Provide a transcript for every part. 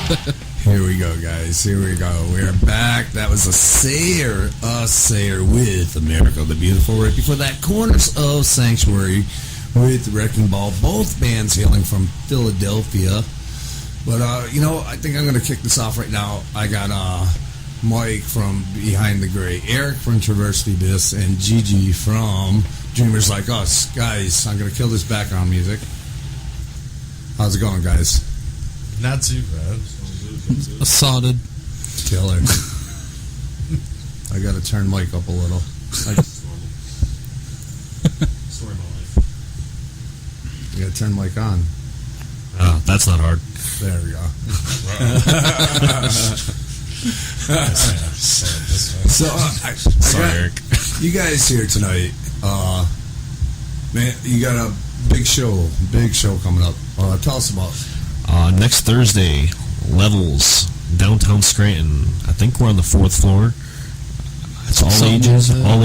Here we go, guys. Here we go. We're back. That was a Sayer with America the Beautiful. Right before that, Corners of Sanctuary with Wrecking Ball. Both bands hailing from Philadelphia. But, I think I'm going to kick this off right now. I got Mike from Behind the Gray, Eric from Traverse the Abyss, and Gigi from Dreamers Like Us. Guys, I'm going to kill this background music. How's it going, guys? Not too bad. Assaulted. Killer. I got to turn Mike up a little. Story of my life. You got to turn Mike on. Oh, that's not hard. There we go. Sorry, Eric. You guys here tonight, man, you got a big show coming up. Tell us about it. Next Thursday, Levels, downtown Scranton. I think we're on the 4th floor. It's all ages. All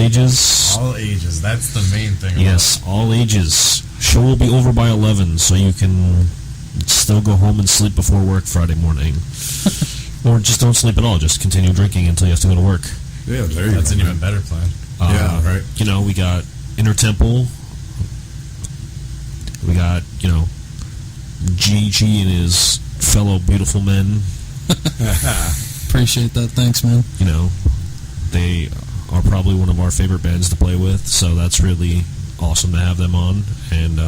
ages. That's the main thing. Yes, all ages. Show will be over by 11, so you can still go home and sleep before work Friday morning. Or just don't sleep at all. Just continue drinking until you have to go to work. Yeah, there you go. That's an even better plan. Yeah, right. We got Inner Temple. We got, Gigi and his fellow beautiful men. Appreciate that. Thanks, man. They are probably one of our favorite bands to play with, so that's really awesome to have them on. And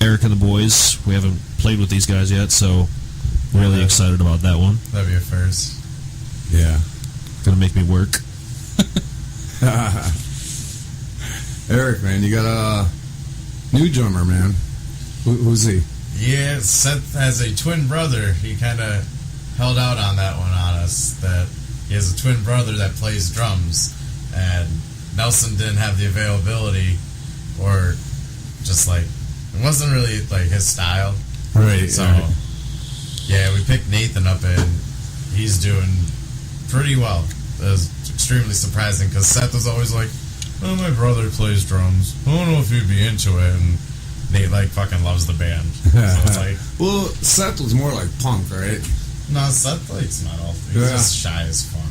Eric and the boys, we haven't played with these guys yet, so really excited about that one. That'd be a first. Yeah. Gonna make me work. Eric, man, you got a new drummer, man. Who's he? Yeah, Seth has a twin brother. He kind of held out on that one on us, that he has a twin brother that plays drums, and Nelson didn't have the availability, or just it wasn't really his style. Right. So, yeah, we picked Nathan up, and he's doing pretty well. It was extremely surprising, because Seth was always like, oh, my brother plays drums. I don't know if he'd be into it, and Nate fucking loves the band. So it's well, Seth was more like punk, right? No, Seth likes metal. He's just shy as fuck.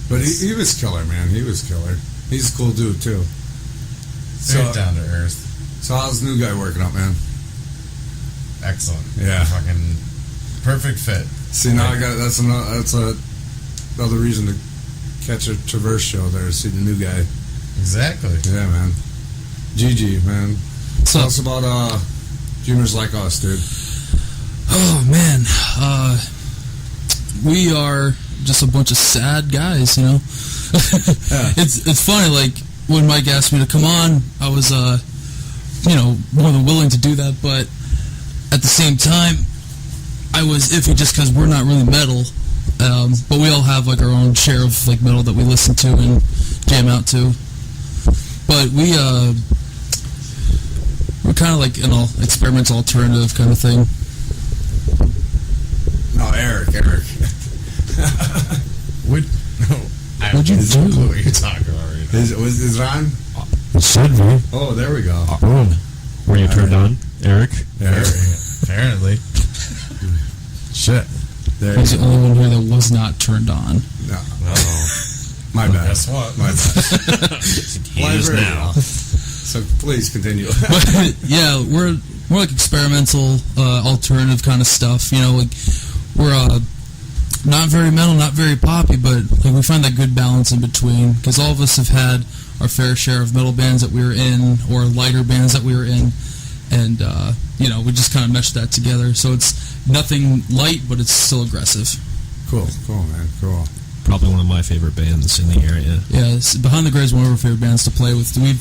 But he was killer, man. He was killer. He's a cool dude too. Straight down to earth. So how's the new guy working out, man? Excellent. Yeah. Fucking perfect fit. See, now I got that's another reason to catch a Traverse show there. See the new guy. Exactly. Yeah, man. Gigi, man. Tell us about Dreamers Like Us, dude. Oh, man. We are just a bunch of sad guys, It's funny, when Mike asked me to come on, I was, more than willing to do that, but at the same time, I was iffy just because we're not really metal, but we all have, our own share of, metal that we listen to and jam out to. But we're kind of an experimental alternative kind of thing. No, Eric. What'd you do? What are you talking about right now? Is it on? It should be. Oh, there we go. Were you turned on, Eric? Yeah. Apparently. Shit. He's the only one here that was not turned on. No. My bad. Guess what? My bad. He is now. So please continue. But, yeah, we're more experimental, alternative kind of stuff. We're not very metal, not very poppy, but we find that good balance in between, because all of us have had our fair share of metal bands that we were in, or lighter bands that we were in, and we just kind of meshed that together. So it's nothing light, but it's still aggressive. Cool, man, cool. Probably one of my favorite bands in the area. Yeah, Behind the Gray is one of our favorite bands to play with. We've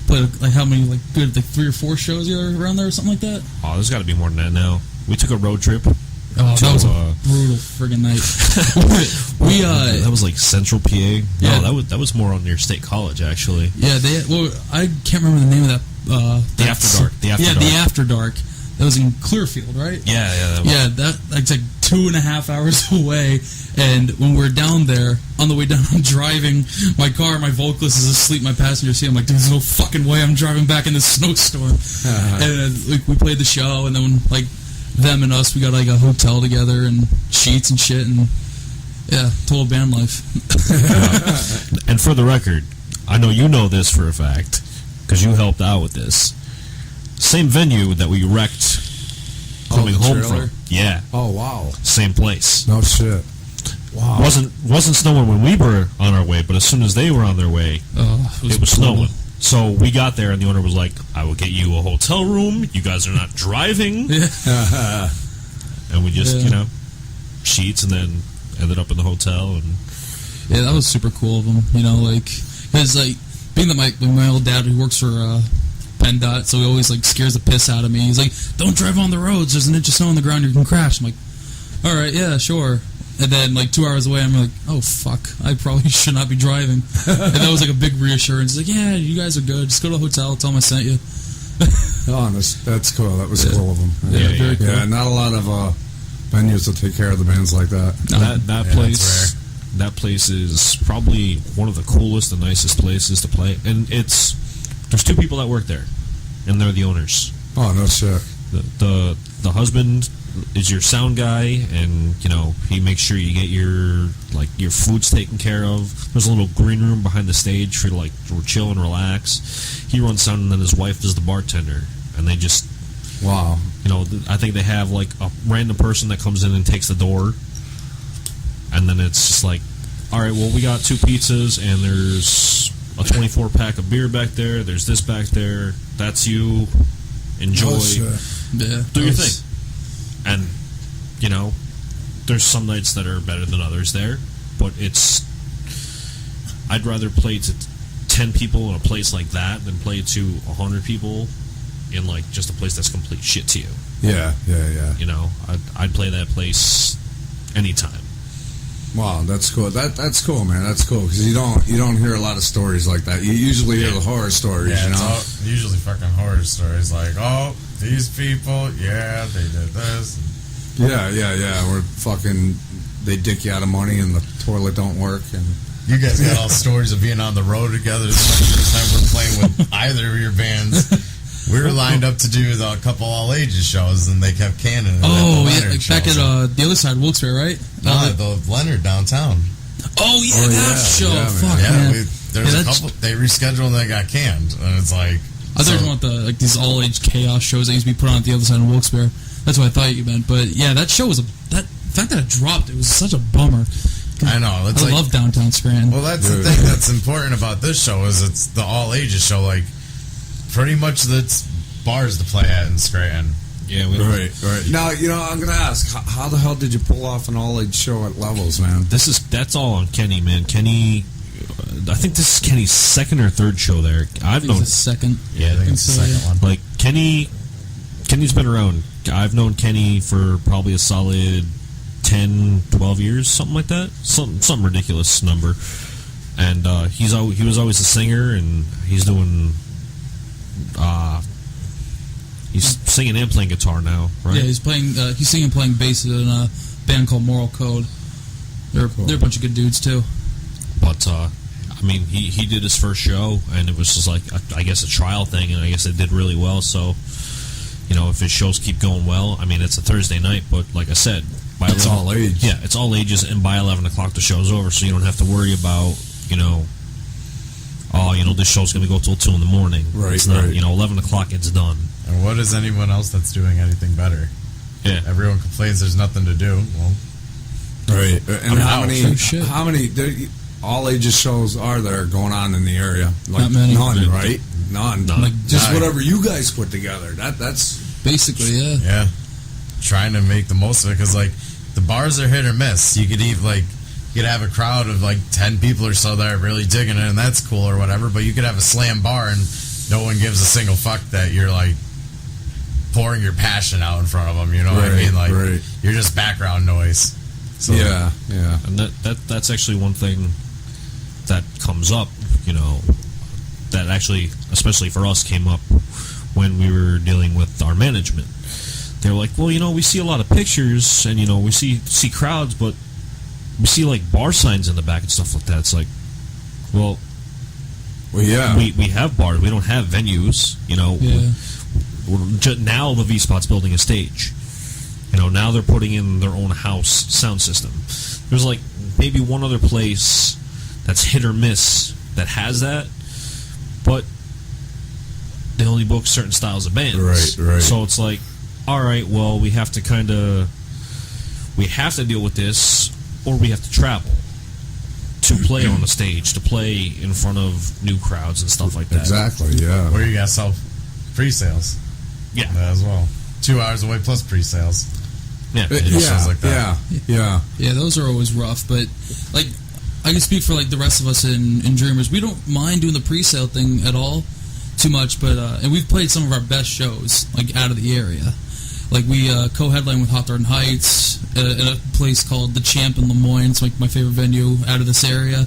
played how many good 3 or 4 shows around there or something like that? Oh, there's got to be more than that now. We took a road trip. Oh, that was a brutal friggin' night. That was Central PA. Yeah, no, that was more on near State College actually. Yeah, I can't remember the name of that. The After Dark. The After Dark. That was in Clearfield, right? Yeah. That's 2.5 hours away. And when we're down there, on the way down, I'm driving my car. My vocalist is asleep in my passenger seat. I'm like, dude, there's no fucking way I'm driving back in this snowstorm. And we played the show, and then them and us, we got like a hotel together and sheets and shit, and yeah, total band life. And for the record, I know you know this for a fact because you helped out with this. Same venue that we wrecked coming the home trailer? from. Yeah, Oh, wow. same place. No shit. Wow. Wasn't snowing when we were on our way, but as soon as they were on their way, it was brutal. snowing. So we got there, and the owner was like, "I will get you a hotel room. You guys are not driving." Yeah. And we just, Yeah. sheets, and then ended up in the hotel. And Yeah, that was super cool of him. Because being that my old dad, who works for PennDOT, so he always scares the piss out of me. He's like, "Don't drive on the roads. There's an inch of snow on the ground. You can crash." I'm like, "All right, yeah, sure." And then 2 hours away, I'm like, "Oh fuck, I probably should not be driving." And that was a big reassurance. He's like, "Yeah, you guys are good. Just go to the hotel. Tell them I sent you." Oh, that's cool. That was cool of them. Yeah, very cool. Yeah, not a lot of venues will take care of the bands like that. that place is probably one of the coolest and nicest places to play. And there's two people that work there, and they're the owners. Oh, no shit. The husband is your sound guy, and he makes sure you get your food's taken care of. There's a little green room behind the stage for to chill and relax. He runs sound, and then his wife is the bartender, and they just Wow. I think they have a random person that comes in and takes the door, and then it's just all right, well, we got 2 pizzas, and there's a 24-pack of beer back there. There's this back there. That's you. Enjoy. Oh, shit. Yeah, Do your thing. And, there's some nights that are better than others there, but I'd rather play to 10 people in a place like that than play to 100 people in, just a place that's complete shit to you. Yeah. I'd play that place anytime. Wow, that's cool. That's cool, man. That's cool because you don't hear a lot of stories like that. You usually hear the horror stories. Yeah, it's usually fucking horror stories. Oh, these people, yeah, they did this. Yeah. Where they dick you out of money and the toilet don't work. And you guys got all stories of being on the road together. This is the first time we're playing with either of your bands. We were lined up to do a couple all ages shows, and they kept canning. Oh, yeah, back at the other side, Wilkes-Barre, right? No, the Leonard downtown. Oh yeah, that show. Yeah, Fuck, Yeah, man. there's a couple. They rescheduled and they got canned, and it's I thought you want these all age chaos shows that used to be put on at the other side of Wilkes-Barre. That's what I thought you meant. But yeah, that show was the fact that it dropped. It was such a bummer. I know. It's I love downtown Scranton. Well, that's the thing that's important about this show is it's the all ages show. Pretty much that's bars to play at in Scranton. Yeah, right. Now, I'm gonna ask, how the hell did you pull off an all-age show at Levels, man? That's all on Kenny, man. Kenny, I think this is Kenny's second or third show there. I think it's the second. Yeah, I think it's the second one. Kenny's been around. I've known Kenny for probably a solid 10, 12 years, something like that. Some ridiculous number. And he was always a singer, and he's doing. He's singing and playing guitar now, right? Yeah, he's playing. He's singing and playing bass in a band called Moral Code. They're a bunch of good dudes too. But he did his first show, and it was just I guess a trial thing, and I guess it did really well. So, if his shows keep going well, it's a Thursday night, but like I said, It's all age. Yeah, it's all ages, and by 11 o'clock the show's over, so you don't have to worry about this show's going to go till 2 in the morning. Right, it's not, right. 11 o'clock it's done. And what is anyone else that's doing anything better? Yeah. Everyone complains there's nothing to do. Well, Right. And how many all ages shows are there going on in the area? Not many. None, right? None. Just None. whatever you guys put together. That's basically, yeah. Yeah. Trying to make the most of it because, the bars are hit or miss. You could you could have a crowd of 10 people or so that are really digging it, and that's cool or whatever, but you could have a slam bar and no one gives a single fuck that you're pouring your passion out in front of them, you know what I mean? Right. You're just background noise. So, yeah. And that's actually one thing that comes up, that actually, especially for us, came up when we were dealing with our management. They're like, well, we see a lot of pictures, and, we see crowds, but we see, bar signs in the back and stuff like that. It's well, yeah. We have bars. We don't have venues, Yeah. Now the V-Spot's building a stage. Now they're putting in their own house sound system. There's like maybe one other place that's hit or miss that has that, but they only book certain styles of bands. Right. So it's like, all right, well, we have to deal with this, or we have to travel to play on the stage, to play in front of new crowds and stuff like that. Exactly, yeah. Or you got to sell pre-sales. Yeah. As well. 2 hours away plus pre-sales. Yeah. Shows like that. Yeah. Yeah, those are always rough, but like I can speak for like the rest of us in Dreamers. We don't mind doing the pre-sale thing at all too much, but and we've played some of our best shows like out of the area. Like we co-headline with Hawthorne Heights at a place called The Champ in Lemoyne. It's like my favorite venue out of this area.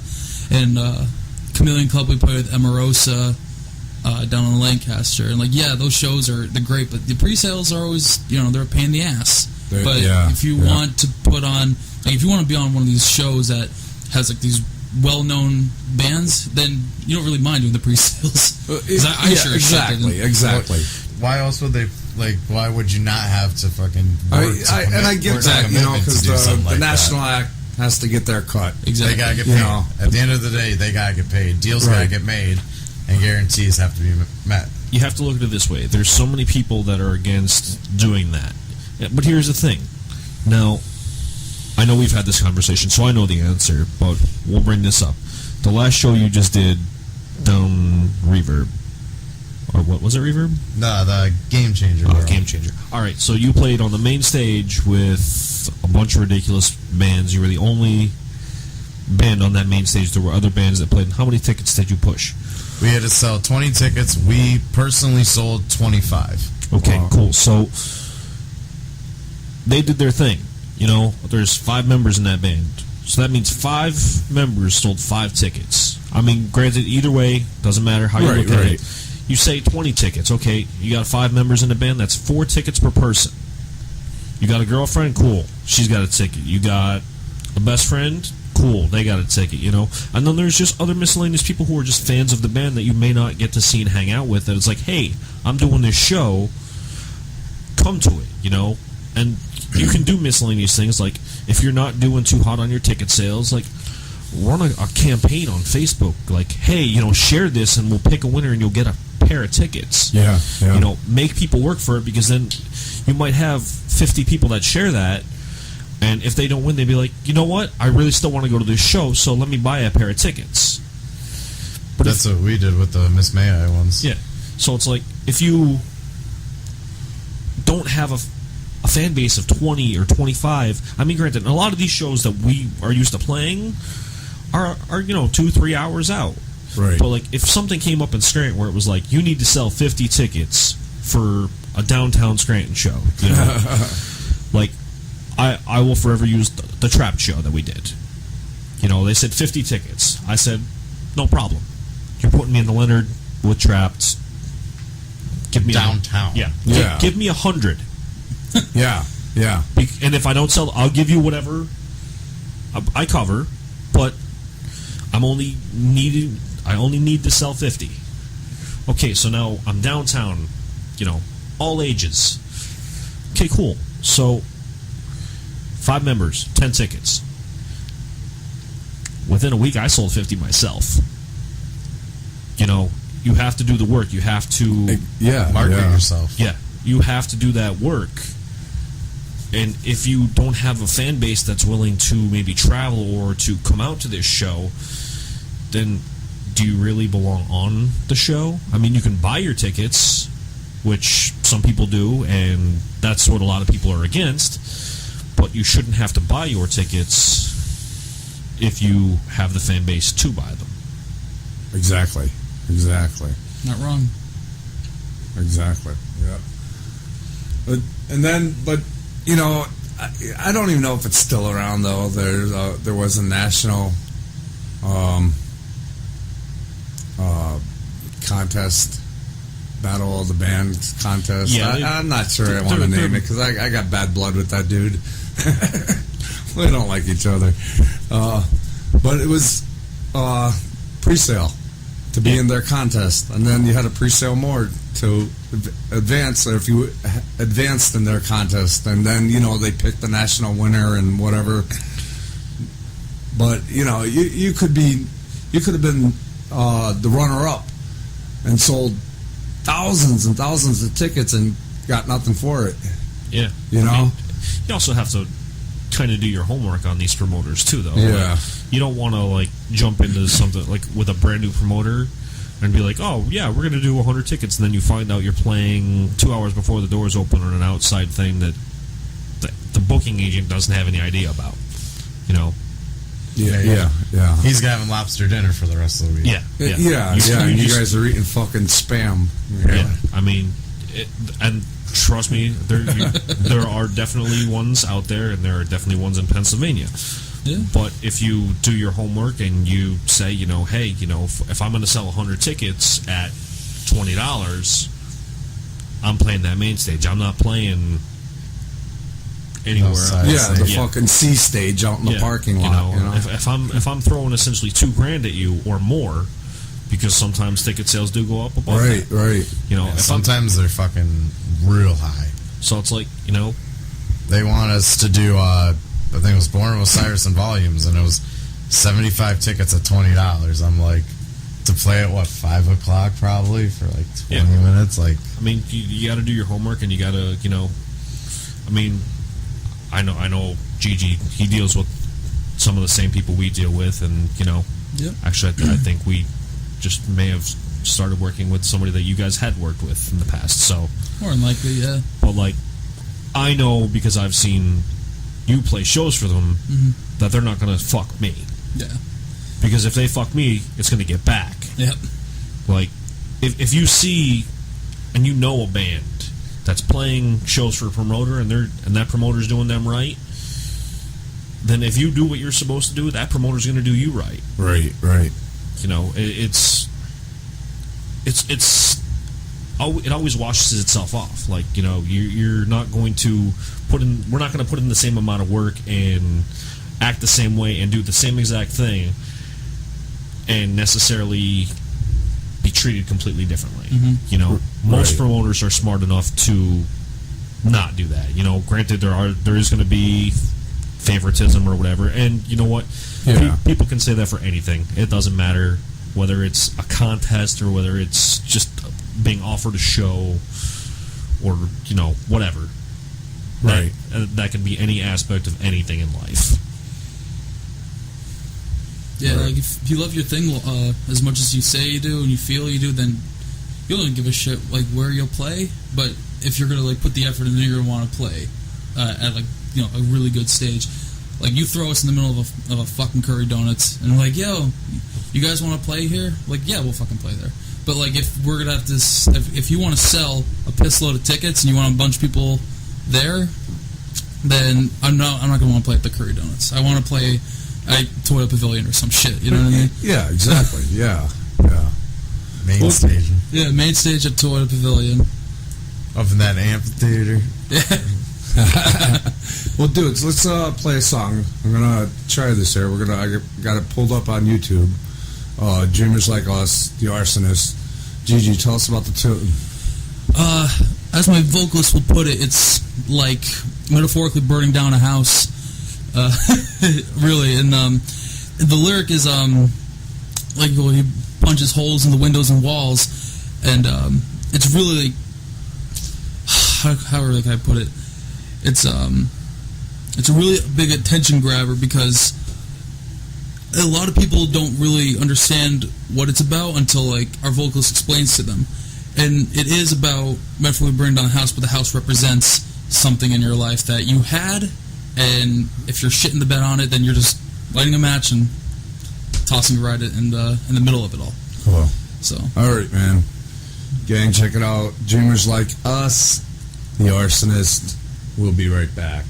And Chameleon Club, we play with Emerosa down in Lancaster. And like, yeah, those shows they're great, but the pre-sales are always, they're a pain in the ass. But if you want to put on, like, if you want to be on one of these shows that has like these well-known bands, then you don't really mind doing the pre-sales. Exactly. Why else would they? Like, why would you not have to fucking work I get that, because the national act has to get their cut. Exactly. They gotta get paid. At the end of the day, they gotta get paid. Deals gotta get made, and guarantees have to be met. You have to look at it this way. There's so many people that are against doing that. But here's the thing. Now, I know we've had this conversation, so I know the answer, but we'll bring this up. The last show you just did down Reverb, or what was it, Reverb? No, the Game Changer. Game Changer. All right, so you played on the main stage with a bunch of ridiculous bands. You were the only band on that main stage. There were other bands that played. How many tickets did you push? We had to sell 20 tickets. We personally sold 25. Okay, cool. So they did their thing. There's 5 members in that band. So that means 5 members sold 5 tickets. I mean, granted, either way, doesn't matter how you look at it. You say 20 tickets. Okay, you got 5 members in the band. That's 4 tickets per person. You got a girlfriend? Cool. She's got a ticket. You got a best friend? Cool. They got a ticket, And then there's just other miscellaneous people who are just fans of the band that you may not get to see and hang out with. And it's like, hey, I'm doing this show. Come to it, And you can do miscellaneous things, like if you're not doing too hot on your ticket sales, like run a campaign on Facebook, like, hey, share this and we'll pick a winner and you'll get a pair of tickets. Yeah. Make people work for it, because then you might have 50 people that share that, and if they don't win, they'd be like, you know what, I really still want to go to this show, so let me buy a pair of tickets. But that's what we did with the Miss May I ones. Yeah. So it's like, if you don't have a fan base of 20 or 25, I mean, granted, a lot of these shows that we are used to playing are 2-3 hours out. Right. But like, if something came up in Scranton where it was like, you need to sell 50 tickets for a downtown Scranton show, like, I will forever use the Trapped show that we did. They said 50 tickets. I said, no problem. You're putting me in the Leonard with Trapped. Give me downtown. Give me 100. Yeah. And if I don't sell, I'll give you whatever I cover, but I only need to sell 50. Okay, so now I'm downtown, all ages. Okay, cool. So 5 members, 10 tickets. Within a week, I sold 50 myself. You have to do the work. You have to market yourself. Yeah, you have to do that work. And if you don't have a fan base that's willing to maybe travel or to come out to this show, then do you really belong on the show? I mean, you can buy your tickets, which some people do, and that's what a lot of people are against, but you shouldn't have to buy your tickets if you have the fan base to buy them. Exactly. Not wrong. Exactly. Yeah. But I don't even know if it's still around though. There was a national contest, Battle of the Bands contest. Yeah, I'm not sure I want to name it because I got bad blood with that dude. We don't like each other. But it was pre-sale to be in their contest, and then you had to pre-sale more to advance. Or if you advanced in their contest, and then they picked the national winner and whatever. But you could have been the runner-up and sold thousands and thousands of tickets and got nothing for it. Yeah, you also have to kind of do your homework on these promoters too, though. Yeah. You don't want to jump into something with a brand new promoter and be like, oh yeah, we're gonna do 100 tickets, and then you find out you're playing 2 hours before the doors open on an outside thing that the booking agent doesn't have any idea about. Yeah. He's having lobster dinner for the rest of the week. Yeah. You guys are eating fucking spam. Yeah. I mean, and trust me, there are definitely ones out there, and there are definitely ones in Pennsylvania. Yeah. But if you do your homework and you say, hey, if I'm going to sell 100 tickets at $20, I'm playing that main stage. I'm not playing anywhere else. The fucking C stage out in the parking lot. If I'm throwing essentially $2,000 at you or more, because sometimes ticket sales do go up above that. Right. Sometimes they're fucking real high. So it's they want us to do. I think it was Born with Cyrus and Volumes, and it was 75 tickets at $20. I'm like, to play at 5 o'clock probably for 20 minutes. I mean, you got to do your homework, and you got to I mean, I know Gigi, he deals with some of the same people we deal with, and actually I think we just may have started working with somebody that you guys had worked with in the past. So more than likely, yeah. But I know, because I've seen you play shows for them, that they're not going to fuck me. Yeah. Because if they fuck me, it's going to get back. Yep. If you see and you know a band that's playing shows for a promoter, and that promoter's doing them right, then if you do what you're supposed to do, that promoter's going to do you right. Right. It always washes itself off. You're not going to we're not going to put in the same amount of work and act the same way and do the same exact thing and necessarily be treated completely differently. Most promoters are smart enough to not do that. Granted, there is going to be favoritism or whatever, and you know what? Yeah. People can say that for anything. It doesn't matter whether it's a contest or whether it's just being offered a show or whatever. Right. That can be any aspect of anything in life. Yeah, if you love your thing as much as you say you do and you feel you do, then you don't give a shit where you'll play. But if you're gonna put the effort in, then you're gonna want to play at a really good stage. You throw us in the middle of a fucking Curry Donuts and yo, you guys want to play here? Yeah, we'll fucking play there. But if we're gonna have this, if you want to sell a piss load of tickets and you want a bunch of people there, then I'm not gonna want to play at the Curry Donuts. I want to play at Toyota Pavilion or some shit. You know what I mean? Yeah, exactly. Yeah. Main stage. Yeah, main stage at Toyota Pavilion. Up in that amphitheater. Yeah. Well, dudes, let's play a song. I'm gonna try this here. I got it pulled up on YouTube. Dreamers Like Us, The Arsonist. Gigi, tell us about the tune. As my vocalist will put it, it's like metaphorically burning down a house. Really, and the lyric is he punches holes in the windows and walls, and it's really how really can I put it? It's a really big attention grabber because a lot of people don't really understand what it's about until our vocalist explains to them. And it is about metaphorically burning down the house, but the house represents something in your life that you had, and if you're shitting the bed on it, then you're just lighting a match and tossing it right in the middle of it all. Cool. So. All right, man. Gang, check it out. Dreamers Like Us, The Arsonist. We'll be right back.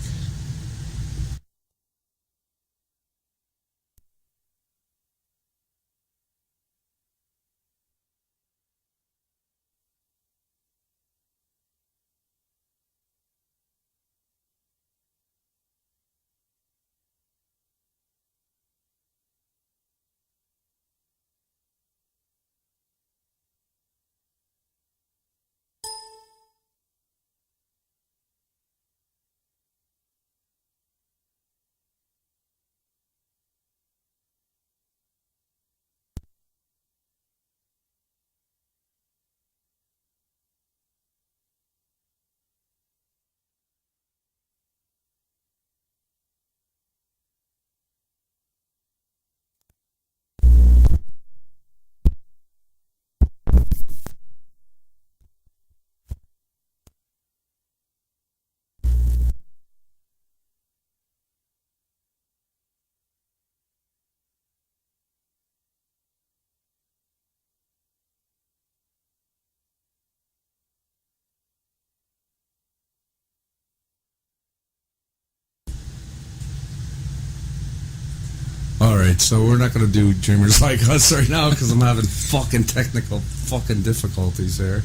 right, so we're not going to do Dreamers Like Us right now because I'm having fucking technical fucking difficulties here.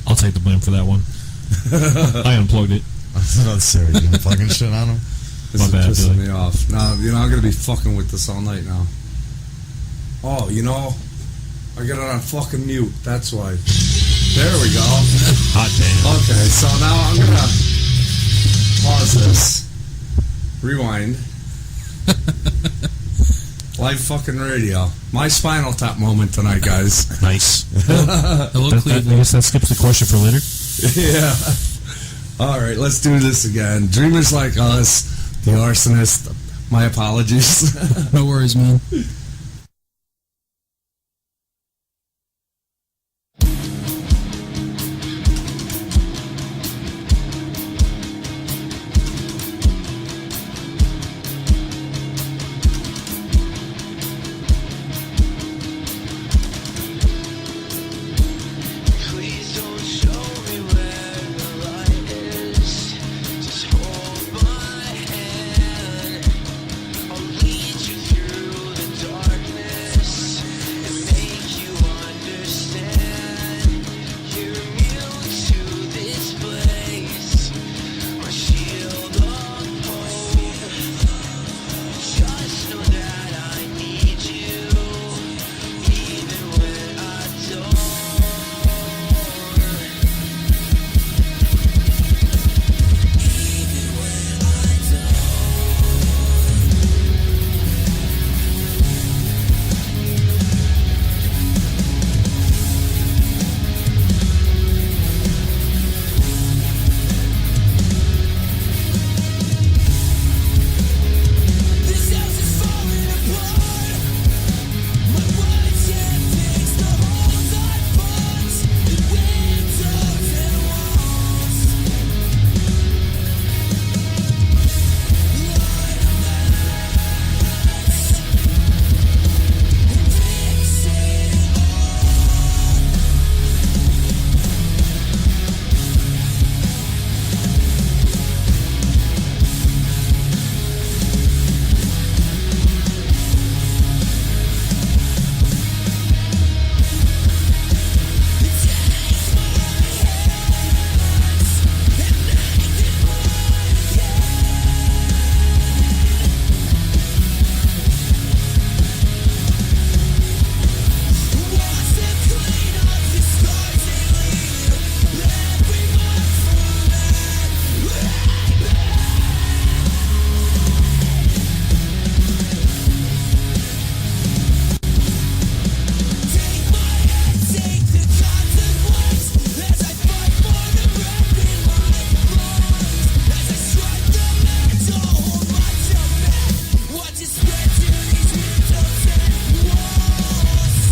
I'll take the blame for that one. I unplugged it. I was about to say, are you plugging shit on them? This is pissing me off. Now, I'm going to be fucking with this all night now. Oh, I got it on fucking mute. That's why. There we go. Hot damn. Okay, so now I'm going to pause this. Rewind. Live fucking radio. My Spinal Tap moment tonight, guys. Nice. Hello, I Cleveland. guess that skips the question for later. Yeah. All right, let's do this again. Dreamers Like Us, The Arsonist. My apologies. No worries, man. Please don't show me where the light is. Just hold my hand. I'll lead you through the darkness and make you understand. You're immune to this place. My shield of hope. Just know that I need you, even when I don't. This house is falling apart. My words can't fix the holes I punched in windows and walls. Light a match and fix it Wash and clean up the scars they leave. Every month Take my hand, take the consequence as I fight for the breath in my lungs. As I strike the metal, hold myself back. Watch it spread to these windows and walls.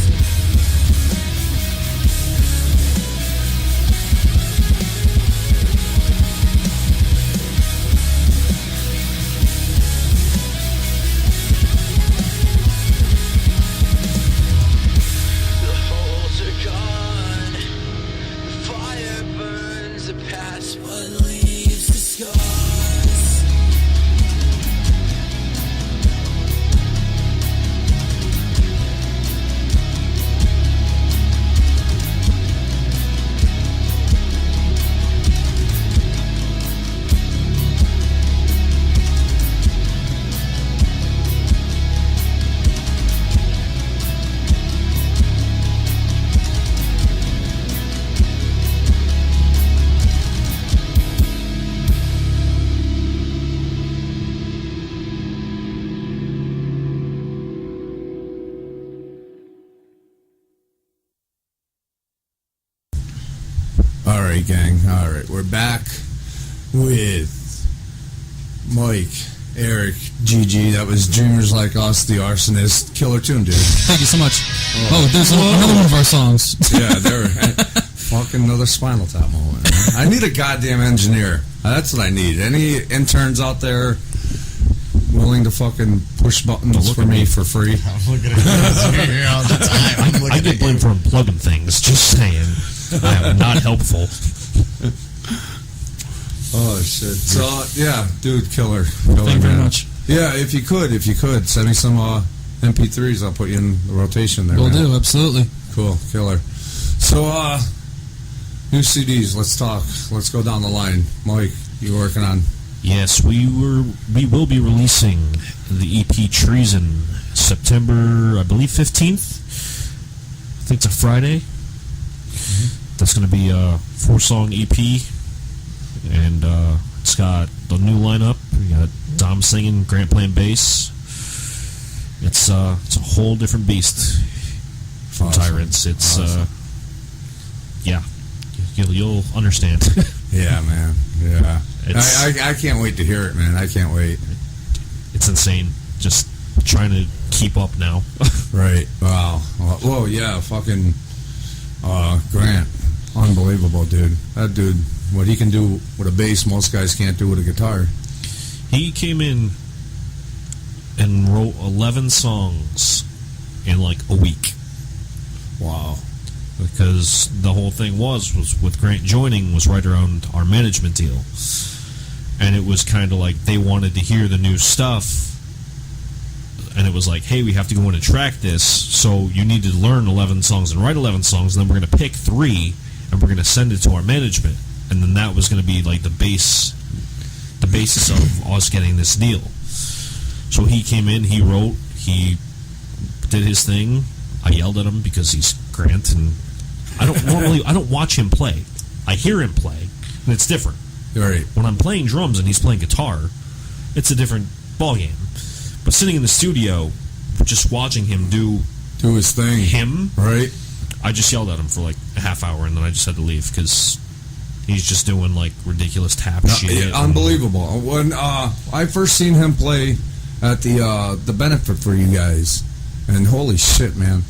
The holes are gone. The fire burns the past, but leaves the scars. All right, gang. All right, we're back with Mike, Eric, Gigi. That was Dreamers Like Us, The Arsonist. Killer tune, dude. Thank you so much. Oh, there's another one of our songs. Yeah, they're fucking another Spinal Tap moment. Man. I need a goddamn engineer. That's what I need. Any interns out there willing to fucking push buttons for me for free? I'm looking at you here all the time. I'm looking I get blamed for unplugging things. Just saying. I am not helpful. Oh shit! So yeah, dude, killer. Thank you very much. Yeah, if you could send me some MP3s. I'll put you in the rotation there. Will man. do, absolutely. Cool, killer. So, new CDs. Let's talk. Let's go down the line. Mike, you working on? Yes, we will be releasing the EP Treason September, I believe, 15th. I think it's a Friday. That's going to be a 4-song EP, and it's got the new lineup. We got Dom singing, Grant playing bass. It's a whole different beast from Awesome. Tyrants. It's Awesome. Yeah, you'll understand. Yeah, man. Yeah. It's- I can't wait to hear it, man. I can't wait. It's insane. Just trying to keep up now. Right. Wow. Whoa, yeah, fucking Grant. Unbelievable, dude. That dude, what he can do with a bass, most guys can't do with a guitar. He came in and wrote 11 songs in like a week. Wow. Because the whole thing was with Grant joining was right around our management deal. And it was kind of like they wanted to hear the new stuff. And it was like, hey, we have to go in and track this, so you need to learn 11 songs and write 11 songs, and then we're going to pick 3, and we're going to send it to our management. And then that was going to be like the basis of us getting this deal. So he came in, he wrote, he did his thing. I yelled at him because he's Grant, and I don't watch him play. I hear him play, and it's different. Right. When I'm playing drums and he's playing guitar, it's a different ballgame. But sitting in the studio, just watching him do his thing. him, Right. I just yelled at him for like a half hour, and then I just had to leave because he's just doing like ridiculous tap shit. Yeah, unbelievable. When I first seen him play at the benefit for you guys, and holy shit, man.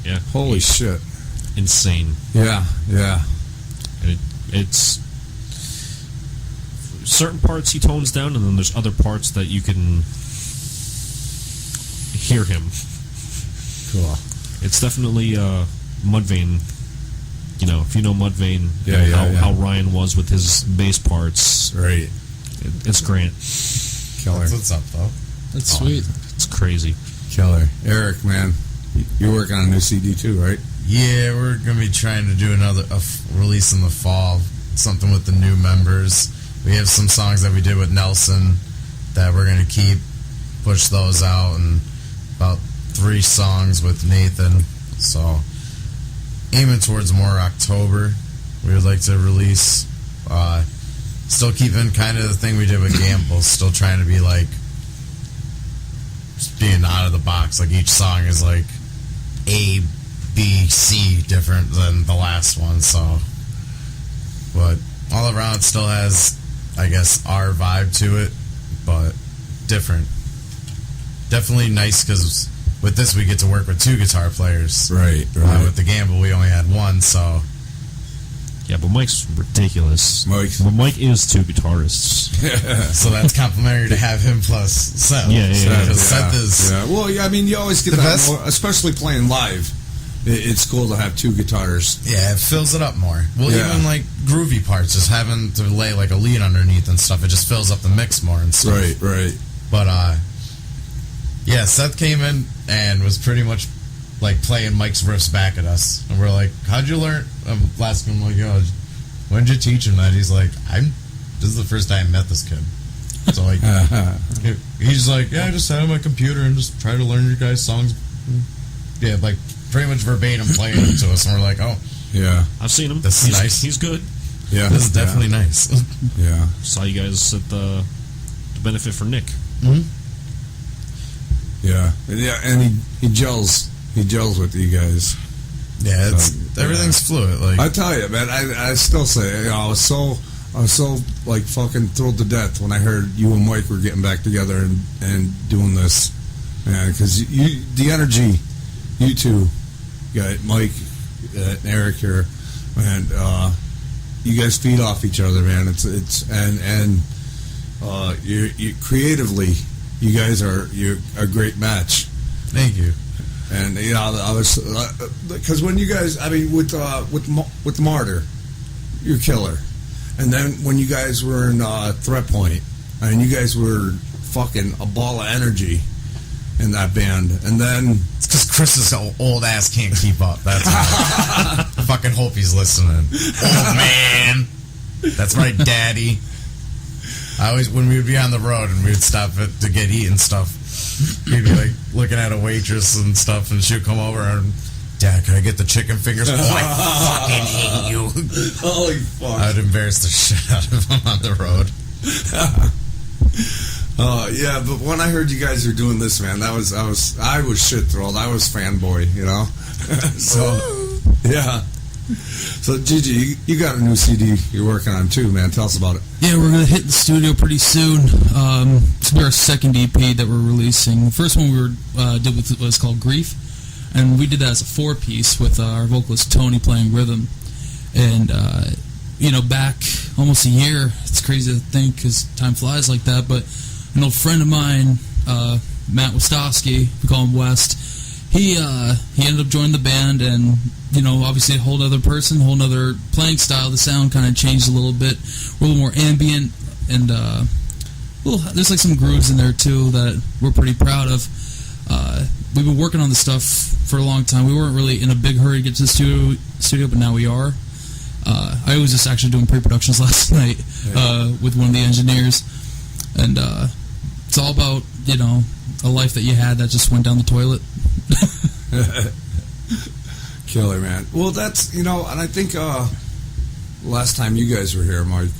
Yeah, Holy he's shit. insane. Yeah, yeah. And it's certain parts he tones down, and then there's other parts that you can hear him. Cool. It's definitely Mudvayne. You know, if you know Mudvayne, Yeah, and yeah. how Ryan was with his bass parts, Right. it's Grant. Killer. That's what's up, though. That's sweet. It's crazy. Killer. Eric, man, you're working on a new CD too, right? Yeah, we're gonna be trying to do another release in the fall, something with the new members. We have some songs that we did with Nelson that we're gonna keep, push those out, and about 3 songs with Nathan. So aiming towards more October. We would like to release. Still keeping kind of the thing we did with Gamble. Still trying to be like just being out of the box. Like each song is like A, B, C different than the last one. So, but all around it still has, I guess, our vibe to it, but different. Definitely nice because with this we get to work with 2 guitar players. Right, With the Gamble we only had 1, so Yeah, but Mike's ridiculous. Well, Mike is 2 guitarists. so that's complimentary to have him plus Seth. Yeah. Because Seth is Yeah. Well, yeah, I mean, you always get The that, best- more, especially playing live. It's cool to have 2 guitars. yeah, it fills it up more. Well, Yeah. even like groovy parts, just having to lay like a lead underneath and stuff, it just fills up the mix more and stuff. Right. But yeah, Seth came in and was pretty much like playing Mike's riffs back at us, and we're like, "How'd you learn?" I'm asking him like, "Yo, when did you teach him that?" He's like, This is the first time I met this kid." So like, he's like, "Yeah, I just sat on my computer and just try to learn your guys' songs." Yeah, like pretty much verbatim playing it to us, and we're like, "Oh, Yeah. I've seen him. This is He's- nice. He's good. Yeah. this is definitely nice." Yeah. Saw you guys at the benefit for Nick. Yeah. And he gels. He gels with you guys. Yeah, it's So, everything's fluid. Like, I tell you, man, I still say, you know, I was so like fucking thrilled to death when I heard you and Mike were getting back together and doing this, man, because the energy, you two, got Mike and Eric here, and you guys feed off each other, man. You creatively, you guys you're a great match. thank you. And you know, I was because when you guys, I mean, with Martyr, you're killer. And then when you guys were in Threat Point, I mean, you guys were a ball of energy in that band. And then It's because Chris's old ass can't keep up. That's why. I fucking hope he's listening. Old man. That's right, Daddy. When we would be on the road and we would stop to get eaten stuff, he'd be like looking at a waitress and stuff, and she'd come over and, Dad, can I get the chicken fingers? Oh, I fucking hate you. holy fuck. I would embarrass the shit out of him on the road. Yeah, but when I heard you guys were doing this, man, I was shit thrilled. I was fanboy, you know. So yeah. So Gigi, you got a new CD you're working on too, man. Tell us about it. Yeah, we're gonna hit the studio pretty soon. It's our second EP that we're releasing. The first one we did was called Grief, and we did that as a 4-piece with our vocalist Tony playing rhythm. And back almost a year. It's crazy to think because time flies like that. But an old friend of mine, Matt Wostowski, we call him West. He ended up joining the band, and obviously a whole other person, whole other playing style. The sound kind of changed a little bit. We're a little more ambient, and there's like some grooves in there too that we're pretty proud of. We've been working on the stuff for a long time. We weren't really in a big hurry to get to the studio, but now we are. I was just actually doing pre-productions last night with one of the engineers, and it's all about a life that you had that just went down the toilet. Killer, man. Well, that's and I think last time you guys were here, Mike,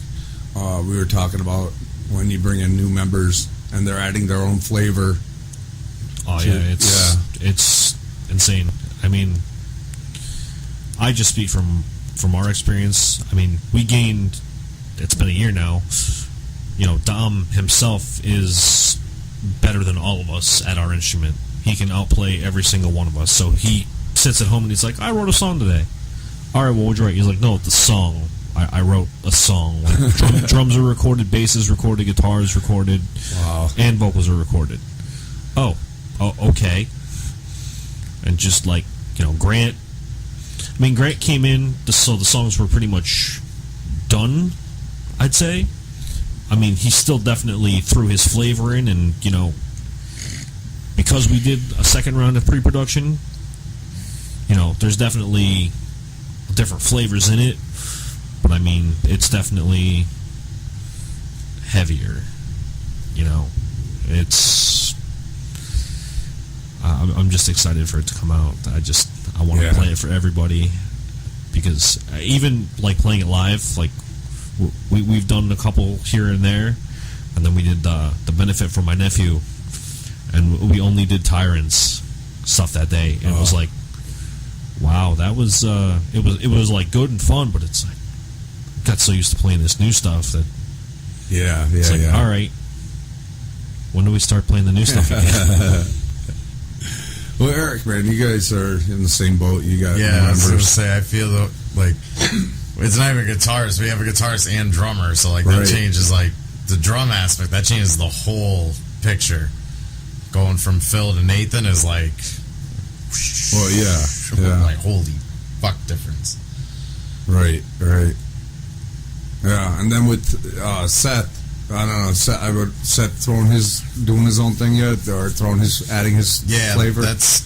we were talking about when you bring in new members and they're adding their own flavor. Oh yeah, it's insane. I mean, I just speak from our experience. I mean, we gained. It's been a year now. Dom himself is better than all of us at our instrument. He can outplay every single one of us. So he sits at home and he's like, I wrote a song today. All right, well, what'd you write? He's like, no, the song. I wrote a song. Like, drums are recorded, bass is recorded, guitar is recorded, wow, and vocals are recorded. Oh, okay. And just like, Grant. I mean, Grant came in, so the songs were pretty much done, I'd say. I mean, he still definitely threw his flavor in, and, because we did a second round of pre-production, there's definitely different flavors in it, but I mean, it's definitely heavier, it's... I'm just excited for it to come out. I want to play it for everybody, because even like playing it live, like we've done a couple here and there, and then we did the benefit for my nephew, and we only did Tyrants stuff that day, and it was like, wow, that was it was like good and fun, but it's like got so used to playing this new stuff that it's like, all right, when do we start playing the new stuff again? Well, Eric, man, you guys are in the same boat. You got I was going to members. say, I feel like it's not even guitarist. We have a guitarist and drummer, so like that changes like the drum aspect. That changes the whole picture. Going from Phil to Nathan is like, Well, yeah. like holy fuck difference. Right. Yeah, and then with Seth, I don't know. Seth doing his own thing yet, or adding his flavor. That's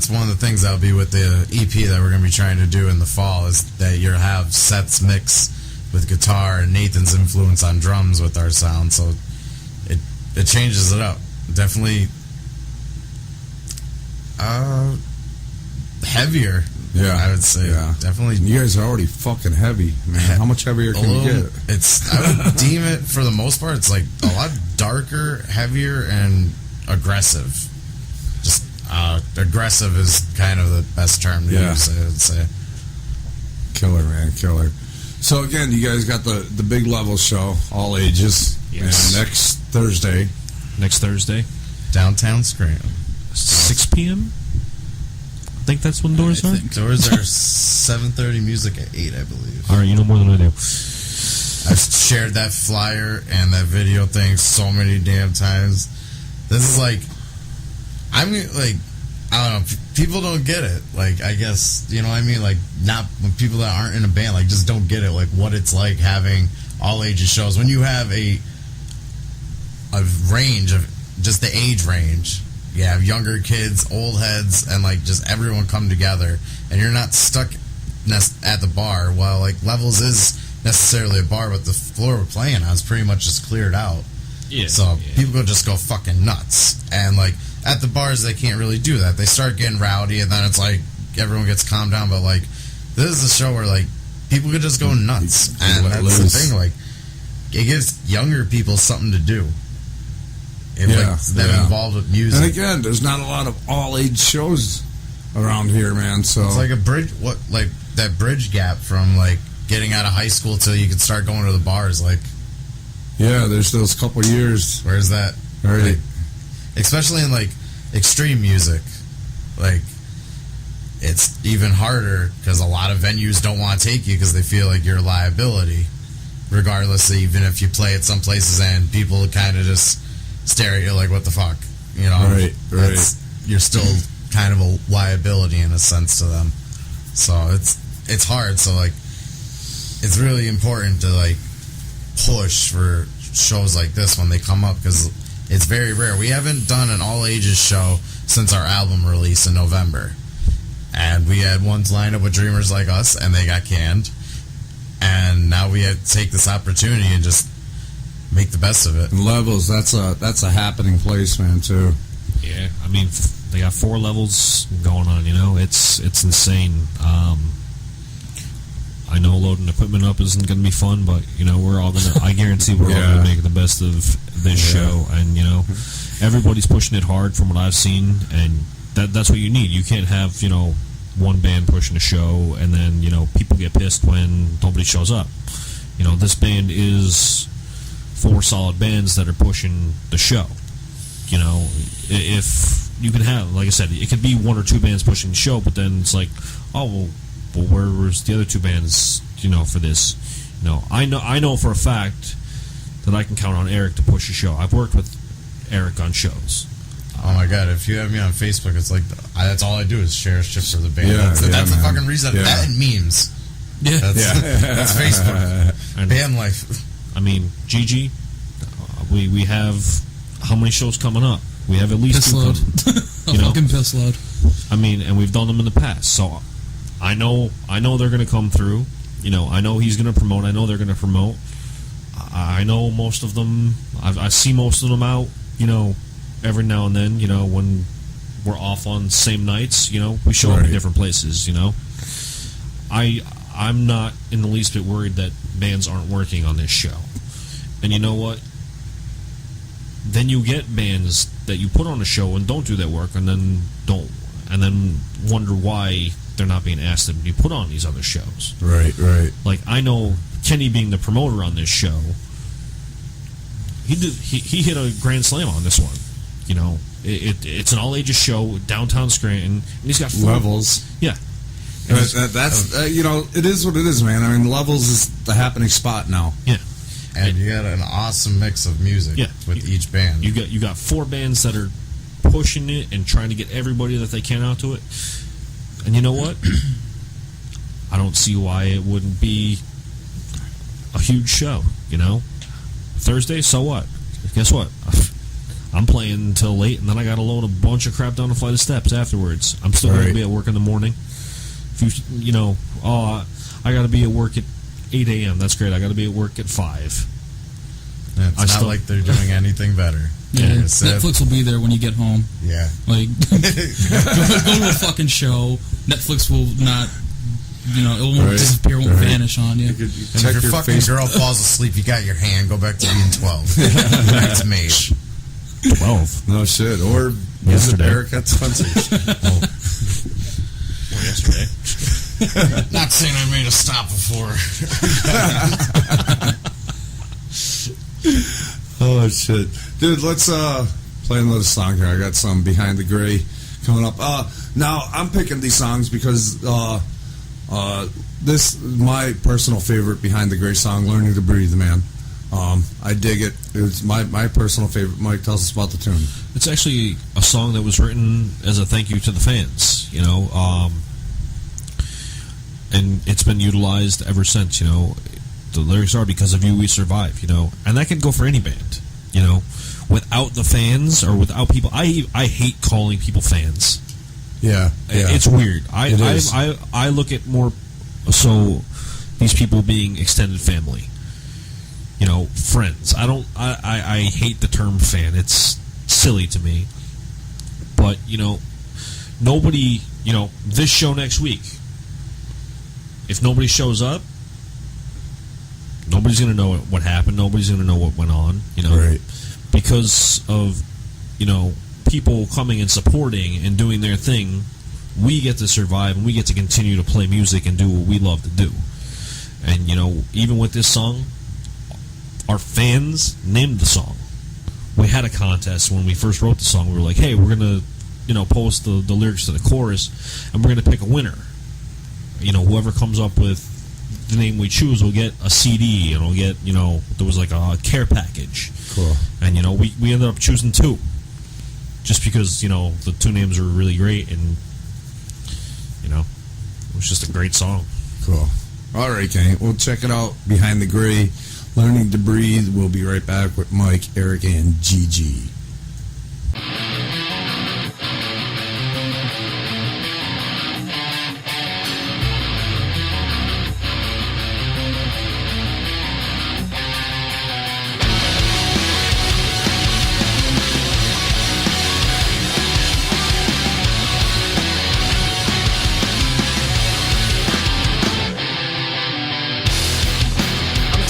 one of the things that'll be with the EP that we're gonna be trying to do in the fall, is that you'll have Seth's mix with guitar and Nathan's influence on drums with our sound. So it changes it up. Definitely heavier. Yeah, I would say. Yeah. Definitely. You guys are already fucking heavy, man. How much heavier can you get? I would deem it, for the most part, it's like a lot darker, heavier, and aggressive. Just aggressive is kind of the best term to use, I would say. Killer, man, killer. So again, you guys got the Big Level show, all ages. Yes. And next Thursday. Downtown Scranton. 6 p.m.? I think that's when doors are? Doors are 7:30, music at 8, I believe. All right, you know more than I do. I've shared that flyer and that video thing so many damn times. This is like, I don't know, people don't get it. Like, I guess, you know what I mean? Like, not when people that aren't in a band, like, just don't get it. Like, what it's like having all ages shows. When you have a a range of just the age range. You have younger kids, old heads, and like just everyone come together, and you're not stuck at the bar. While like Levels is necessarily a bar, but the floor we're playing on is pretty much just cleared out. Yeah. So people could just go fucking nuts, and like at the bars they can't really do that. They start getting rowdy, and then it's like everyone gets calmed down. But like this is a show where like people could just go nuts, and that's the thing. Like it gives younger people something to do. Like them involved with music. And again, there's not a lot of all-age shows around here, man. So it's like a bridge. What like that bridge gap from like getting out of high school till you can start going to the bars. Like there's those couple years. Where's that? Right. Like, especially in like extreme music, like it's even harder because a lot of venues don't want to take you because they feel like you're a liability, regardless. Even if you play at some places and people kind of just stare at you like, what the fuck, you know? Right. You're still kind of a liability in a sense to them. So it's hard. So like, it's really important to like push for shows like this when they come up because it's very rare. We haven't done an all ages show since our album release in November, and we had ones lined up with Dreamers Like Us, and they got canned. And now we had to take this opportunity and just make the best of it. And Levels, that's a happening place, man, too. Yeah, I mean, they got 4 levels going on. You know, it's insane. I know loading equipment up isn't going to be fun, but you know we're all gonna. I guarantee we're all going to make the best of this show, and you know everybody's pushing it hard from what I've seen, and that's what you need. You can't have one band pushing a show, and then people get pissed when nobody shows up. This band is 4 solid bands that are pushing the show. If you can have, like I said, it could be 1 or 2 bands pushing the show, but then it's like, oh well, where was the other 2 bands? For this, I know for a fact that I can count on Eric to push a show. I've worked with Eric on shows. Oh my god! If you have me on Facebook, it's like that's all I do is share shit for the band. Yeah, that's the man. fucking reason. Yeah. That and memes. Yeah, That's Facebook. And, Band life. I mean, Gigi, we have how many shows coming up? We have at least piss 2 load. coming. A fucking piss load. I mean, and we've done them in the past, so I know they're going to come through. I know he's going to promote. I know they're going to promote. I know most of them. I see most of them out. Every now and then. When we're off on same nights. We show up in different places. I'm not in the least bit worried that bands aren't working on this show. And you know what? Then you get bands that you put on a show and don't do that work, and then wonder why they're not being asked to be put on these other shows. Right. Like, I know Kenny being the promoter on this show, he hit a grand slam on this one. It's an all ages show downtown Scranton, and he's got 4 Levels. Yeah. That's it is what it is, man. I mean, Levels is the happening spot now. Yeah. And you got an awesome mix of music with each band. You got 4 bands that are pushing it and trying to get everybody that they can out to it. And you know what? I don't see why it wouldn't be a huge show, Thursday, so what? Guess what? I'm playing until late, and then I got to load a bunch of crap down a flight of steps afterwards. I'm still going to be at work in the morning. If I got to be at work at 8 a.m. That's great. I got to be at work at 5. Yeah, it's not like they're doing anything better. Yeah, Netflix will be there when you get home. Yeah. Like, go to a fucking show. Netflix will not, it won't disappear, won't vanish on you. And if your fucking girl falls asleep, you got your hand, go back to being 12. Back to me. 12? No shit. Or Yesterday. Eric at Spencer's. Or yesterday. Not saying I made a stop before. Oh shit, dude! Let's play another song here. I got some Behind the Gray coming up. Now I'm picking these songs because this is my personal favorite Behind the Gray song, "Learning to Breathe." Man, I dig it. It's my personal favorite. Mike, tell us about the tune. It's actually a song that was written as a thank you to the fans. And it's been utilized ever since. The lyrics are "Because of you we survive," and that can go for any band. You know, without the fans or without people, I hate calling people fans. Yeah. It's weird. It is. I look at more so these people being extended family. You know, friends. I hate the term fan. It's silly to me. But, you know, nobody, you know, this show next week, if nobody shows up, nobody's going to know what happened. Nobody's going to know what went on, you know. Right. Because of, you know, people coming and supporting and doing their thing, we get to survive and we get to continue to play music and do what we love to do. And, you know, even with this song, our fans named the song. We had a contest when we first wrote the song. We were like, hey, we're going to, you know, post the lyrics to the chorus, and we're going to pick a winner. You know, whoever comes up with the name we choose will get a CD, and we'll get, you know, there was like a care package. Cool. And, you know, we ended up choosing 2. Just because, you know, the 2 names were really great, and, you know, it was just a great song. Cool. All right, Kenny. We'll check it out. Behind the Gray, Learning to Breathe. We'll be right back with Mike, Eric, and Gigi.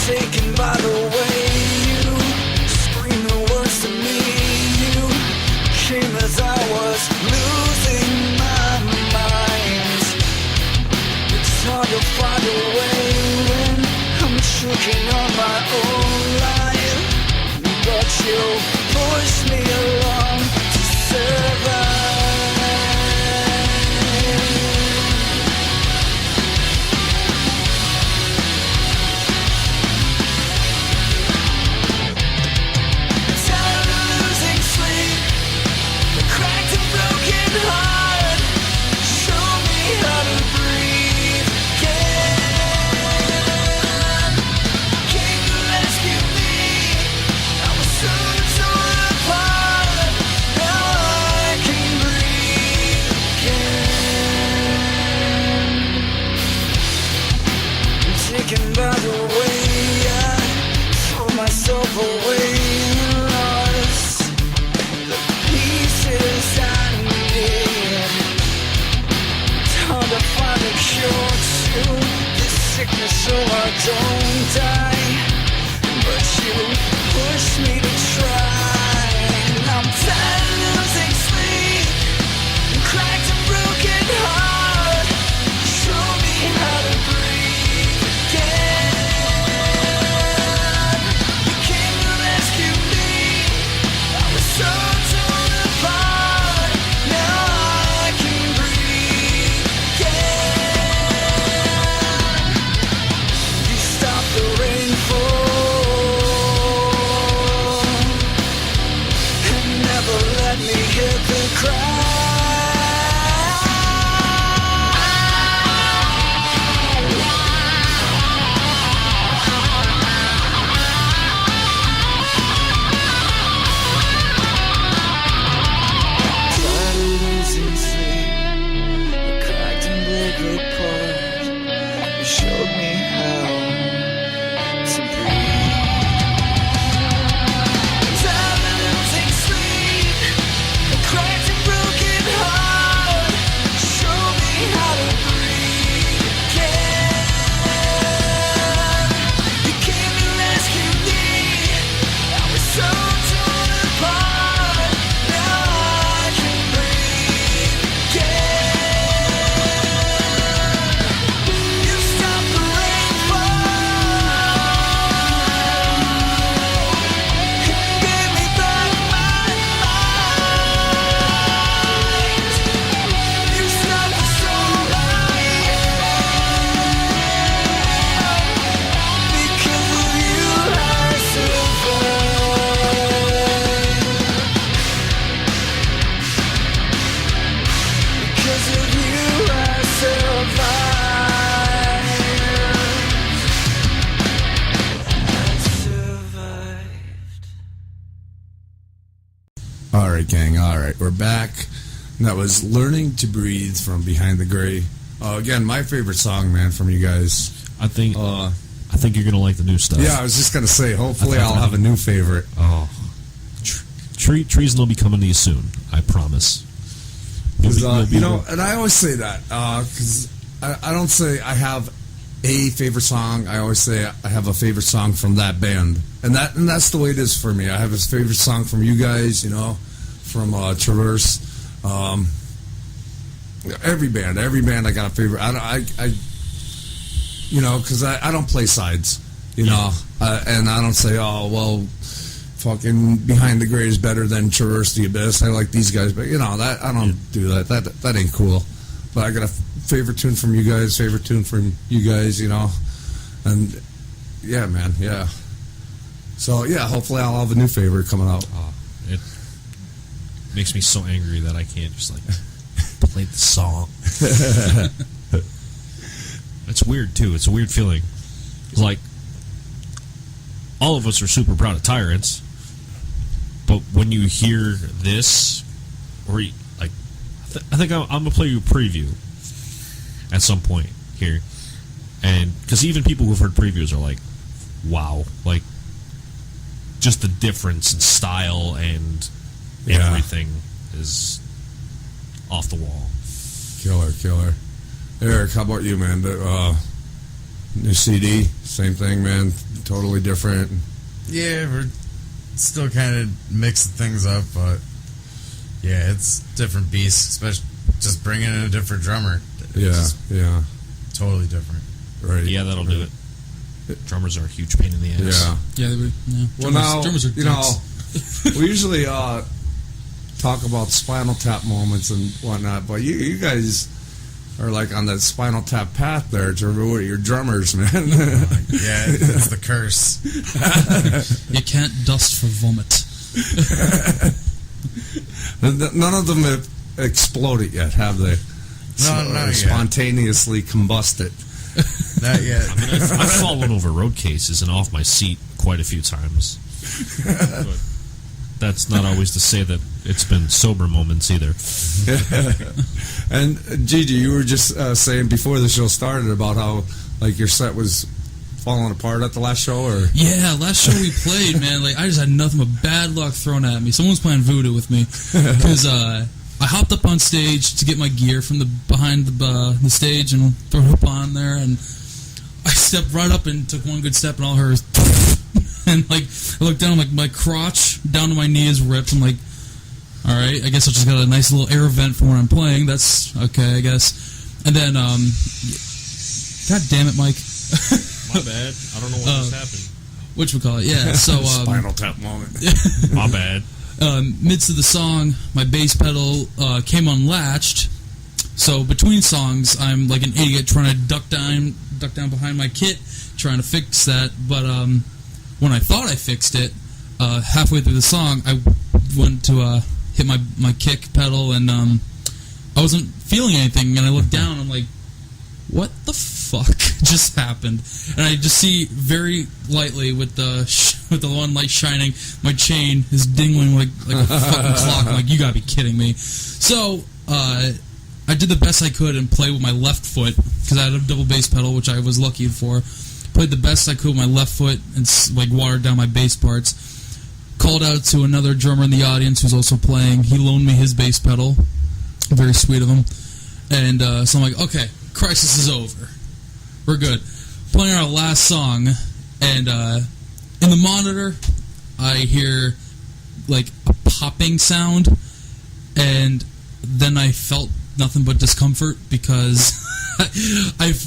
Taken by the way you scream the words to me. You came as I was losing my mind. It's hard to find a way when I'm choking on my own life. But you push me along to survive. Taken by the way I throw myself away and lost the pieces I need. It's hard to find a cure to this sickness so I don't die. But you push me to try, and I'm tired of losing sleep and cracked and broken heart. Show me how to breathe. All right, gang. All right, we're back. And that was "Learning to Breathe" from Behind the Gray. Again, my favorite song, man, from you guys. I think you're gonna like the new stuff. Yeah, I was just gonna say. Hopefully, I'll have a new favorite. Oh, Treason will be coming to you soon. I promise. And I always say that because I don't say I have a favorite song. I always say I have a favorite song from that band, and that's the way it is for me. I have a favorite song from you guys, from Traverse. Every band I got a favorite. Because I don't play sides, and I don't say, oh well, fucking Behind the Gray is better than Traverse the Abyss. I like these guys, but that I don't do that. That ain't cool. But I got a favorite tune from you guys, and yeah, man, yeah. So yeah, hopefully I'll have a new favorite coming out. It makes me so angry that I can't just play the song. It's weird too. It's a weird feeling. Like all of us are super proud of Tyrants, but when you hear this, or I think I'm gonna play you a preview at some point here, and because even people who've heard previews are like, "Wow!" Like just the difference in style and everything is off the wall. Killer. Eric, how about you, man? New CD, same thing, man. Totally different. Yeah, we're still kind of mixing things up, but yeah, it's different beast. Especially just bringing in a different drummer. It's totally different. Right. Yeah, that'll do it. Drummers are a huge pain in the ass. Yeah, they would. Yeah. Well, now drummers are dicks. we usually talk about Spinal Tap moments and whatnot, but you guys are like on that Spinal Tap path there to reward your drummers, man. Yeah, it's the curse. You can't dust for vomit. None of them have exploded yet, have they? Not yet. Spontaneously combusted. Not yet. I mean, I've fallen over road cases and off my seat quite a few times. But that's not always to say that it's been sober moments either. And Gigi, you were just saying before the show started about how your set was falling apart at the last show, or yeah, last show we played, man. I just had nothing but bad luck thrown at me. Someone was playing voodoo with me because I hopped up on stage to get my gear from behind the stage and throw it up on there, and I stepped right up and took one good step, and all her and I looked down, my crotch down to my knee is ripped. I'm like, all right, I guess I just got a nice little air vent from where I'm playing. That's okay, I guess. And then, God damn it, Mike. My bad. I don't know what just happened. Whatchamacallit, yeah. So, Spinal Tap moment. My bad. Midst of the song, my bass pedal came unlatched. So between songs, I'm like an idiot trying to duck down behind my kit, trying to fix that. But when I thought I fixed it, halfway through the song, I went to hit my kick pedal, and I wasn't feeling anything. And I looked down, I'm like, what the fuck just happened? And I just see very lightly with the one light shining, my chain is dingling like a fucking clock. I'm like, you gotta be kidding me. So I did the best I could and played with my left foot because I had a double bass pedal, which I was lucky for. Played the best I could with my left foot and watered down my bass parts. Called out to another drummer in the audience who's also playing. He loaned me his bass pedal. Very sweet of him. And so I'm like, okay, crisis is over. We're good. Playing our last song, and in the monitor, I hear a popping sound, and then I felt nothing but discomfort because I've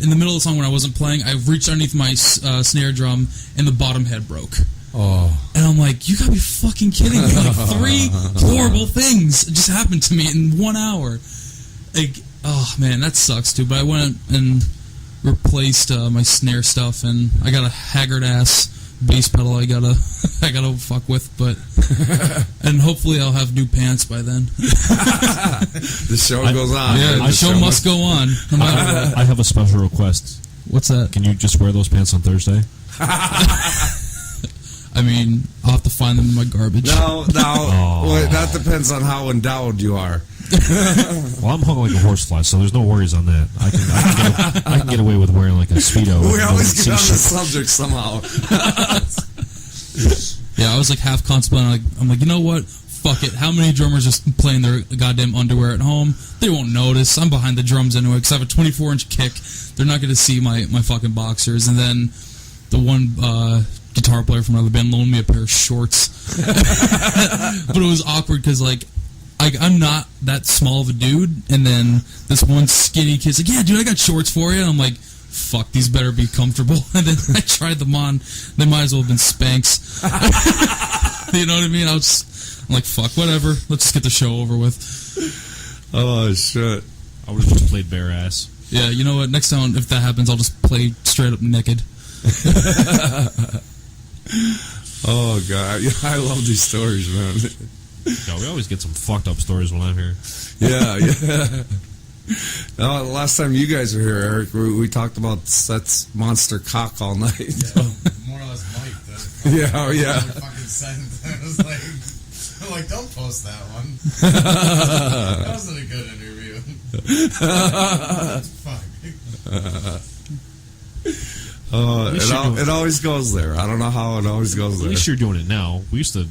in the middle of the song when I wasn't playing, I reached underneath my snare drum and the bottom head broke. Oh. And I'm like, you gotta be fucking kidding me. 3 horrible things just happened to me in 1 hour. Oh man, that sucks too. But I went and replaced my snare stuff, and I got a haggard ass bass pedal I gotta fuck with, but and hopefully I'll have new pants by then. The show goes on. Yeah, the show must go on. No matter what. I have a special request. What's that? Can you just wear those pants on Thursday? I mean, I'll have to find them in my garbage. No, Oh. wait, that depends on how endowed you are. Well, I'm hung like a horsefly, so there's no worries on that. I can get away with wearing like a Speedo. We and always going get on to the see subject somehow. Yeah, I was like half contemplating. I'm like, you know what? Fuck it. How many drummers just play in their goddamn underwear at home? They won't notice. I'm behind the drums anyway because I have a 24-inch kick. They're not going to see my fucking boxers. And then the one guitar player from another band loaned me a pair of shorts. But it was awkward because, like, I'm not that small of a dude. And then this one skinny kid's like, yeah, dude, I got shorts for you. And I'm like, fuck, these better be comfortable. And then I tried them on. They might as well have been Spanx. You know what I mean? I'm like, fuck, whatever. Let's just get the show over with. Oh, shit. I would have just played bare ass. Yeah, you know what? Next time, if that happens, I'll just play straight up naked. Oh, God. Yeah, I love these stories, man. No, we always get some fucked up stories when I'm here. Yeah. Last time you guys were here, Eric, we talked about Seth's monster cock all night. Yeah, more or less Mike. Yeah. Fucking sentence. I was like, don't post that one. That wasn't a good interview. Fuck. It always goes there. I don't know how it always goes At there. least you're doing it now. We used to.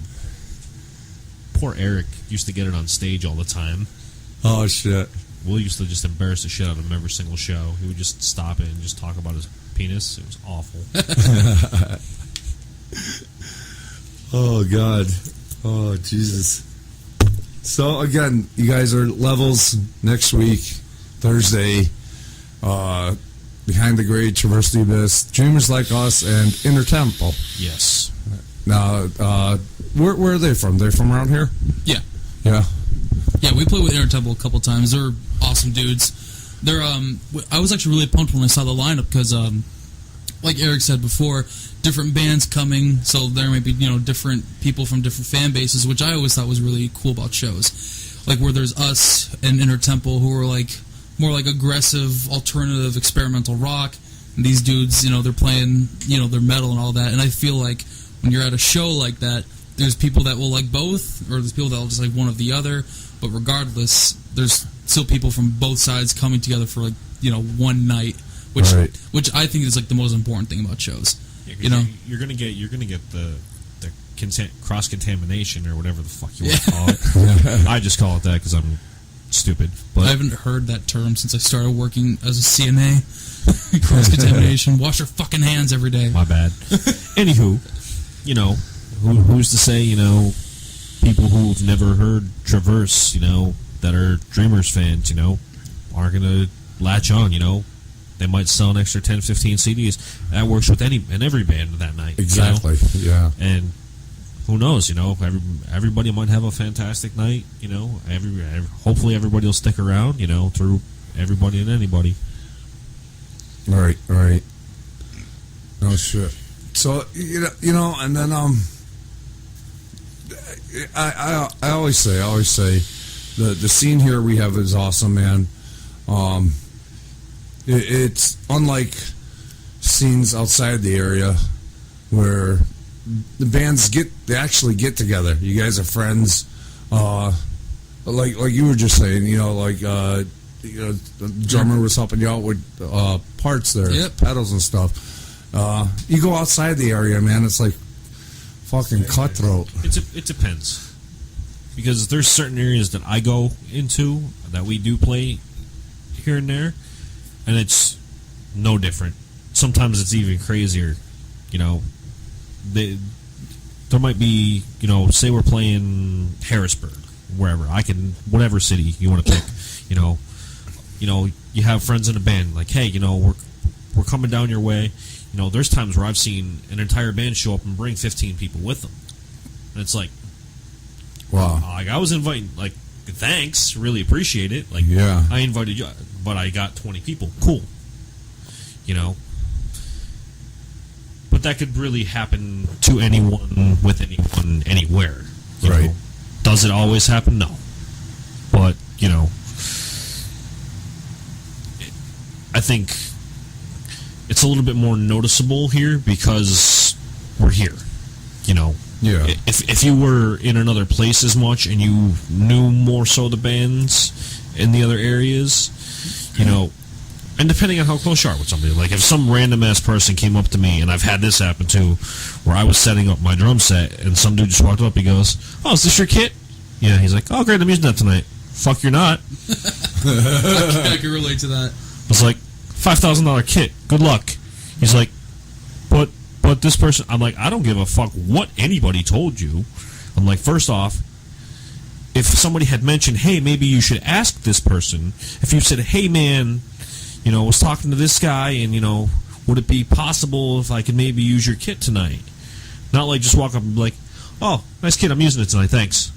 Poor Eric used to get it on stage all the time. Oh, shit. Will used to just embarrass the shit out of him every single show. He would just stop it and just talk about his penis. It was awful. Oh, God. Oh, Jesus. So, again, you guys are levels next week, Thursday. Behind the Grade, Traverse the Abyss, Dreamers Like Us, and Inner Temple. Yes. Now, where are they from? They're from around here? Yeah. Yeah. Yeah, we played with Inner Temple a couple times. They're awesome dudes. They're I was actually really pumped when I saw the lineup because like Eric said before, different bands coming, so there might be different people from different fan bases, which I always thought was really cool about shows. Like where there's us and Inner Temple who are like more like aggressive, alternative, experimental rock. And these dudes, they're playing their metal and all that. And I feel like when you're at a show like that, there's people that will like both, or there's people that will just like one or the other. But regardless, there's still people from both sides coming together for one night, which I think is like the most important thing about shows. Yeah, you're gonna get the cross contamination or whatever the fuck you want to call it. I just call it that because I'm stupid. But I haven't heard that term since I started working as a CNA. Cross contamination. Wash your fucking hands every day. My bad. Anywho, who's to say people who've never heard Traverse, that are Dreamers fans, are gonna latch on. They might sell an extra 10, 15 CDs. That works with every band that night. Exactly. Yeah. And who knows? Everybody might have a fantastic night. Hopefully everybody will stick around. Through everybody and anybody. Right. Oh shit. So and then I always say the scene here we have is awesome, man. It's unlike scenes outside the area where the bands actually get together. You guys are friends, like you were just saying. The drummer was helping you out with parts there, pedals and stuff. You go outside the area, man. It's like fucking cutthroat. It depends, because there's certain areas that I go into that we do play here and there, and it's no different. Sometimes it's even crazier. There might be, say we're playing Harrisburg, wherever, whatever city you want to pick, you have friends in a band, like, hey, we're coming down your way. There's times where I've seen an entire band show up and bring 15 people with them. And it's like, wow. Like, I was inviting, like, thanks, really appreciate it. Like, yeah. I invited you, but I got 20 people. Cool. But that could really happen to anyone, with anyone, anywhere. Right. Does it always happen? No. But, I think it's a little bit more noticeable here because we're here. Yeah. If you were in another place as much and you knew more so the bands in the other areas, and depending on how close you are with somebody, like if some random ass person came up to me, and I've had this happen too, where I was setting up my drum set and some dude just walked up, he goes, "Oh, is this your kit?" Yeah, he's like, "Oh, great, I'm using that tonight." Fuck, you're not. I can relate to that. I was like, $5,000 kit. Good luck. He's like, but this person. I'm like, I don't give a fuck what anybody told you. I'm like, first off, if somebody had mentioned, hey, maybe you should ask this person. If you said, hey, man, I was talking to this guy, and would it be possible if I could maybe use your kit tonight? Not like just walk up and be like, oh, nice kit, I'm using it tonight, thanks.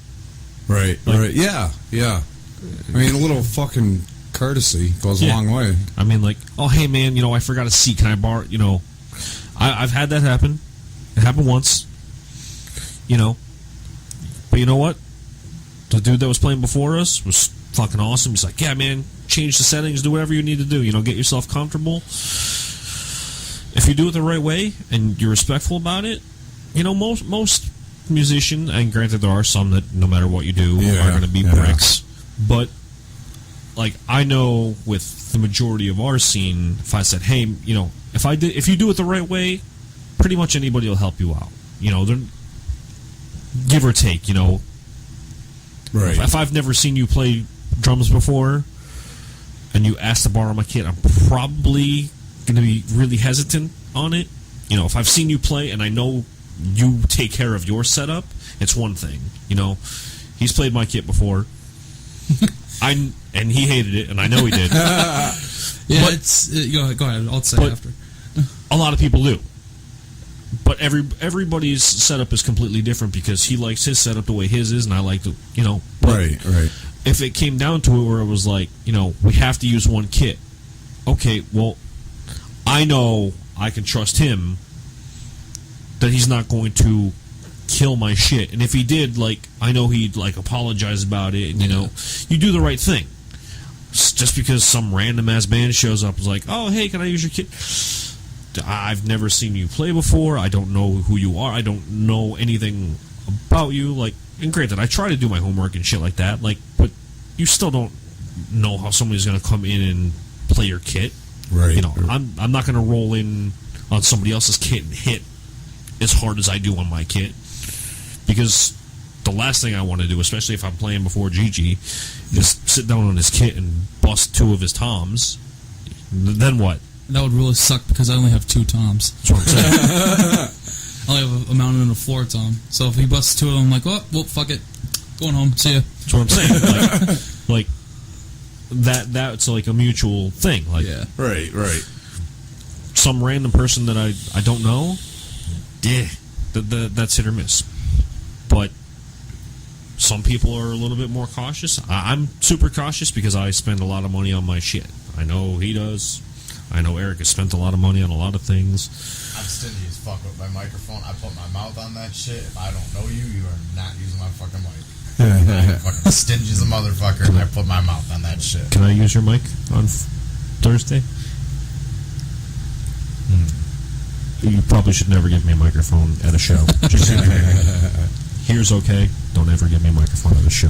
Right. Yeah. I mean, a little fucking courtesy goes a long way. I mean, like, oh, hey, man, I forgot a seat. Can I borrow, I've had that happen. It happened once. But you know what? The dude that was playing before us was fucking awesome. He's like, yeah, man, change the settings, do whatever you need to do. Get yourself comfortable. If you do it the right way and you're respectful about it, most musicians, and granted there are some that no matter what you do are going to be bricks, but like I know with the majority of our scene, if I said, hey, if you do it the right way, pretty much anybody will help you out. They're give or take. Right. If I've never seen you play drums before, and you ask to borrow my kit, I'm probably going to be really hesitant on it. If I've seen you play and I know you take care of your setup, it's one thing. He's played my kit before. And he hated it, and I know he did. Go ahead. I'll say after. A lot of people do. But everybody's setup is completely different because he likes his setup the way his is, and I like the, Right. If it came down to it where it was like, we have to use one kit. Okay, well, I know I can trust him that he's not going to kill my shit. And if he did, I know he'd, apologize about it. And, you do the right thing. Just because some random-ass band shows up and is like, oh, hey, can I use your kit? I've never seen you play before. I don't know who you are. I don't know anything about you. And granted, I try to do my homework and shit like that. But you still don't know how somebody's going to come in and play your kit. Right. I'm not going to roll in on somebody else's kit and hit as hard as I do on my kit, because the last thing I want to do, especially if I'm playing before Gigi, is sit down on his kit and bust two of his toms. Then what? That would really suck because I only have 2 toms. That's what I'm saying. I only have a mountain and a floor tom. So if he busts 2 of them, I'm like, well, fuck it. Going home. See ya. That's what I'm saying. That's like a mutual thing. Yeah. Right. Some random person that I don't know, that's hit or miss. But some people are a little bit more cautious. I'm super cautious because I spend a lot of money on my shit. I know he does. I know Eric has spent a lot of money on a lot of things. I'm stingy as fuck with my microphone. I put my mouth on that shit. If I don't know you, you are not using my fucking mic. I'm fucking stingy as a motherfucker, and I put my mouth on that shit. Can I use your mic on Thursday? You probably should never give me a microphone at a show. Just here's okay. Don't ever give me a microphone at a show.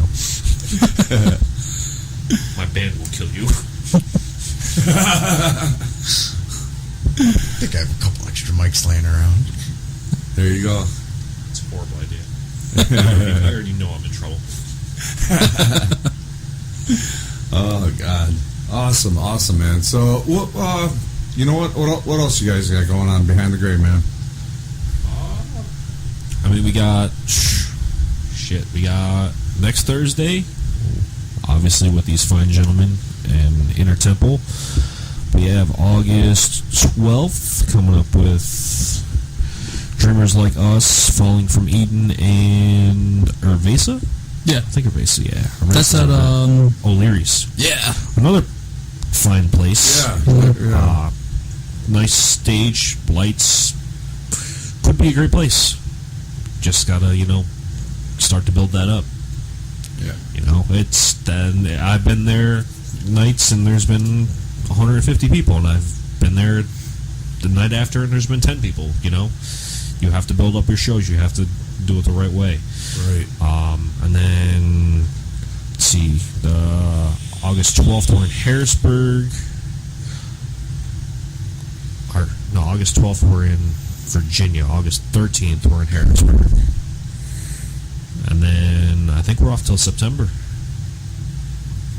My band will kill you. I think I have a couple extra mics laying around. There you go. It's a horrible idea. I already know I'm in trouble. Oh God, awesome, man. So, you know what? What else you guys got going on behind the grave, man? I mean, we got next Thursday, obviously with these fine gentlemen and Inner Temple. We have August 12th coming up with Dreamers Like Us, Falling from Eden, and Urvesa. Yeah, I think Urvesa. Yeah, that's at O'Leary's. Yeah, another fine place. Yeah. Nice stage, lights. Could be a great place. Just gotta, start to build that up. Yeah. I've been there nights and there's been 150 people, and I've been there the night after and there's been 10 people. you have to build up your shows. You have to do it the right way. Right. And then, let's see, the August 12th, we're in Harrisburg. August 12th, we're in Virginia. August 13th, we're in Harrisburg. And then I think we're off till September.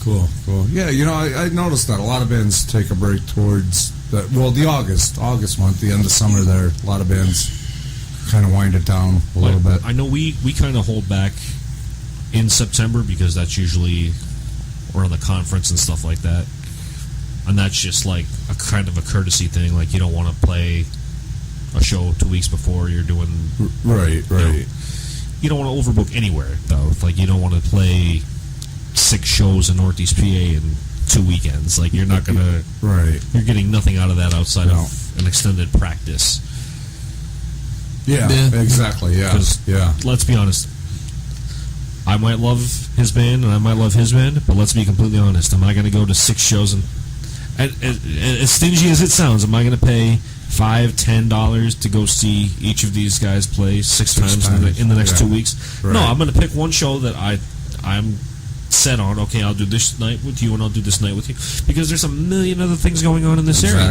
Cool. Yeah, I noticed that a lot of bands take a break towards the August month, the end of summer there. A lot of bands kind of wind it down a little bit. I know we kind of hold back in September because that's usually around the conference and stuff like that. And that's just like a kind of a courtesy thing. Like, you don't want to play a show 2 weeks before you're doing... Right. You don't want to overbook anywhere, though. Like, you don't want to play 6 shows in Northeast PA in 2 weekends. Like, you're not going to... Right. You're getting nothing out of that outside of an extended practice. Yeah, exactly, yeah. Because, let's be honest, I might love his band and I might love his band, but let's be completely honest. Am I going to go to 6 shows and as stingy as it sounds, am I going to pay $5, $10 to go see each of these guys play six times in the next 2 weeks? Right. No, I'm going to pick one show that I'm set on. Okay, I'll do this night with you and I'll do this night with you, because there's a million other things going on in this area.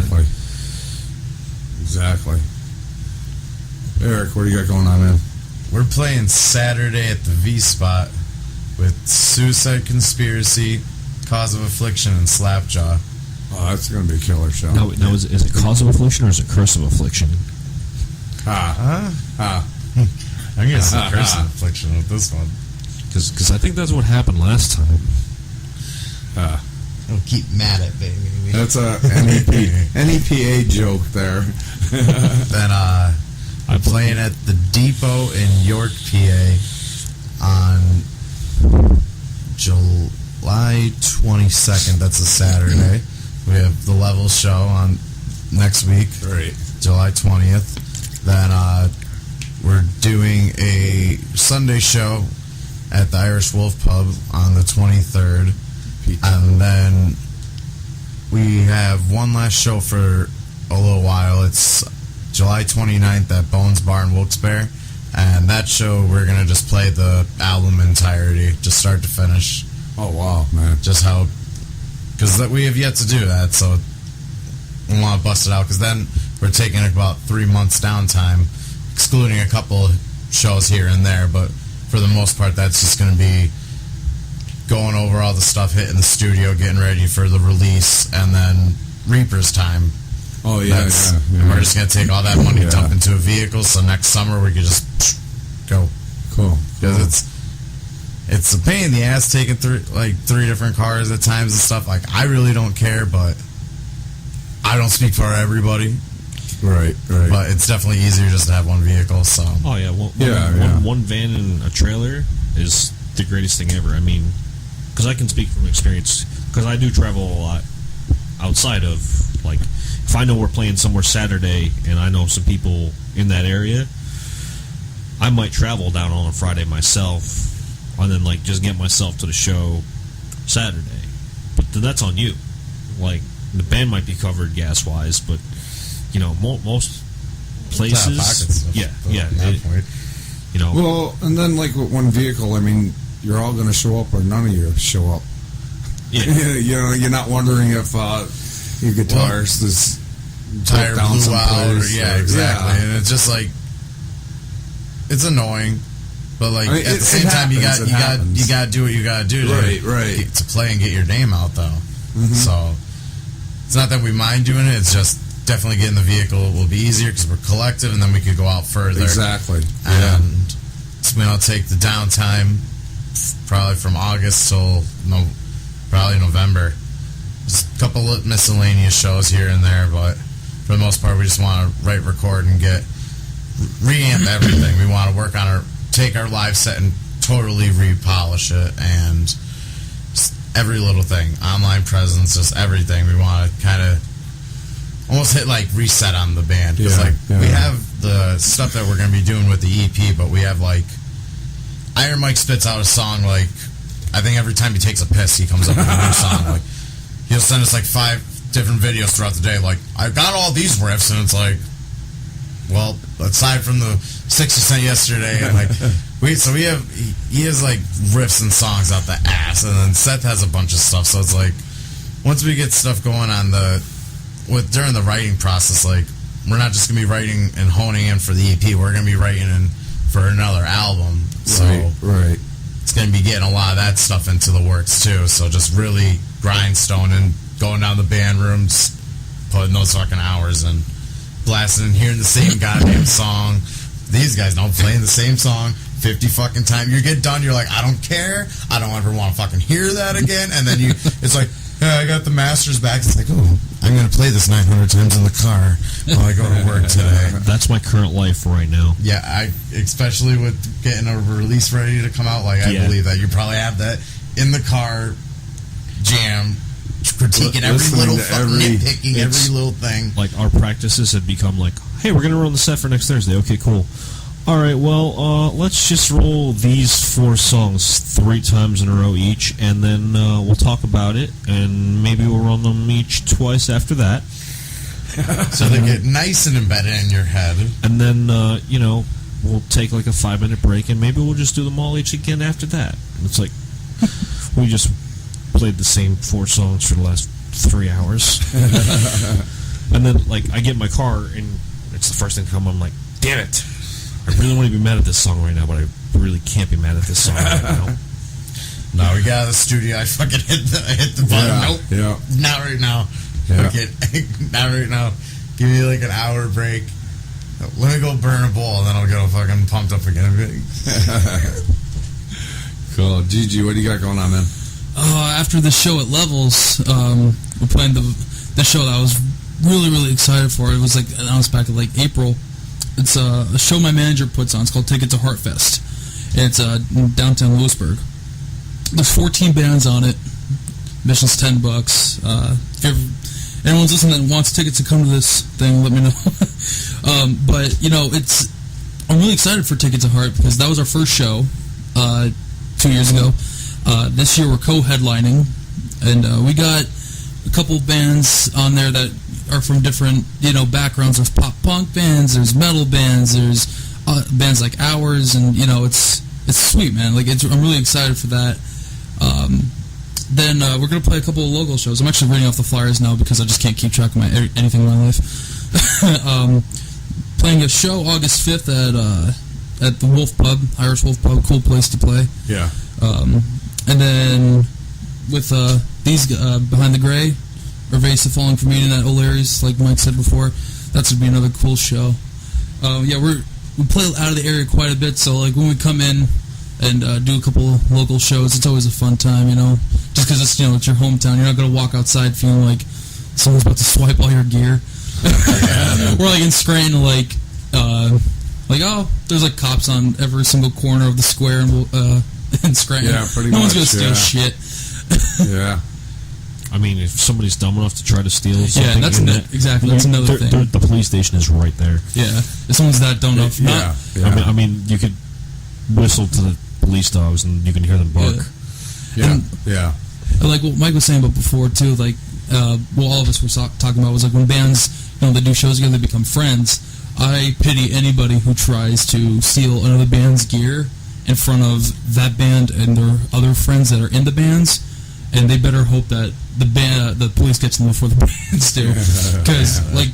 Exactly. Eric, what do you got going on, man? We're playing Saturday at the V-Spot with Suicide Conspiracy, Cause of Affliction, and Slapjaw. Oh, that's going to be a killer show. Now is it Cause of Affliction or is it Curse of Affliction? I'm going to say Curse of Affliction with this one. Because I think that's what happened last time. Don't keep mad at me. That's a NEPA joke there. Then I'm playing at the Depot in York, PA on July 22nd. That's a Saturday. We have the Level show on next week, right? July 20th. Then we're doing a Sunday show at the Irish Wolf Pub on the 23rd. And then we have one last show for a little while. It's July 29th at Bones Bar in Wilkes-Barre. And that show, we're going to just play the album entirety, just start to finish. Oh, wow, man. Just how... Because we have yet to do that, so we want to bust it out. Because then we're taking about 3 months downtime, excluding a couple shows here and there. But for the most part, that's just going to be going over all the stuff, hitting the studio, getting ready for the release, and then Reaper's time. Oh, yeah. And we're just going to take all that money, dump into a vehicle, so next summer we can just go. Cool. Because it's a pain in the ass taking three different cars at times and stuff. Like, I really don't care, but I don't speak for everybody. Right. But it's definitely easier just to have one vehicle, so. Oh, yeah. One van and a trailer is the greatest thing ever. I mean, because I can speak from experience, because I do travel a lot outside of, like, if I know we're playing somewhere Saturday and I know some people in that area, I might travel down on a Friday myself and then, like, just get myself to the show Saturday. But that's on you. Like, the band might be covered gas-wise, but, you know, most places... Yeah. You know. Well, and then, like, with one vehicle, I mean, you're all going to show up or none of you show up. Yeah. You know, you're not wondering if your guitarist is tire down blew out. Exactly. Yeah. And it's just like, it's annoying, but like, I mean, at the same time, you got to do what you got to do to play and get your name out, though. Mm-hmm. So it's not that we mind doing it. It's just definitely getting the vehicle will be easier because we're collective, and then we could go out further. Exactly. And so I'll take the downtime probably from August till probably November. Just a couple of miscellaneous shows here and there, but for the most part, we just want to write, record, and reamp everything. We want to work on take our live set and totally repolish it, and just every little thing, online presence, just everything. We want to kind of almost hit like reset on the band, because we have the stuff that we're going to be doing with the EP, but we have like Iron Mike spits out a song like, I think every time he takes a piss, he comes up with a new song. Like, he'll send us like 5 different videos throughout the day. Like, I've got all these riffs, and it's like, well, aside from the 6% yesterday, and like he has like riffs and songs out the ass, and then Seth has a bunch of stuff. So it's like once we get stuff going on during the writing process, like we're not just gonna be writing and honing in for the EP. We're gonna be writing in for another album. So Right. it's gonna be getting a lot of that stuff into the works too. So just really grindstoning, going down the band rooms, putting those fucking hours in, blasting and hearing the same goddamn song. These guys don't playing the same song 50 fucking times. You get done, you're like, I don't care. I don't ever want to fucking hear that again. And then it's like, yeah, I got the masters back. It's like, oh, I'm going to play this 900 times in the car while I go to work today. That's my current life right now. Yeah, especially with getting a release ready to come out, like I believe that you probably have that in the car jam, critiquing every little fucking nitpicking every little thing. Like our practices have become like, hey, we're gonna run the set for next Thursday. Okay, cool. All right, well, let's just roll these 4 songs 3 times in a row each, and then we'll talk about it, and maybe we'll run them each twice after that. So they get nice and embedded in your head. And then, we'll take like a 5-minute break, and maybe we'll just do them all each again after that. And it's like, we just played the same 4 songs for the last 3 hours. And then, like, I get in my car, and it's the first thing to come, I'm like, damn it. I really want to be mad at this song right now, but I really can't be mad at this song right now. No, we got out of the studio. I fucking hit the button. Nope. Yeah. Not right now. Yeah. Okay, not right now. Give me like an hour break. Let me go burn a bowl, and then I'll get fucking pumped up again. Cool. Gigi, what do you got going on, man? After the show at Levels, we're playing the show that I was really, really excited for. It was like announced back in like April. It's a show my manager puts on. It's called Ticket to Heartfest. It's in downtown Lewisburg. There's 14 bands on it. Admission's $10. If anyone's listening that wants tickets to come to this thing, let me know. But I'm really excited for Ticket to Heart because that was our first show 2 years ago. This year we're co-headlining, and we got a couple bands on there that are from different backgrounds. There's pop punk bands, there's metal bands, there's bands like ours, and it's sweet, man. Like I'm really excited for that. Then we're gonna play a couple of local shows. I'm actually reading off the flyers now because I just can't keep track of anything in my life. Playing a show August 5th at the Wolf Pub, Irish Wolf Pub, cool place to play. Yeah. And then with these Behind the Gray, Evasive Falling from Eden at O'Leary's, like Mike said before, that's gonna be another cool show. We play out of the area quite a bit, so like when we come in and do a couple of local shows, it's always a fun time, just because it's it's your hometown. You're not gonna walk outside feeling like someone's about to swipe all your gear. We're like in Scranton, there's like cops on every single corner of the square in Scranton. Yeah, pretty no much. one's gonna steal shit. Yeah. I mean, if somebody's dumb enough to try to steal something, that's another thing. The police station is right there. Yeah, if someone's that dumb enough, I mean, you could whistle to the police dogs and you can hear them bark. Yeah. And like what Mike was saying about before too, like what all of us were talking about was like when bands, they do shows together, they become friends. I pity anybody who tries to steal another band's gear in front of that band and their other friends that are in the bands, and they better hope that the police gets them before the bands do, because Mike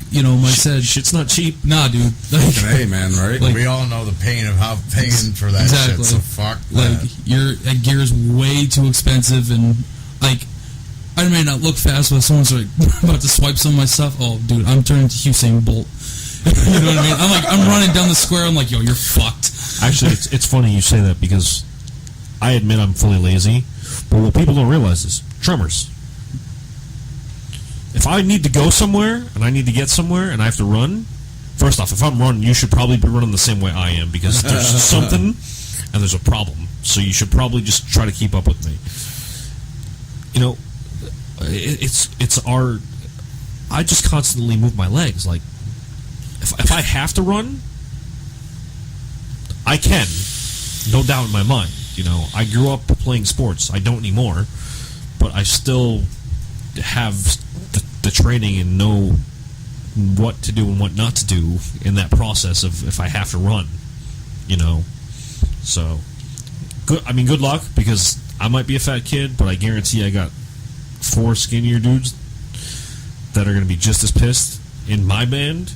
said, shit's not cheap. Nah, dude. Like, hey, man, right? Like, we all know the pain of how paying for that shit. So fuck that. Like that gear is way too expensive, and like I may not look fast, but if someone's like about to swipe some of my stuff, oh, dude, I'm turning to Usain Bolt. You know what I mean? I'm running down the square. I'm like, yo, you're fucked. Actually, it's funny you say that because I admit I'm fully lazy, but what people don't realize is drummers. If I need to go somewhere and I need to get somewhere and I have to run, first off, if I'm running, you should probably be running the same way I am because there's something and there's a problem. So you should probably just try to keep up with me. It's our. I just constantly move my legs. Like, if I have to run, I can, no doubt in my mind. I grew up playing sports. I don't anymore, but I still have the training and know what to do and what not to do in that process of if I have to run, you know. So, good luck, because I might be a fat kid, but I guarantee I got 4 skinnier dudes that are going to be just as pissed in my band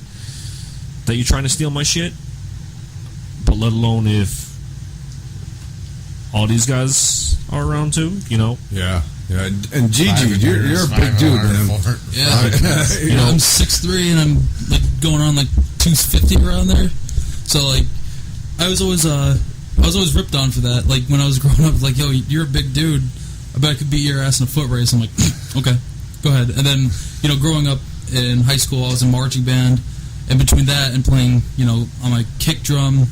that you're trying to steal my shit. But let alone if all these guys are around too, you know. Yeah. And Gigi, you're a big dude, man. Yeah, I'm 6'3" and I'm like going on like 250 around there. So like, I was always ripped on for that. Like when I was growing up, like, yo, you're a big dude. I bet I could beat your ass in a foot race. I'm like, okay, go ahead. And then, you know, growing up in high school, I was in marching band, and between that and playing, you know, on my kick drum,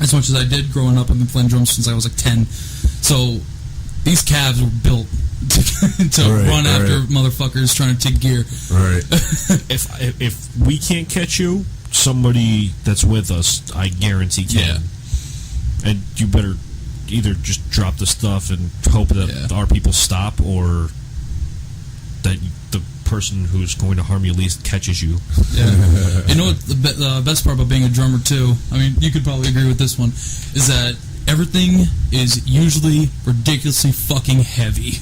as much as I did growing up, I've been playing drums since I was like 10. So these calves were built to run after motherfuckers trying to take gear. Right. If we can't catch you, somebody that's with us, I guarantee can. Yeah. And you better either just drop the stuff and hope that our people stop, or that the person who's going to harm you least catches you. Yeah. You know what the best part about being a drummer too, I mean, you could probably agree with this one, is that everything is usually ridiculously fucking heavy.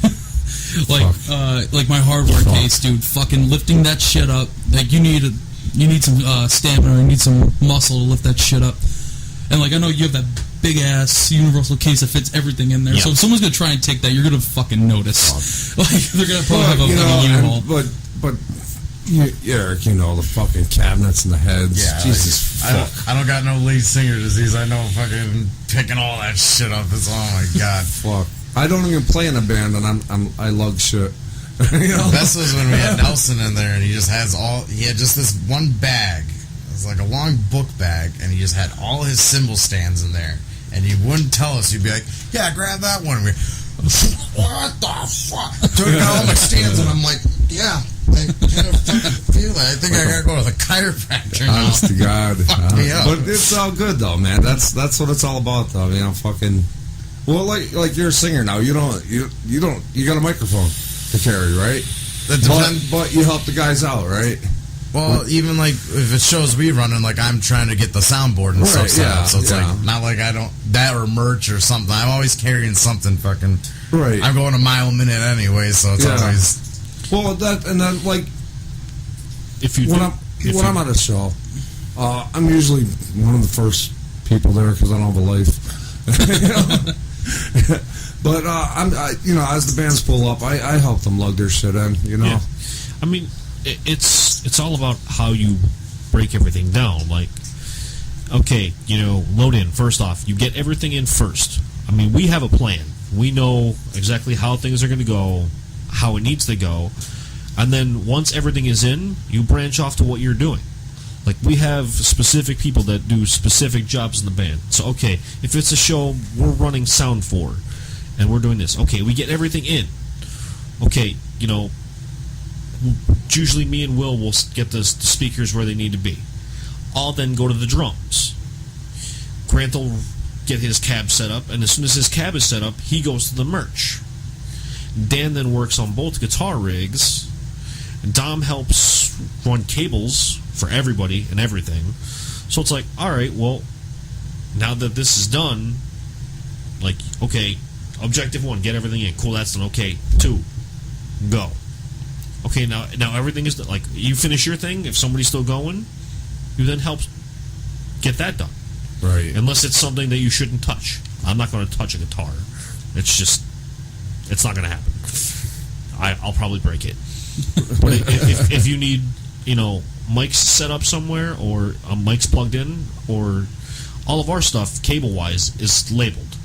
Like my hardware case, dude, fucking lifting that shit up, like you need some stamina, you need some muscle to lift that shit up. And like, I know you have that big ass universal case that fits everything in there. Yeah. So if someone's gonna try and take that, you're gonna fucking notice. Like they're gonna probably have a U-Haul. But Eric, you know, the fucking cabinets and the heads. Yeah, Jesus fuck. I don't got no lead singer disease. I know fucking picking all that shit up is, oh my god. Fuck. I don't even play in a band, and I lug shit. You know? Best was when we had Nelson in there, and he had just this one bag. It was like a long book bag, and he just had all his cymbal stands in there. And he wouldn't tell us. He'd be like, yeah, grab that one. What the fuck? Took out all my stands, and I'm like, yeah, I kind of fucking feel that. I think I gotta go to the chiropractor now. Honest to God. Fuck me up. But it's all good, though, man. That's what it's all about, though. You know, fucking... Well, like you're a singer now. You got a microphone to carry, right? But you help the guys out, right? Well, even like if it shows we running, like I'm trying to get the soundboard and stuff set up. So it's like not like I don't that or merch or something. I'm always carrying something fucking. Right. I'm going a mile a minute anyway, so it's always. Well, that and then like when I'm at a show, I'm usually one of the first people there because I don't have a life. But as the bands pull up, I help them lug their shit in. You know. Yeah. I mean, it's all about how you break everything down. Like, okay, load in. First off, you get everything in first. I mean, we have a plan. We know exactly how things are going to go, how it needs to go, and then once everything is in, you branch off to what you're doing. Like, we have specific people that do specific jobs in the band. So, okay, if it's a show we're running sound for, and we're doing this, okay, we get everything in. Okay, usually me and Will will get the speakers where they need to be. I'll then go to the drums. Grant will get his cab set up, and as soon as his cab is set up, he goes to the merch. Dan then works on both guitar rigs. Dom helps run cables for everybody and everything. So it's like, all right, well, now that this is done, like, okay, objective 1, get everything in. Cool, that's done. Okay, 2, go. Okay, now everything is done. Like, you finish your thing. If somebody's still going, you then help get that done. Right. Unless it's something that you shouldn't touch. I'm not going to touch a guitar. It's not going to happen. I'll probably break it. But if you need, mics set up somewhere, or mics plugged in, or all of our stuff, cable-wise, is labeled.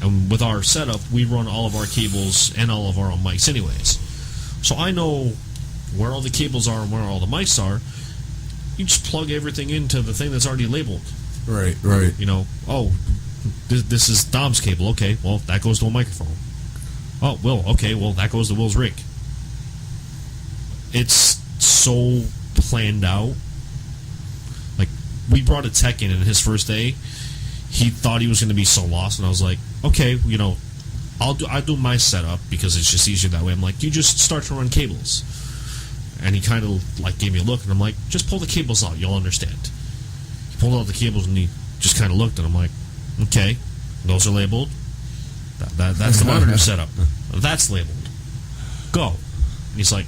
And with our setup, we run all of our cables and all of our own mics anyways. So I know where all the cables are and where all the mics are. You just plug everything into the thing that's already labeled. Right. This is Dom's cable. Okay, well, that goes to a microphone. Oh, Will. Okay, well, that goes to Will's rig. It's so planned out. Like, we brought a tech in his first day. He thought he was going to be so lost, and I was like, okay, I'll do my setup because it's just easier that way. I'm like, you just start to run cables. And he kind of like gave me a look, and I'm like, just pull the cables out, you'll understand. He pulled out the cables, and he just kind of looked, and I'm like, okay, those are labeled. That's the monitor setup. That's labeled. Go. And he's like,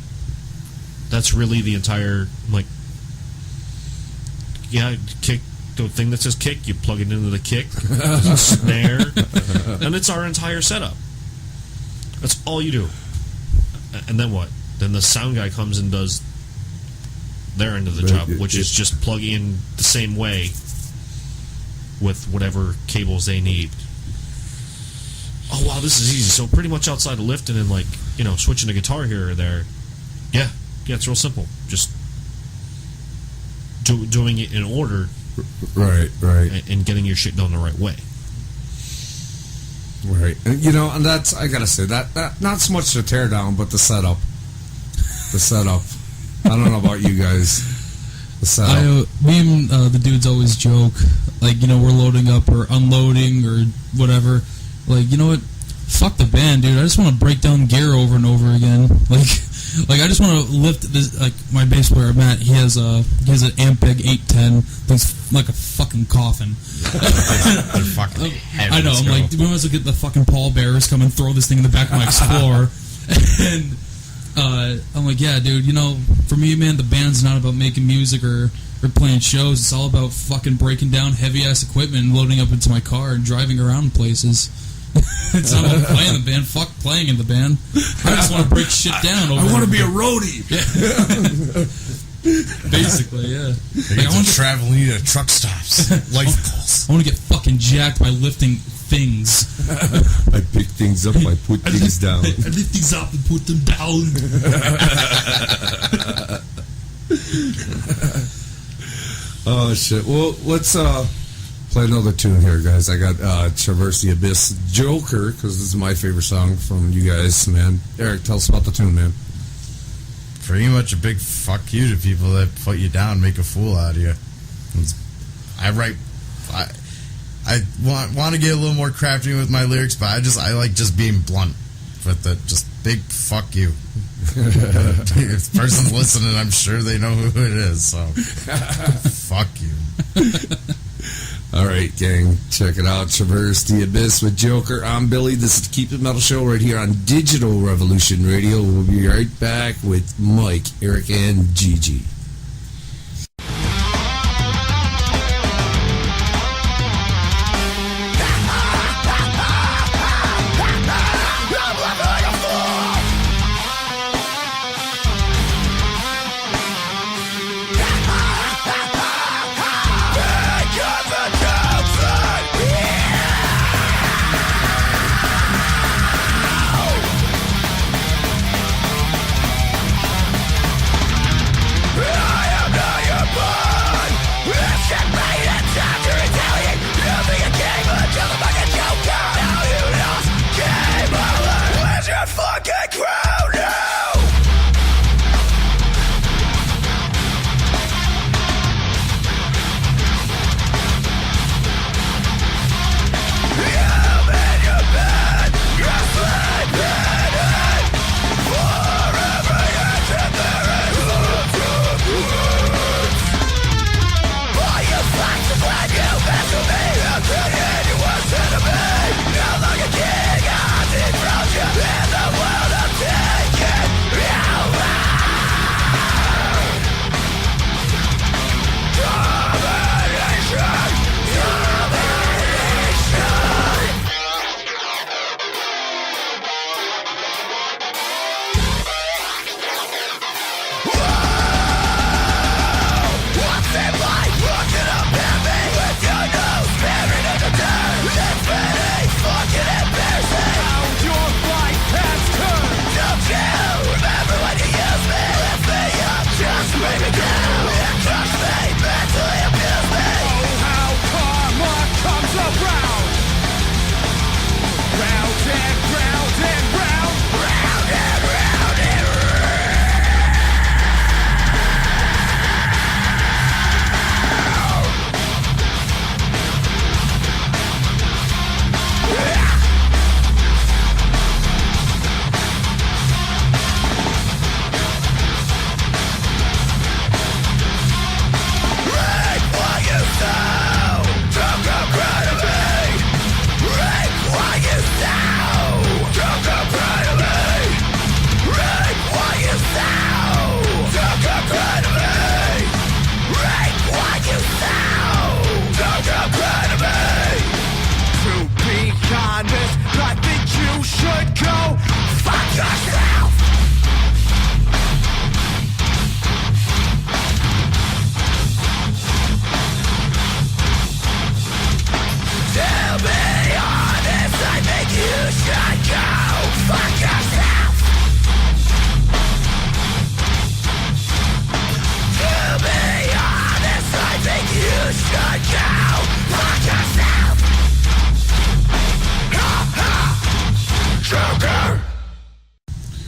that's really the entire, I'm like, yeah, kick, the thing that says kick, you plug it into the kick, there's a snare, and it's our entire setup. That's all you do. And then what? Then the sound guy comes and does their end of the job, which is just plug in the same way with whatever cables they need. Oh, wow, this is easy. So pretty much outside of lifting and, like, switching a guitar here or there, yeah, it's real simple. Just doing it in order. Right. And getting your shit done the right way. Right. And that's, I gotta say, that not so much the tear down, but the setup. The setup. I don't know about you guys. The setup. Me and the dudes always joke, like, we're loading up or unloading or whatever. Like, you know what? Fuck the band, dude. I just want to break down gear over and over again. Like I just want to lift this. Like, my bass player Matt, he has an Ampeg 810 that's like a fucking coffin. They're fucking heavy. I know. I'm like, we might as well get the fucking pallbearers come and throw this thing in the back of my Explorer. And I'm like, yeah, dude. For me, man, the band's not about making music or playing shows. It's all about fucking breaking down heavy ass equipment and loading up into my car and driving around places. It's not about playing the band. Fuck playing in the band. I just want to break shit down. I want to be a roadie. Yeah. Basically, yeah. I want to travel to truck stops. Life calls. I want to get fucking jacked by lifting things. I pick things up, I put things down. I lift things up and put them down. Oh shit. Well, let's play another tune here, guys. I got Traverse the Abyss Joker, because this is my favorite song from you guys, man. Eric, tell us about the tune, man. Pretty much a big fuck you to people that put you down, make a fool out of you. I want to get a little more crafty with my lyrics, but I like just being blunt with it. Just big fuck you. If the person's listening, I'm sure they know who it is, so fuck you. All right, gang, check it out. Traverse the Abyss with Joker. I'm Billy. This is the Keep It Metal Show right here on Digital Revolution Radio. We'll be right back with Mike, Eric, and Gigi. Yeah!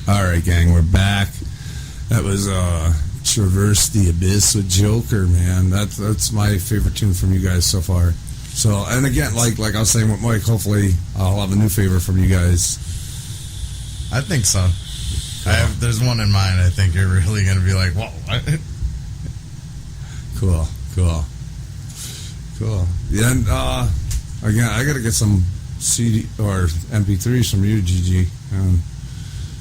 All right, gang, we're back. That was Traverse the Abyss with Joker, man. That's my favorite tune from you guys so far. So, and again, like I was saying with Mike, hopefully I'll have a new favorite from you guys. I think so. There's one in mind. I think you're really going to be like, whoa. What? Cool. Yeah, and again, I got to get some CD or MP3s from you, Gigi.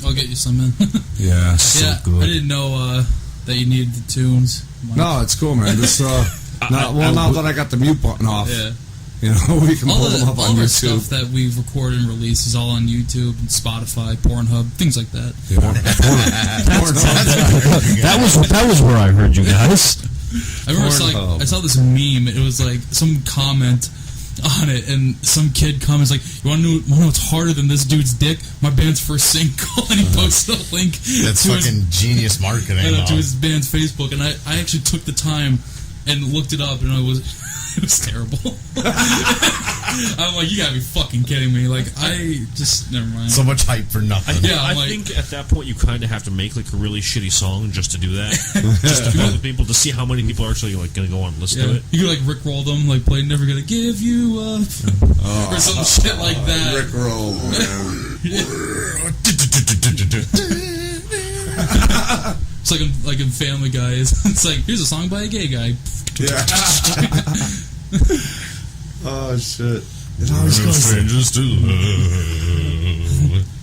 I'll get you some, man. Yeah, yeah, good. I didn't know that you needed the tunes. No, it's cool, man. This, now that I got the mute button off, Yeah. you know, we can pull them up all on the YouTube. stuff that we've recorded and released is all on YouTube and Spotify, Pornhub, things like that. Yeah. That was where I heard you guys. I remember I saw this meme. It was like some comment on it, and some kid comments like, "You want to know what's harder than this dude's dick? My band's first single," and he posted a link. That's to fucking genius marketing. to his band's Facebook, and I actually took the time and looked it up, and it was terrible. I'm like, you gotta be fucking kidding me! Like, never mind. So much hype for nothing. I think at that point you kind of have to make like a really shitty song just to do that, just to build the people to see how many people are actually like going to go on and listen to it. You could like Rickroll them, like play "Never Gonna Give You Up" or some shit like that. Rickroll, man. It's like in Family Guy. It's like, here's a song by a gay guy. Yeah. Oh shit! It always goes. Strangers to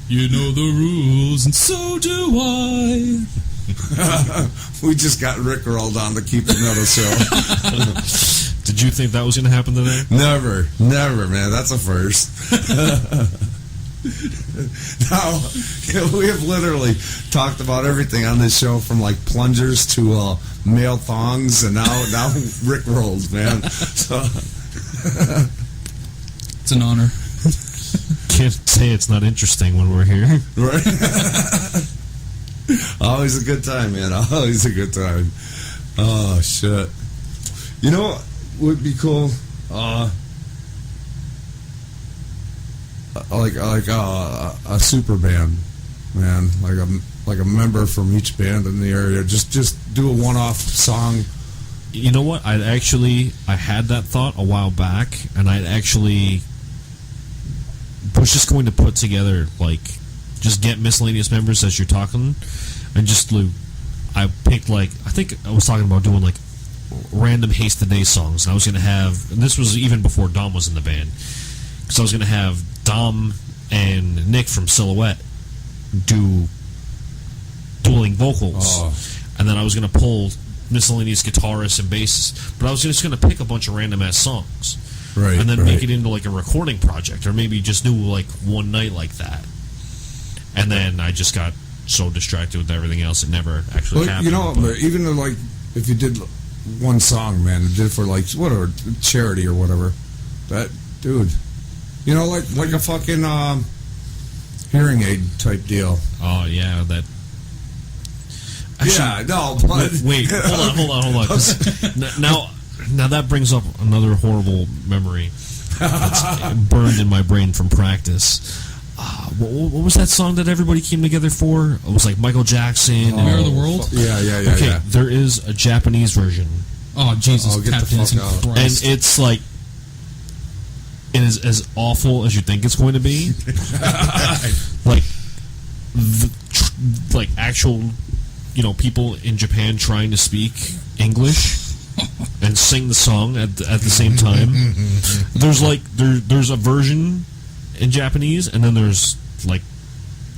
You know the rules, and so do I. We just got rickrolled on the Keep It Metal show. Did you think that was going to happen today? Never, man. That's a first. Now, we have literally talked about everything on this show, from like plungers to male thongs, and now rickrolls, man. So It's an honor. Can't say it's not interesting when we're here. right? Always a good time, man. Always a good time. Oh shit! You know what would be cool? Like a super band, man. Like a member from each band in the area. Just do a one-off song. You know what? I had that thought a while back, and was just going to put together, like, just get miscellaneous members as you're talking, and I picked, like, I think I was talking about doing, like, random Haste the Day songs, and I was going to have, and this was even before Dom was in the band, because I was going to have Dom and Nick from Silhouette do dueling vocals, and then I was going to pull miscellaneous guitarists and bassists, but I was just going to pick a bunch of random ass songs, right, and then make it into like a recording project, or maybe just do like one night like that. And then I just got so distracted with everything else, it never actually happened. You know, but even like if you did one song, man, did for like whatever charity or whatever, that dude, you know, like a fucking hearing aid type deal. Oh yeah, that. Actually, Yeah, no, but wait, hold on. 'Cause now that brings up another horrible memory that's burned in my brain from practice. What was that song that everybody came together for? It was like Michael Jackson. Mirror of the World? Yeah. Okay, Yeah. there is a Japanese version. Oh, Jesus, get the Tap Dancing fuck out. Christ. And it's like, it is as awful as you think it's going to be. Like, like actual, people in Japan trying to speak English and sing the song at the same time. There's a version in Japanese, and then there's like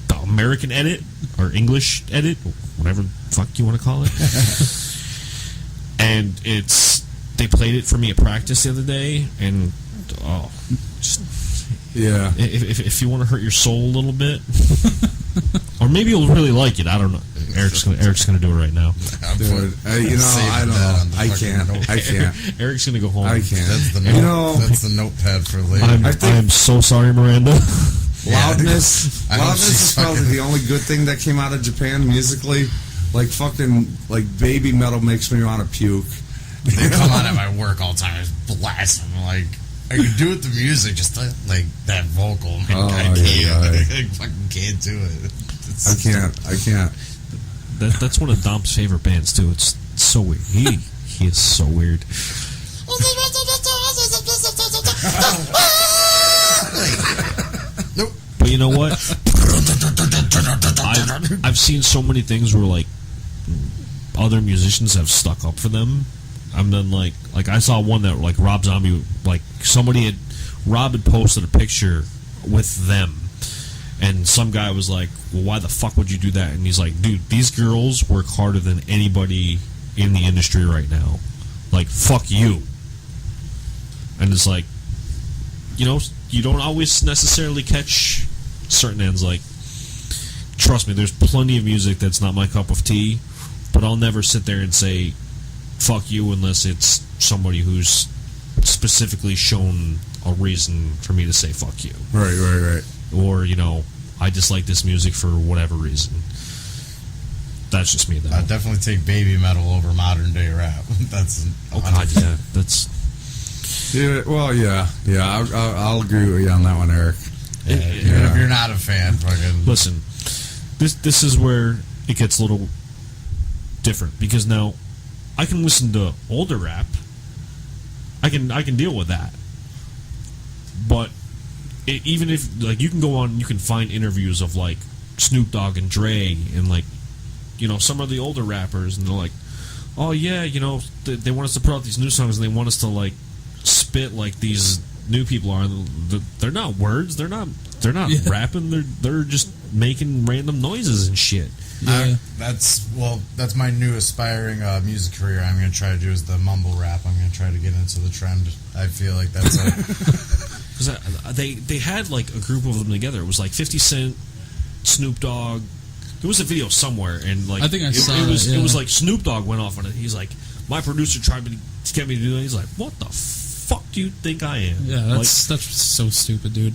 the American edit or English edit, whatever the fuck you want to call it. And they played it for me at practice the other day, and Yeah. if you want to hurt your soul a little bit, or maybe you'll really like it, I don't know. Eric's gonna do it right now. Dude, I don't know. I can't. Eric's gonna go home. I can't. That's the that's the notepad for later. I'm so sorry, Miranda. Loudness I hope is she's probably fucking- the only good thing that came out of Japan musically. Like fucking baby metal makes me want to puke. They come out at my work all the time. It's blasting. I'm like, I can do it with the music, just like that vocal. Man, Oh, I can't. yeah. I fucking can't do it. I can't. That's one of Dom's favorite bands too. It's so weird. He is so weird. Nope. But you know what? I've seen so many things where like other musicians have stuck up for them. I'm then like I saw one that like Rob Zombie, like Rob had posted a picture with them, and some guy was like, well, why the fuck would you do that? And he's like, dude, these girls work harder than anybody in the industry right now. Like, fuck you. And it's like, you know, you don't always necessarily catch certain ends. Like, trust me, there's plenty of music that's not my cup of tea, but I'll never sit there and say fuck you unless it's somebody who's specifically shown a reason for me to say fuck you. Right. Or, you know, I dislike this music for whatever reason. That's just me, though. I'd definitely take baby metal over modern day rap. That's Oh, God, yeah. That's... Yeah, well, yeah. I'll agree with you on that one, Eric. Even if you're not a fan, fucking Listen, this is where it gets a little different, because now I can listen to older rap. I can deal with that. But even if like you can go on, you can find interviews of like Snoop Dogg and Dre and like, you know, some of the older rappers, and they're like, oh yeah, you know, they want us to put out these new songs and they want us to like spit like these new people are. They're not words. They're not rapping. They're just making random noises and shit. Yeah. that's my new aspiring music career. I'm going to try to do is the mumble rap. I'm going to try to get into the trend. I feel like that's Because they had like a group of them together. It was like 50 Cent, Snoop Dogg. There was a video somewhere, and like I think I saw it was it, yeah. it was like Snoop Dogg went off on it. He's like, my producer tried to get me to do that. He's like, what the fuck do you think I am? Yeah, that's so stupid, dude.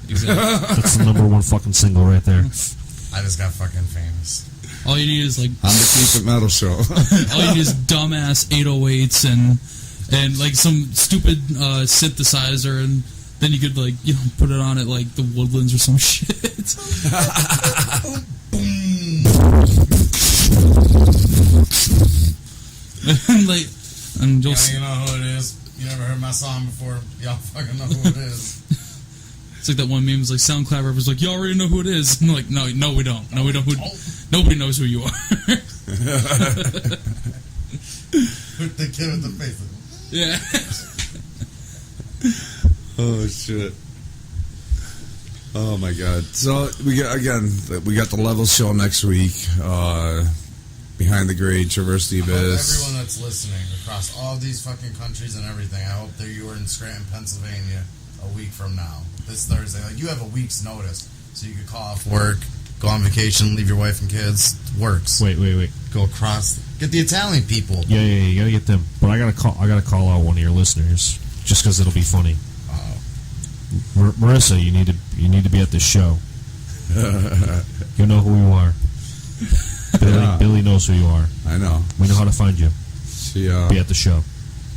Exactly. That's the number one fucking single right there. I just got fucking famous. All you need is like On the Keep It Metal show. all you need is dumbass 808s and like some stupid synthesizer, and then you could like, you know, put it on at like the Woodlands or some shit. and you'll You know who it is. You never heard my song before. Y'all fucking know who it is. It's like that one meme is like SoundCloud rappers like, you already know who it is. And I'm like, no, we don't. No, we don't. Nobody knows who you are. With the kid with the face. Yeah. Oh shit. Oh my god. So we got the Levels show next week. Behind the Grade, Traverse the Abyss. Everyone that's listening across all these fucking countries and everything, I hope that you are in Scranton, Pennsylvania a week from now. This Thursday. Like, you have a week's notice. So you could call off work, go on vacation, leave your wife and kids. Works. Wait. Go across. Get the Italian people. Yeah, you gotta get them. But I gotta call out one of your listeners just because it'll be funny. Marissa, you need to be at this show. You know who you are. Billy knows who you are. I know. We know how to find you. She Be at the show,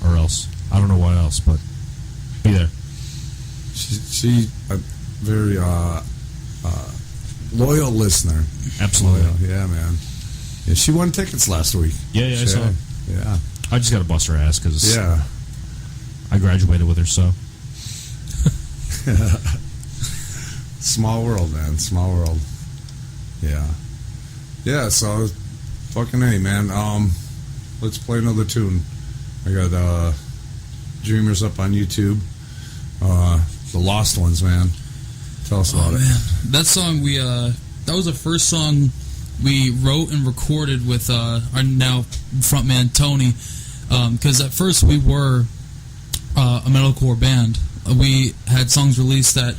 or else I don't know what else, but be there. She a very loyal listener. Absolutely. Loyal. Yeah, man. Yeah, she won tickets last week. Yeah, I saw. Yeah. I just gotta bust her ass because Yeah. I graduated with her. So Small world, man. Small world. Yeah. Yeah, so fucking A, man. Let's play another tune. I got Dreamers up on YouTube. The Lost Ones, man. Tell us about it. Man. That song that was the first song we wrote and recorded with our now frontman Tony, because at first we were a metalcore band. We had songs released that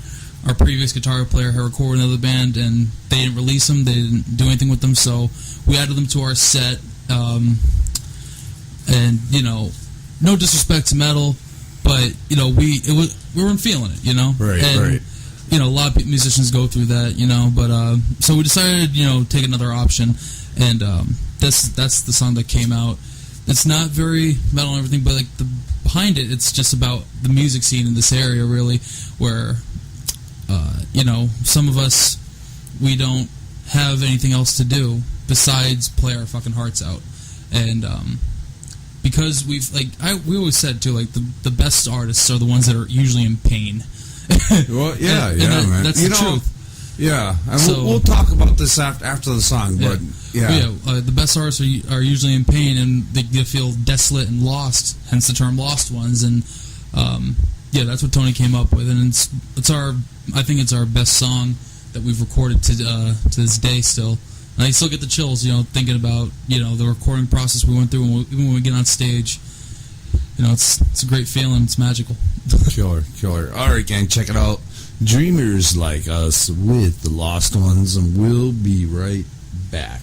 our previous guitar player had recorded another band, and they didn't release them. They didn't do anything with them, so we added them to our set. And no disrespect to metal, but we weren't feeling it, Right, and, right. A lot of musicians go through that, but so we decided, take another option, and that's the song that came out. It's not very metal and everything, but like behind it, it's just about the music scene in this area, really, where some of us, we don't have anything else to do besides play our fucking hearts out, and because we always said too, like the best artists are the ones that are usually in pain. Well, man. That's the truth. Yeah, and So- we'll talk about this after the song, but The best artists are usually in pain, and they feel desolate and lost. Hence the term "lost ones." And that's what Tony came up with, and I think it's our best song that we've recorded to this day still. And I still get the chills, thinking about the recording process we went through, and even when we get on stage, it's a great feeling. It's magical. Killer. All right, gang, check it out. Dreamers Like Us with the Lost Ones, and we'll be right back.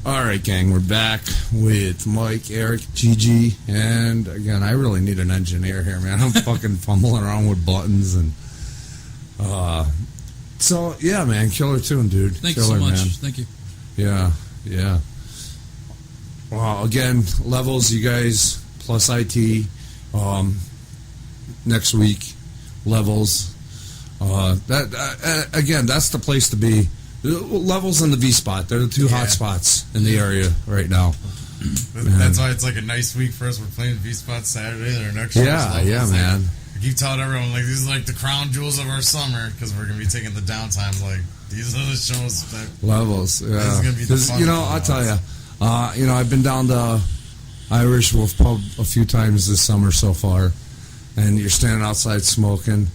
All right, gang, we're back with Mike, Eric, Gigi, and again, I really need an engineer here, man. I'm fucking fumbling around with buttons and so yeah, man, killer tune, dude. Thank killer, you so much. man. Thank you. Yeah. Well, again, levels, you guys, plus IT, next week, levels. Again, that's the place to be. Levels in the V spot. They're the two hot spots in the area right now. That's why it's like a nice week for us. We're playing V spot Saturday. They're next show. Yeah, man. I keep telling everyone, like, these are like the crown jewels of our summer because we're going to be taking the downtime. Like, these are the shows that. Levels, yeah. This is going to be the fun. You know, I'll tell you, I've been down to Irish Wolf Pub a few times this summer so far, and you're standing outside smoking,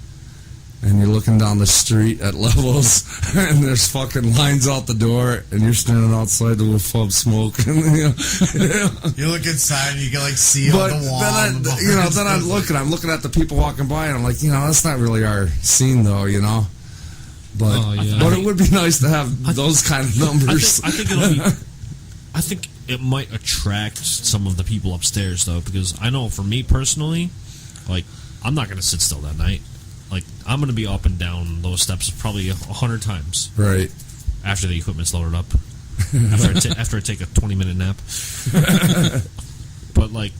and you're looking down the street at Levels, and there's fucking lines out the door, and you're standing outside the Wolf Pub smoking. You look inside, and you can like see on the wall. Then I'm looking at the people walking by, and I'm like, that's not really our scene, though, But but it would be nice to have those kind of numbers. I think it might attract some of the people upstairs, though, because I know for me personally, like, I'm not going to sit still that night. Like, I'm going to be up and down those steps probably 100 times. Right. After the equipment's loaded up. After I take a 20-minute nap. But, like,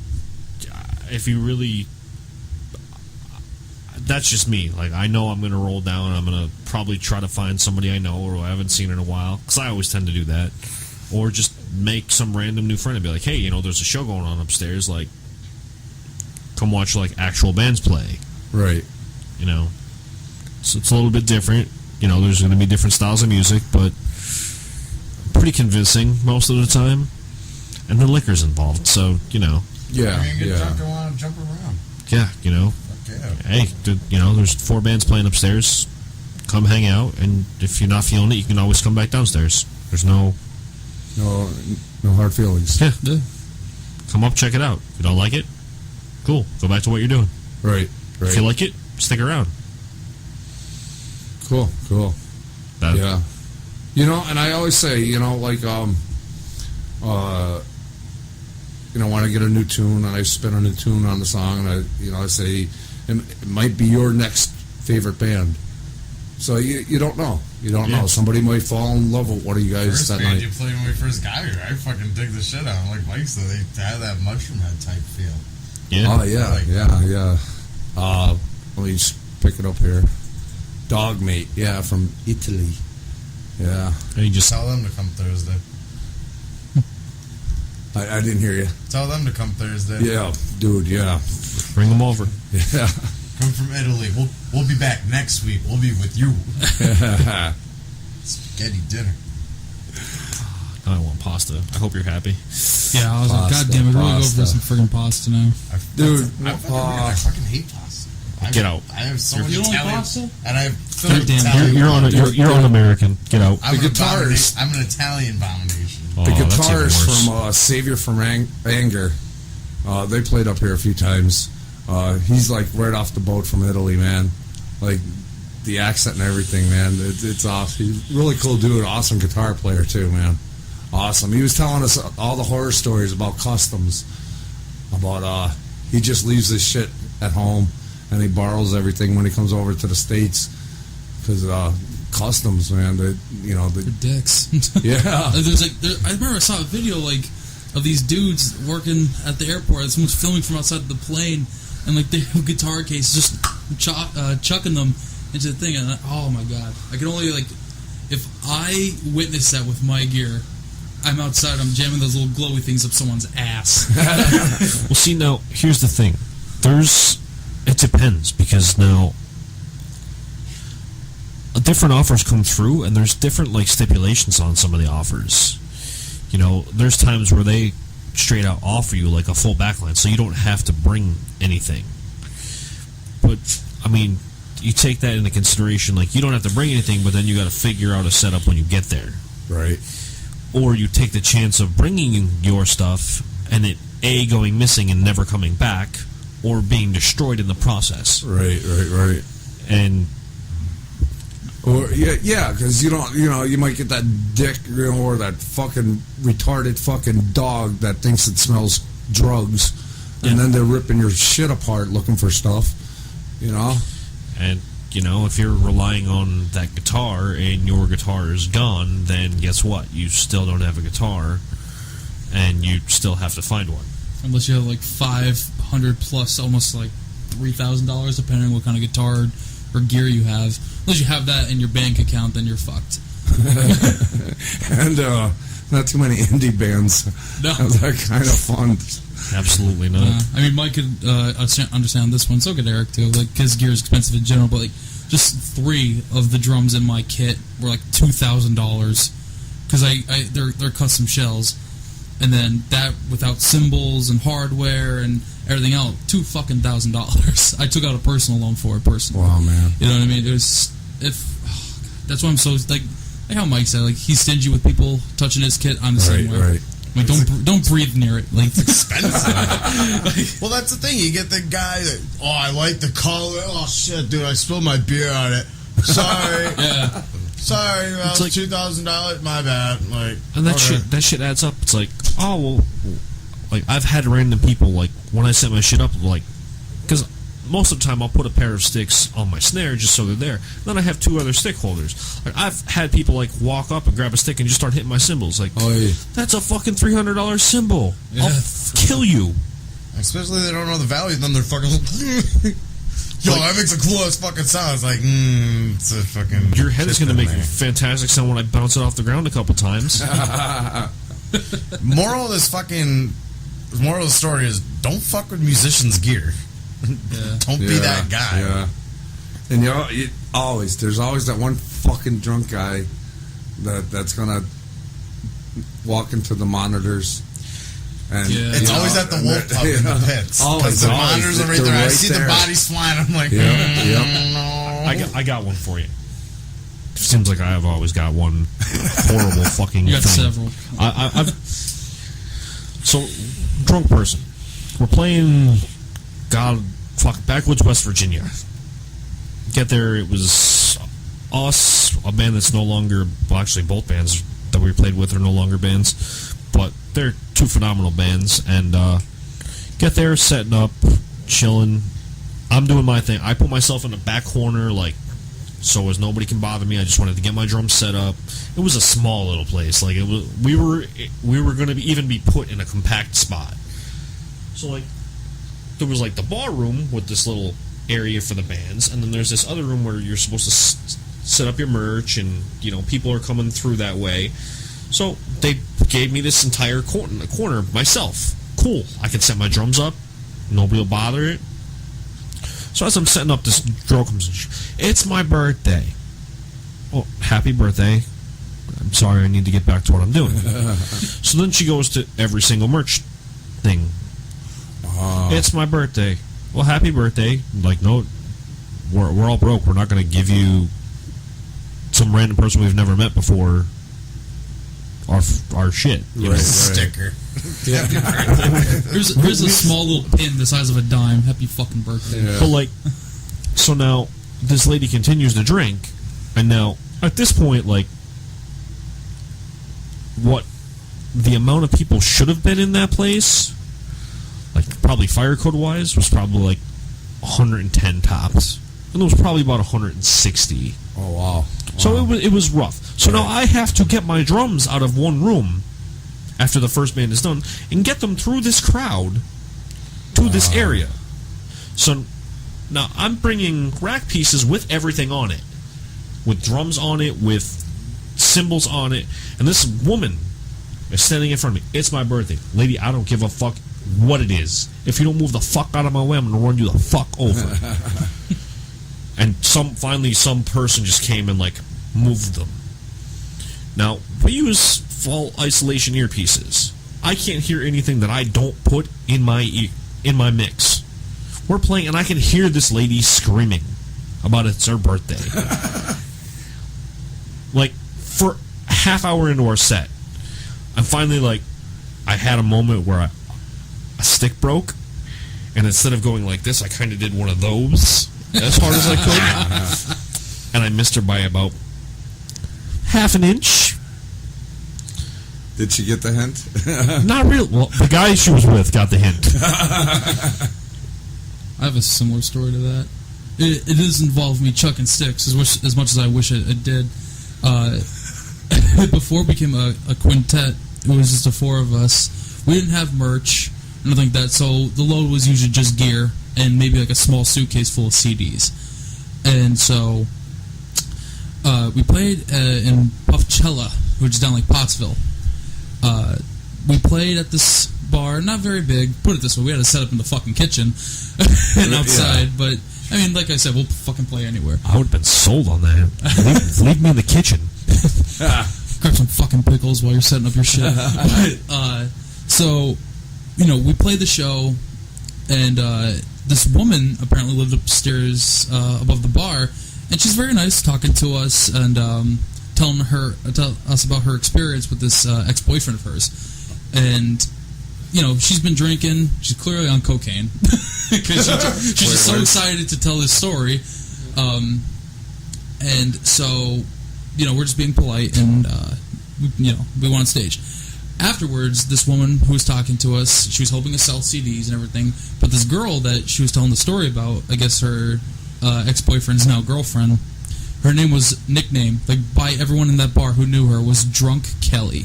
if you really... That's just me. Like, I know I'm going to roll down. I'm going to probably try to find somebody I know or I haven't seen in a while. Because I always tend to do that. Or just make some random new friend and be like, hey, there's a show going on upstairs. Like, come watch, like, actual bands play. Right. So it's a little bit different. There's going to be different styles of music, but pretty convincing most of the time. And the liquor's involved, so, Yeah, Get drunk and want to jump around. Yeah, Okay. Hey, there's 4 bands playing upstairs. Come hang out, and if you're not feeling it, you can always come back downstairs. There's no hard feelings. Yeah. Come up, check it out. If you don't like it, cool. Go back to what you're doing. Right. If you like it, stick around. Cool. Yeah. And I always say, when I get a new tune and I spin a new tune on the song, and I say it might be your next favorite band. So you don't know. You don't know. Somebody might fall in love with one of you guys First that band night. you played when we first got here, I fucking dig the shit out of them. Like Mike said, they have that mushroom head type feel. Yeah. Oh, yeah. Let me just pick it up here. Dogmate, from Italy. Yeah. And you just Tell them to come Thursday. I didn't hear you. Tell them to come Thursday. Yeah, dude, yeah. bring them over. Yeah. Come from Italy. We'll be back next week. We'll be with you. Spaghetti dinner. I want pasta. I hope you're happy. Yeah, I was like, God damn it, we're going to go for some friggin' pasta now. Dude, I fucking hate pasta. Get out. I have so much You don't like Italian, pasta? and I have so God much damn, Italian. You're un-American. Get out. I'm The an guitars. I'm an Italian abomination. Oh, the that's even guitars worse. from Savior from Anger, they played up here a few times. He's like right off the boat from Italy, man. Like the accent and everything, man. It's awesome. He's a really cool dude. Awesome guitar player too, man. Awesome. He was telling us all the horror stories about customs. About he just leaves his shit at home and he borrows everything when he comes over to the States because customs, man. They're dicks. Yeah. I remember I saw a video of these dudes working at the airport. Someone's filming from outside the plane, and they have guitar cases just chucking them into the thing. And oh my god, I can only if I witness that with my gear, I'm outside. I'm jamming those little glowy things up someone's ass. Well, see, now here's the thing. It depends because now different offers come through, and there's different stipulations on some of the offers. There's times where they straight out offer you a full backline, so you don't have to bring anything. But I mean, you take that into consideration. You don't have to bring anything, but then you got to figure out a setup when you get there. Right. Or you take the chance of bringing your stuff and it going missing and never coming back, or being destroyed in the process. Right. And Or yeah, because you don't, you might get that dick, or that fucking retarded fucking dog that thinks it smells drugs, and then they're ripping your shit apart looking for stuff, And, if you're relying on that guitar and your guitar is gone, then guess what? You still don't have a guitar, and you still have to find one. Unless you have like $500 plus, almost like $3,000, depending on what kind of guitar or gear you have. Unless you have that in your bank account, then you're fucked. And not too many indie bands have that kind of fun. Absolutely not. I mean, Mike could understand this one. So could Eric too. Like, his gear is expensive in general, but like just 3 of the drums in my kit were like $2,000 because they're custom shells, and then that without cymbals and hardware and everything else, $2,000. I took out a personal loan for it personally. Wow, man. You know what I mean? It was that's why I'm so like how Mike said, like, he's stingy with people touching his kit. I'm the same way. Right. Like, don't breathe near it. Like, it's expensive. Well, that's the thing. You get the guy that, I like the color. Oh, shit, dude, I spilled my beer on it. Sorry. Yeah. Sorry, well, It's like- $2,000. My bad. Like, And that shit adds up. It's like, like, I've had random people, like, when I set my shit up, like, because most of the time I'll put a pair of sticks on my snare just so they're there. Then I have 2 other stick holders. Like, I've had people, like, walk up and grab a stick and just start hitting my cymbals. Like, that's a fucking $300 cymbal. Yeah. I'll kill you. especially if they don't know the value, then they're fucking like, yo, that makes the coolest fucking sound. It's like, it's a fucking... Your head is going to make a there. fantastic sound when I bounce it off the ground a couple times. Moral of the story is, don't fuck with musicians' gear. Don't be that guy. Yeah. And there's always that one fucking drunk guy that's gonna walk into the monitors. And It's always at the wolf pub in the pits. Always, the monitors are right they're there. I right see there. the bodies flying. I'm like, no. I got one for you. Seems like I have always got one horrible fucking You got thing. several. I've so drunk person. We're playing backwoods West Virginia. Get there, it was us, a band that's no longer, well, actually both bands that we played with are no longer bands, but they're 2 phenomenal bands. And get there, setting up, chilling. I'm doing my thing. I put myself in the back corner, like, so as nobody can bother me. I just wanted to get my drums set up. It was a small little place. Like, we were going to even be put in a compact spot. So, like, there was, like, the bar room with this little area for the bands, and then there's this other room where you're supposed to set up your merch, and, people are coming through that way. So they gave me this entire corner myself. Cool. I can set my drums up. Nobody will bother it. So as I'm setting up, this girl comes in. It's my birthday. Oh, happy birthday. I'm sorry, I need to get back to what I'm doing. So then she goes to every single merch thing. It's my birthday. Well, happy birthday. Like, no, we're all broke. We're not going to give you some random person we've never met before our shit. Right. Sticker. Here's a small little pin the size of a dime. Happy fucking birthday. Yeah. But, like, so now this lady continues to drink, and now at this point, like, what the amount of people should have been in that place, like, probably fire code wise, was probably like 110 tops, and there was probably about 160. Oh wow! So it was rough. So now I have to get my drums out of one room after the first band is done and get them through this crowd to this area. So now I'm bringing rack pieces with everything on it, with drums on it, with cymbals on it, and this woman is standing in front of me. It's my birthday. Lady, I don't give a fuck what it is. If you don't move the fuck out of my way, I'm going to run you the fuck over. And finally some person just came and, like, moved them. Now, we use full isolation earpieces. I can't hear anything that I don't put in my mix. We're playing, and I can hear this lady screaming about it's her birthday. Like, for a half hour into our set, I'm finally, like, I had a moment where a stick broke, and instead of going like this, I kind of did one of those as hard as I could. and I missed her by about half an inch. Did she get the hint? Not real. Well, the guy she was with got the hint. I have a similar story to that. It does involve me chucking sticks as much as I wish it did. Before it became a quintet, it was just the four of us. We didn't have merch, nothing like that, so the load was usually just gear and maybe like a small suitcase full of CDs. And so we played in Puffcella, which is down like Pottsville. We played at this bar, not very big. Put it this way, we had to set up in the fucking kitchen and outside. Yeah. But I mean, like I said, we'll fucking play anywhere. I would have been sold on that. Leave me in the kitchen. Grab some fucking pickles while you're setting up your shit. But, so, we played the show, and this woman apparently lived upstairs above the bar, and she's very nice, talking to us and telling us about her experience with this ex-boyfriend of hers. And she's been drinking. She's clearly on cocaine because she's just so excited to tell this story. And so, we're just being polite, and we went on stage. Afterwards, this woman who was talking to us, she was hoping to sell CDs and everything. But this girl that she was telling the story about, I guess her ex-boyfriend's now girlfriend, her name was nicknamed, like by everyone in that bar who knew her, was Drunk Kelly.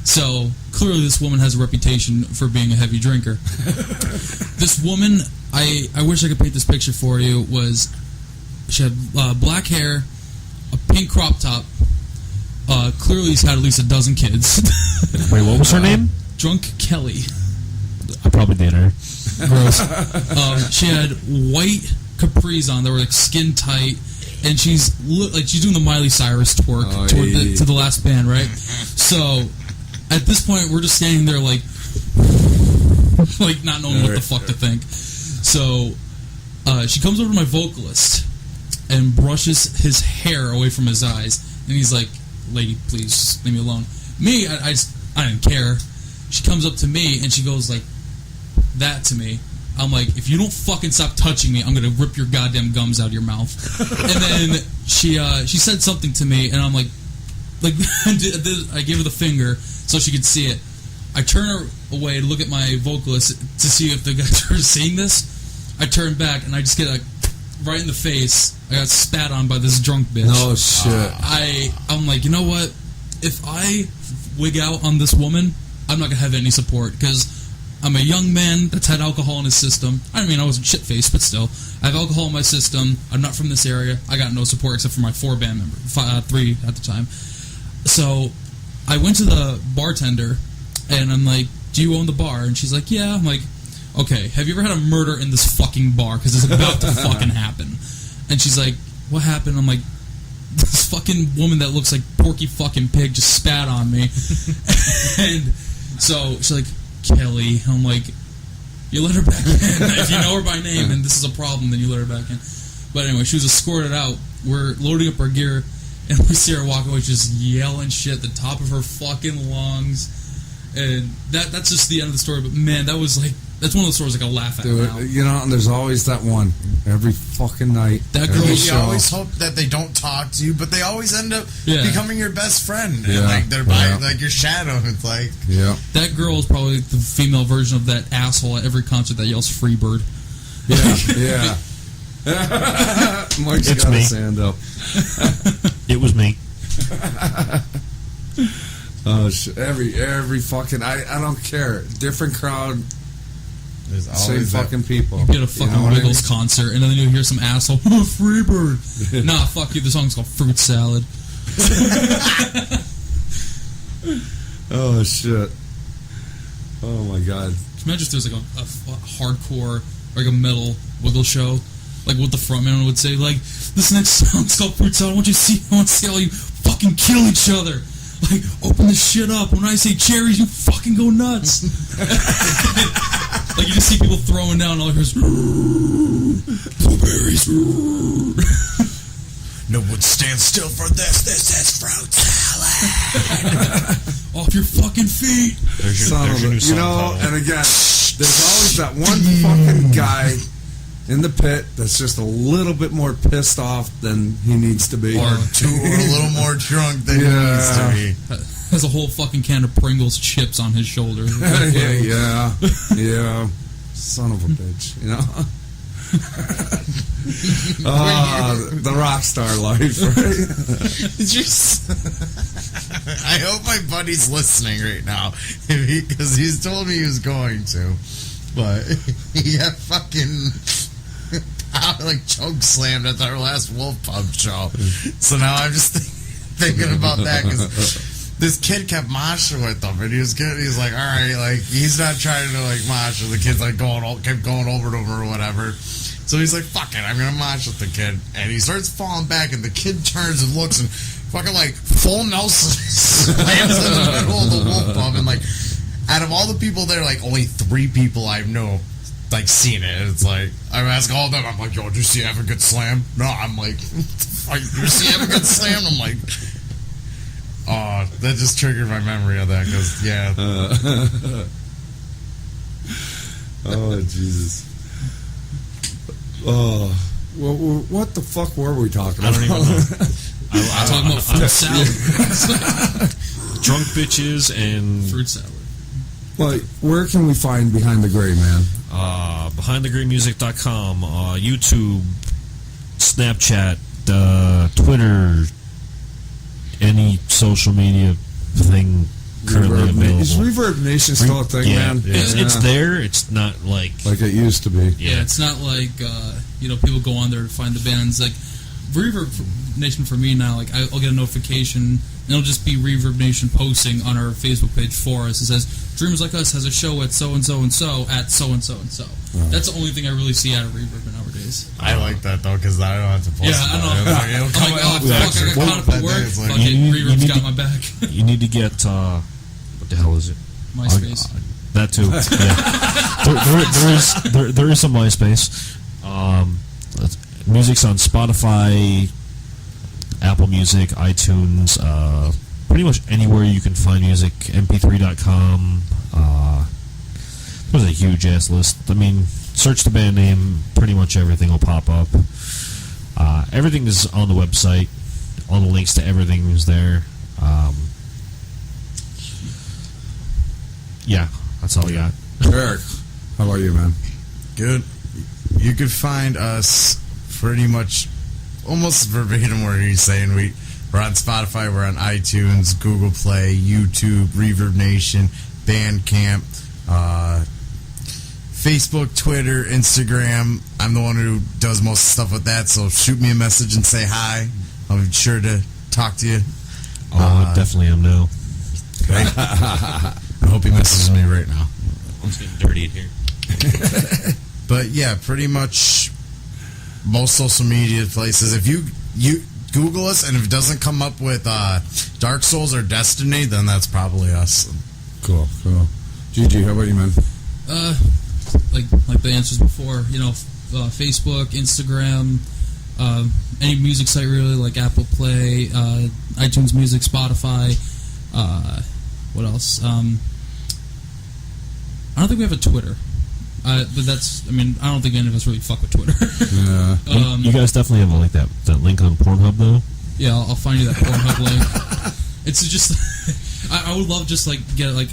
So clearly this woman has a reputation for being a heavy drinker. This woman, I wish I could paint this picture for you, she had black hair, a pink crop top, clearly he's had at least a dozen kids. Wait, what was her name? Drunk Kelly. I probably did her. Gross. She had white capris on that were like skin tight, and she's doing the Miley Cyrus twerk to the last band, right? So at this point, we're just standing there like not knowing what the fuck to think. So she comes over to my vocalist and brushes his hair away from his eyes, and he's like, "Lady, please leave me alone." Me, I didn't care. She comes up to me and she goes like that to me. I'm like, "If you don't fucking stop touching me, I'm gonna rip your goddamn gums out of your mouth." And then she said something to me, and I'm like I gave her the finger so she could see it. I turn her away to look at my vocalist to see if the guys are seeing this. I turn back and I just get right in the face. I got spat on by this drunk bitch. No shit. I'm like, you know what? If I wig out on this woman, I'm not gonna have any support because I'm a young man that's had alcohol in his system. I mean, I wasn't shit-faced, but still, I have alcohol in my system. I'm not from this area. I got no support except for my 4 band members, 3 at the time. So I went to the bartender and I'm like, "Do you own the bar?" And she's like, "Yeah." I'm like, "Okay, have you ever had a murder in this fucking bar? Because it's about to fucking happen." And she's like, "What happened?" I'm like, "This fucking woman that looks like Porky fucking Pig just spat on me." And so she's like, "Kelly." I'm like, "You let her back in. If you know her by name and this is a problem, then you let her back in." But anyway, she was escorted out. We're loading up our gear, and we see her walk away just yelling shit at the top of her fucking lungs. And that's just the end of the story. But man, that's one of those stories I can laugh at now. And there's always that one every fucking night. That girl. You always hope that they don't talk to you, but they always end up becoming your best friend. Yeah. And they're like your shadow. It's like that girl is probably the female version of that asshole at every concert that yells "Freebird." Yeah. Mike's got his hand up. It was me. Oh, every fucking I don't care. Different crowd. There's Same always fucking people. You get a fucking Wiggles concert, and then you hear some asshole "Freebird." Nah, fuck you. The song's called "Fruit Salad." Oh shit. Oh my god. Imagine if there's like a hardcore, like a metal Wiggle show, like what the frontman would say, like, "This next song's called Fruit Salad. I want to see all you fucking kill each other. Like, open this shit up. When I say cherries, you fucking go nuts." Like, you just see people throwing down, all here's blueberries. no one stands still for this. This is Fruit Salad. Off your fucking feet. There's your new song title. And again, there's always that one fucking guy in the pit that's just a little bit more pissed off than he needs to be. Or a little more drunk than he needs to be. Has a whole fucking can of Pringles chips on his shoulder. yeah. Son of a bitch, you know? The rock star life, right? I hope my buddy's listening right now, because he's told me he was going to, but he got fucking like choke slammed at our last Wolf Pub show. So now I'm just thinking about that, because this kid kept moshing with him, and he was good. He's like, all right, like he's not trying to like mosh, and the kid's like kept going over to him or whatever. So he's like, fuck it, I'm gonna mosh with the kid, and he starts falling back, and the kid turns and looks, and fucking like full Nelson slams in the middle of the Wolf Pub, and like out of all the people there, like only 3 people I know like seen it. It's like I'm asking all of them, I'm like, yo, did you see Evan get slammed? No, I'm like, did you see Evan get slammed? I'm like, oh, that just triggered my memory of that, because yeah. Oh Jesus. Oh, what the fuck were we talking about? I don't even know. I'm talking about fruit salad. Drunk bitches and Fruit salad. Like, where can we find Behind the Gray, man? BehindTheGrayMusic.com, YouTube, Snapchat, Twitter, any social media thing currently available. Is Reverb Nation still a thing, man? It's there. It's not like it used to be. Yeah, it's not like people go on there to find the bands. Like Reverb Nation for me now, like I'll get a notification and it'll just be Reverb Nation posting on our Facebook page for us. It says Dreamers Like Us has a show at so and so and so at so and so and so. That's the only thing I really see out of Reverb nowadays. I like that though, because I don't have to post. Yeah, I know. It'll come Fuck, I out got caught up at work. Fuck it, Reverb's got my back. You need to get what the hell is it? MySpace. That too. Yeah. There is some MySpace. Music's on Spotify, Apple Music, iTunes, pretty much anywhere you can find music. MP3.com. There's a huge ass list. I mean, search the band name, pretty much everything will pop up. Everything is on the website. All the links to everything is there. Yeah, that's all I got. Eric, how about you, man? Good. You could find us pretty much almost verbatim where he's saying we're on Spotify, we're on iTunes, Google Play, YouTube, Reverb Nation, Bandcamp, Facebook, Twitter, Instagram. I'm the one who does most stuff with that, so shoot me a message and say hi. I'll be sure to talk to you. Oh, I definitely am now. Okay. I hope he messages me right now. It's getting dirty in here. But yeah, pretty much most social media places. If you Google us and if it doesn't come up with Dark Souls or Destiny, then that's probably us. Cool. Gigi, how about you, man? Like the answers before, Facebook, Instagram, any music site really, like Apple Play, iTunes Music, Spotify. What else? I don't think we have a Twitter. But that's, I don't think any of us really fuck with Twitter. Yeah. You guys definitely have like that link on Pornhub though. Yeah, I'll find you that Pornhub link. It's just, I would love just make a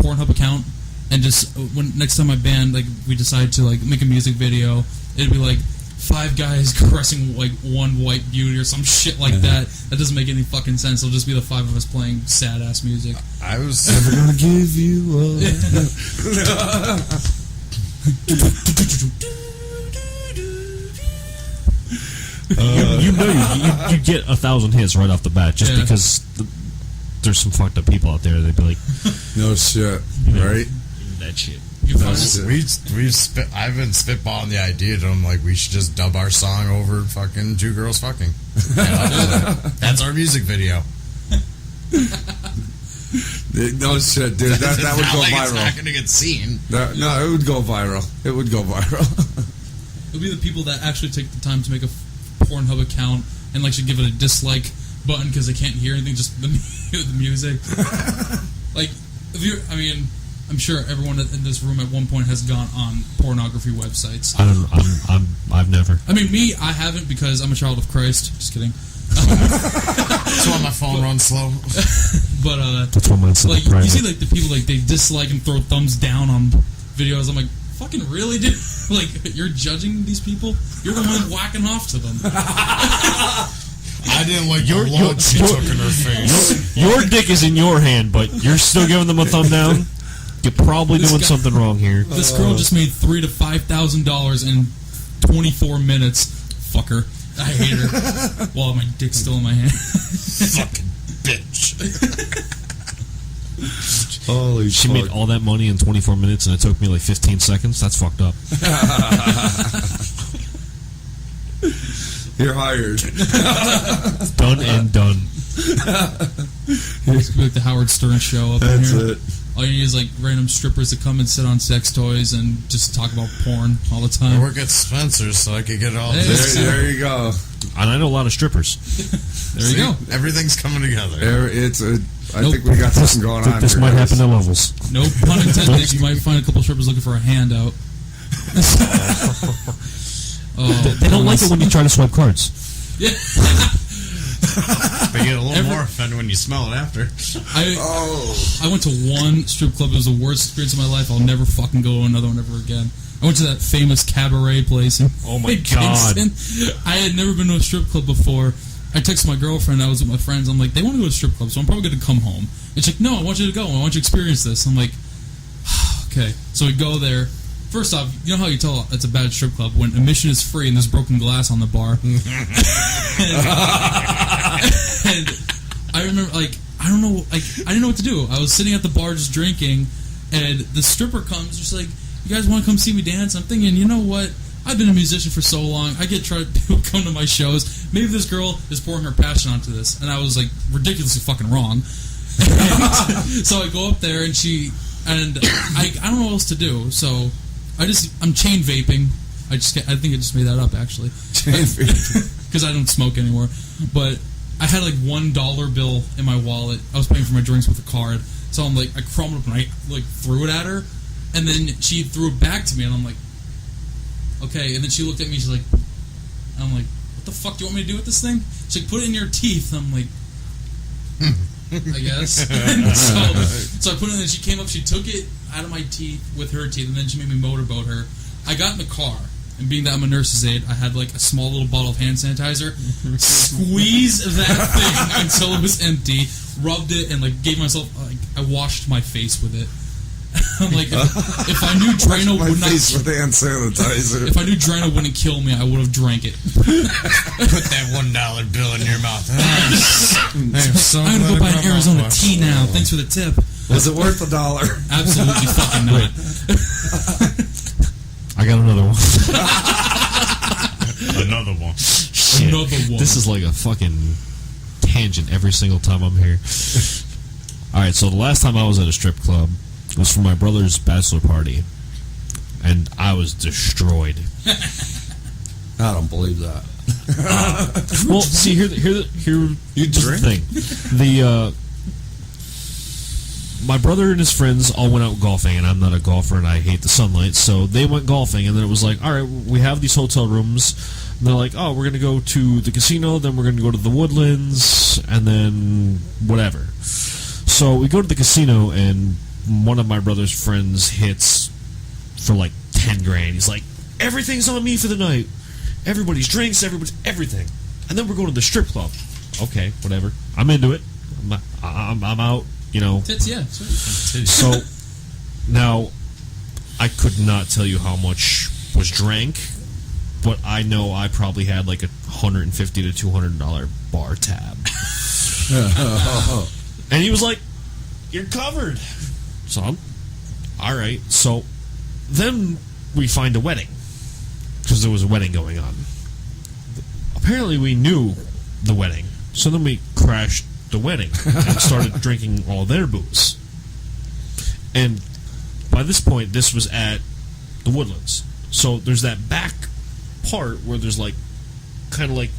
Pornhub account and just when next time my band we decide to make a music video, it'd be 5 guys caressing one white beauty or some shit like that. That doesn't make any fucking sense. It'll just be the 5 of us playing sad ass music. I was never gonna give you up. You get 1,000 hits right off the bat just because there's some fucked up people out there. They'd be like, no shit, right? That shit. I've been spitballing the idea to them we should just dub our song over fucking 2 girls fucking. That's our music video. No shit, dude. That would go viral. It's not going to get seen. No, it would go viral. It would go viral. It'll be the people that actually take the time to make a Pornhub account and should give it a dislike button because they can't hear anything, just the music. I'm sure everyone in this room at one point has gone on pornography websites. I've never. I mean, me, I haven't because I'm a child of Christ. Just kidding. That's why my phone runs slow. But That's what mine's like private. you see, like the people like they dislike and throw thumbs down on videos. I'm like, fucking really, dude? Like you're judging these people? You're the one whacking off to them. I didn't like your load she took in her face. Your dick is in your hand, but you're still giving them a thumb down. You're probably doing something wrong here. This girl just made $3,000 to $5,000 in 24 minutes. Fucker. I hate her. While my dick's still in my hand. Fucking bitch. Holy She made all that money in 24 minutes, and it took me like 15 seconds. That's fucked up. You're hired. Done and done. It's like the Howard Stern show up in That's here. it. All you need is like random strippers to come and sit on sex toys and just talk about porn all the I time. work at Spencer's, so I could get it all. Hey. There you go. And I know a lot of strippers. There you go. Everything's coming together. I think we got something going on. This here, might guys. happen at levels. No pun intended. You might find a couple strippers looking for a handout. They don't like it when you try to swipe cards. Yeah. They get a little more offended when you smell it after. I went to one strip club. It was the worst experience of my life. I'll never fucking go to another one ever again. I went to that famous cabaret place in Oh my in God. Kingston. I had never been to a strip club before. I texted my girlfriend. I was with my friends. I'm like, they want to go to a strip club, so I'm probably going to come home. And she's like, no, I want you to go. I want you to experience this. I'm like, okay. So we go there. First off, you know how you tell it's a bad strip club when admission is free and there's broken glass on the bar. and I remember, like, I don't know, like, I didn't know what to do. I was sitting at the bar just drinking, and the stripper comes, just like, you guys want to come see me dance? I'm thinking, you know what? I've been a musician for so long. I get people come to my shows. Maybe this girl is pouring her passion onto this, and I was like ridiculously fucking wrong. So I go up there, and I don't know what else to do. So I'm chain vaping. I think I just made that up actually, because I don't smoke anymore. But I had like $1 bill in my wallet. I was paying for my drinks with a card, so I'm like, I crumbled up and I like threw it at her, and then she threw it back to me, and I'm like, okay. And then she looked at me. She's like, I'm like, what the fuck do you want me to do with this thing? She's like, put it in your teeth. I'm like, I guess. So I put it in, and she came up, she took it out of my teeth with her teeth, and then she made me motorboat her. I got in the car, and being that I'm a nurse's aide, I had like a small little bottle of hand sanitizer, squeezed that thing until it was empty, rubbed it, and like gave myself, like, I washed my face with it. I'm like, if I knew Drano would not, face with hand sanitizer. if I knew Drano wouldn't kill me, I would have drank it. Put that $1 bill in your mouth. I'm so I'm gonna go glad buy I an brought my Arizona mouthwash. tea now. Thanks for the tip. Was it worth $1? Absolutely fucking not. I got another one. Another one. Shit. Another one. This is like a fucking tangent every single time I'm here. Alright, so the last time I was at a strip club was for my brother's bachelor party. And I was destroyed. I don't believe that. Well, see, here's the thing. My brother and his friends all went out golfing, and I'm not a golfer, and I hate the sunlight, so they went golfing, and then it was like, all right, we have these hotel rooms, and they're like, oh, we're going to go to the casino, then we're going to go to the Woodlands, and then whatever. So we go to the casino, and one of my brother's friends hits for like 10 grand. He's like, everything's on me for the night. Everybody's drinks, everything. And then we're going to the strip club. Okay, whatever. I'm into it. I'm out, you know. Tits, yeah. Sure. So now I could not tell you how much was drank, but I know I probably had like a $150 to $200 bar tab. And he was like, "You're covered." So I'm all right. So then we find a wedding, because there was a wedding going on. Apparently we knew the wedding, so then we crashed the wedding and started drinking all their booze. And by this point, this was at the Woodlands. So there's that back part where there's like, kind of like,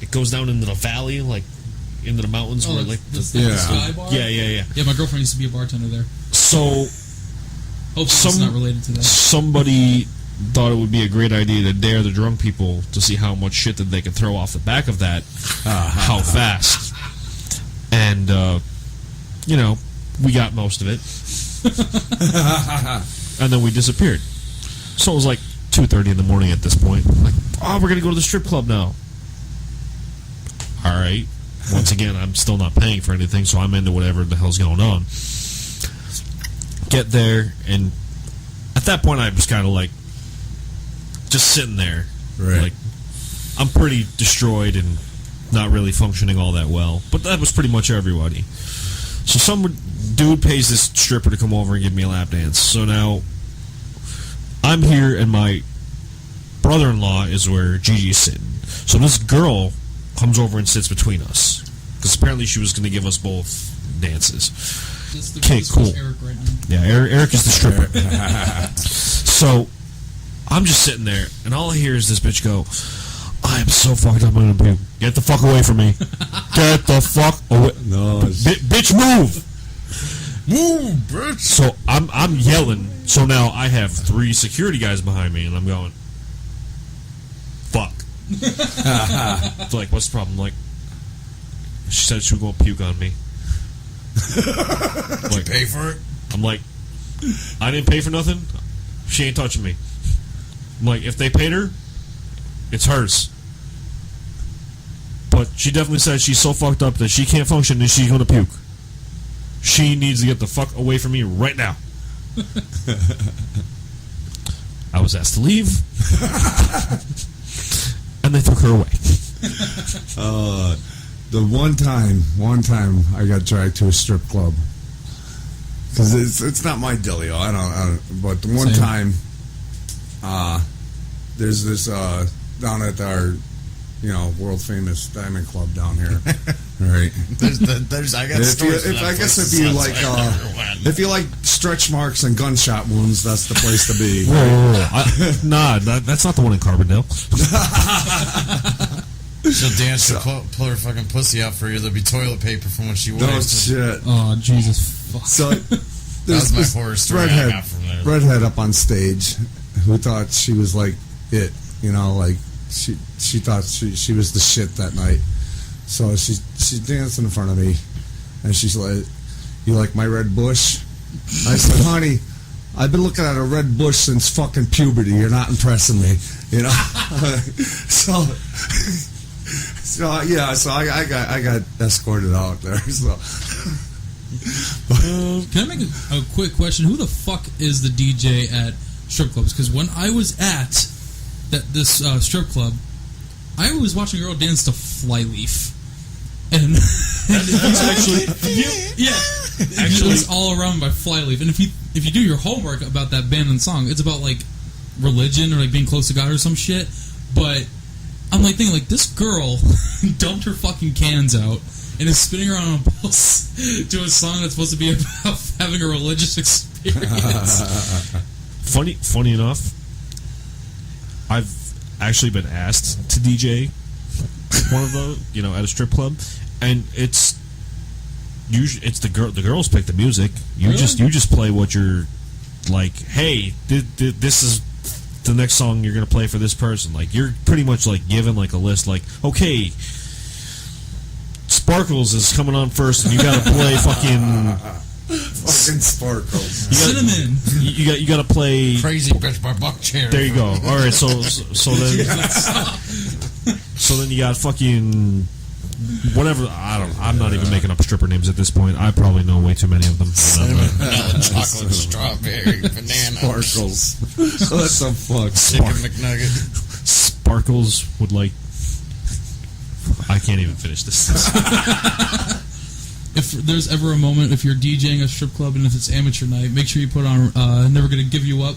it goes down into the valley, like into the mountains, where like the yeah. Sky Bar? yeah. Yeah, my girlfriend used to be a bartender there. So Hopefully it's not related to that. somebody thought it would be a great idea to dare the drunk people to see how much shit that they could throw off the back of that, how fast. And, we got most of it. And then we disappeared. So it was like 2:30 in the morning at this point. Like, we're going to go to the strip club now. All right. Once again, I'm still not paying for anything, so I'm into whatever the hell's going on. Get there, and at that point, I was kind of like, just sitting there. Right. Like, I'm pretty destroyed and not really functioning all that well. But that was pretty much everybody. So some dude pays this stripper to come over and give me a lap dance. So now, I'm here, and my brother-in-law is where Gigi's sitting. So this girl comes over and sits between us. Because apparently she was going to give us both dances. Okay, cool. Eric right now. Yeah, Eric is the stripper. So, I'm just sitting there, and all I hear is this bitch go, I am so fucked up, I'm gonna puke. Get the fuck away from me. Get the fuck away. No, Bitch, move! move, bitch. So, I'm yelling. So now I have 3 security guys behind me, and I'm going, fuck. It's like, what's the problem? Like, she said she was going to puke on me. Like, Pay for it? I'm like, I didn't pay for nothing. She ain't touching me. I'm like, if they paid her, it's hers. But she definitely said she's so fucked up that she can't function and she's gonna puke. She needs to get the fuck away from me right now. I was asked to leave, and they took her away. The one time I got dragged to a strip club, because it's not my dealio. I don't. But the one Same. time, there's this down at our, world famous diamond club down here, right? There's I got stories. If you like stretch marks and gunshot wounds, that's the place to be. Nah, that's not the one in Carbondale. She'll dance, she'll pull her fucking pussy out for you. There'll be toilet paper from when she No wipes. shit. Oh, Jesus fuck. So That was my horror story I got from there. redhead up on stage who thought she was like it, like she thought she was the shit that night. So she danced in front of me, and she's like, "You like my red bush?" I said, "Honey, I've been looking at a red bush since fucking puberty. You're not impressing me, So I got escorted out there. So. Can I make a quick question? Who the fuck is the DJ at strip clubs? Because when I was at this strip club, I was watching a girl dance to Flyleaf, and it's actually it was all around by Flyleaf. And if you do your homework about that band and song, it's about like religion or like being close to God or some shit. But I'm like thinking, like, this girl dumped her fucking cans out and is spinning around on a bus to a song that's supposed to be about having a religious experience. Funny enough, I've actually been asked to DJ one of those, at a strip club, and it's usually the girls pick the music. You just play what you're like. Hey, this is the next song you're gonna play for this person. Like, you're pretty much like given like a list. Like, okay, Sparkles is coming on first, and you gotta play fucking Sparkles. Cinnamon. You gotta play Crazy Bitch by Buck Cherry. There you go. All right, so then you got fucking whatever. I'm not even making up stripper names at this point. I probably know way too many of them. Cinnamon, vanilla, chocolate, strawberry, banana, Sparkles. What the fuck? chicken McNugget. Sparkles would like. I can't even finish this. If there's ever a moment, if you're DJing a strip club and if it's amateur night, make sure you put on Never Gonna Give You Up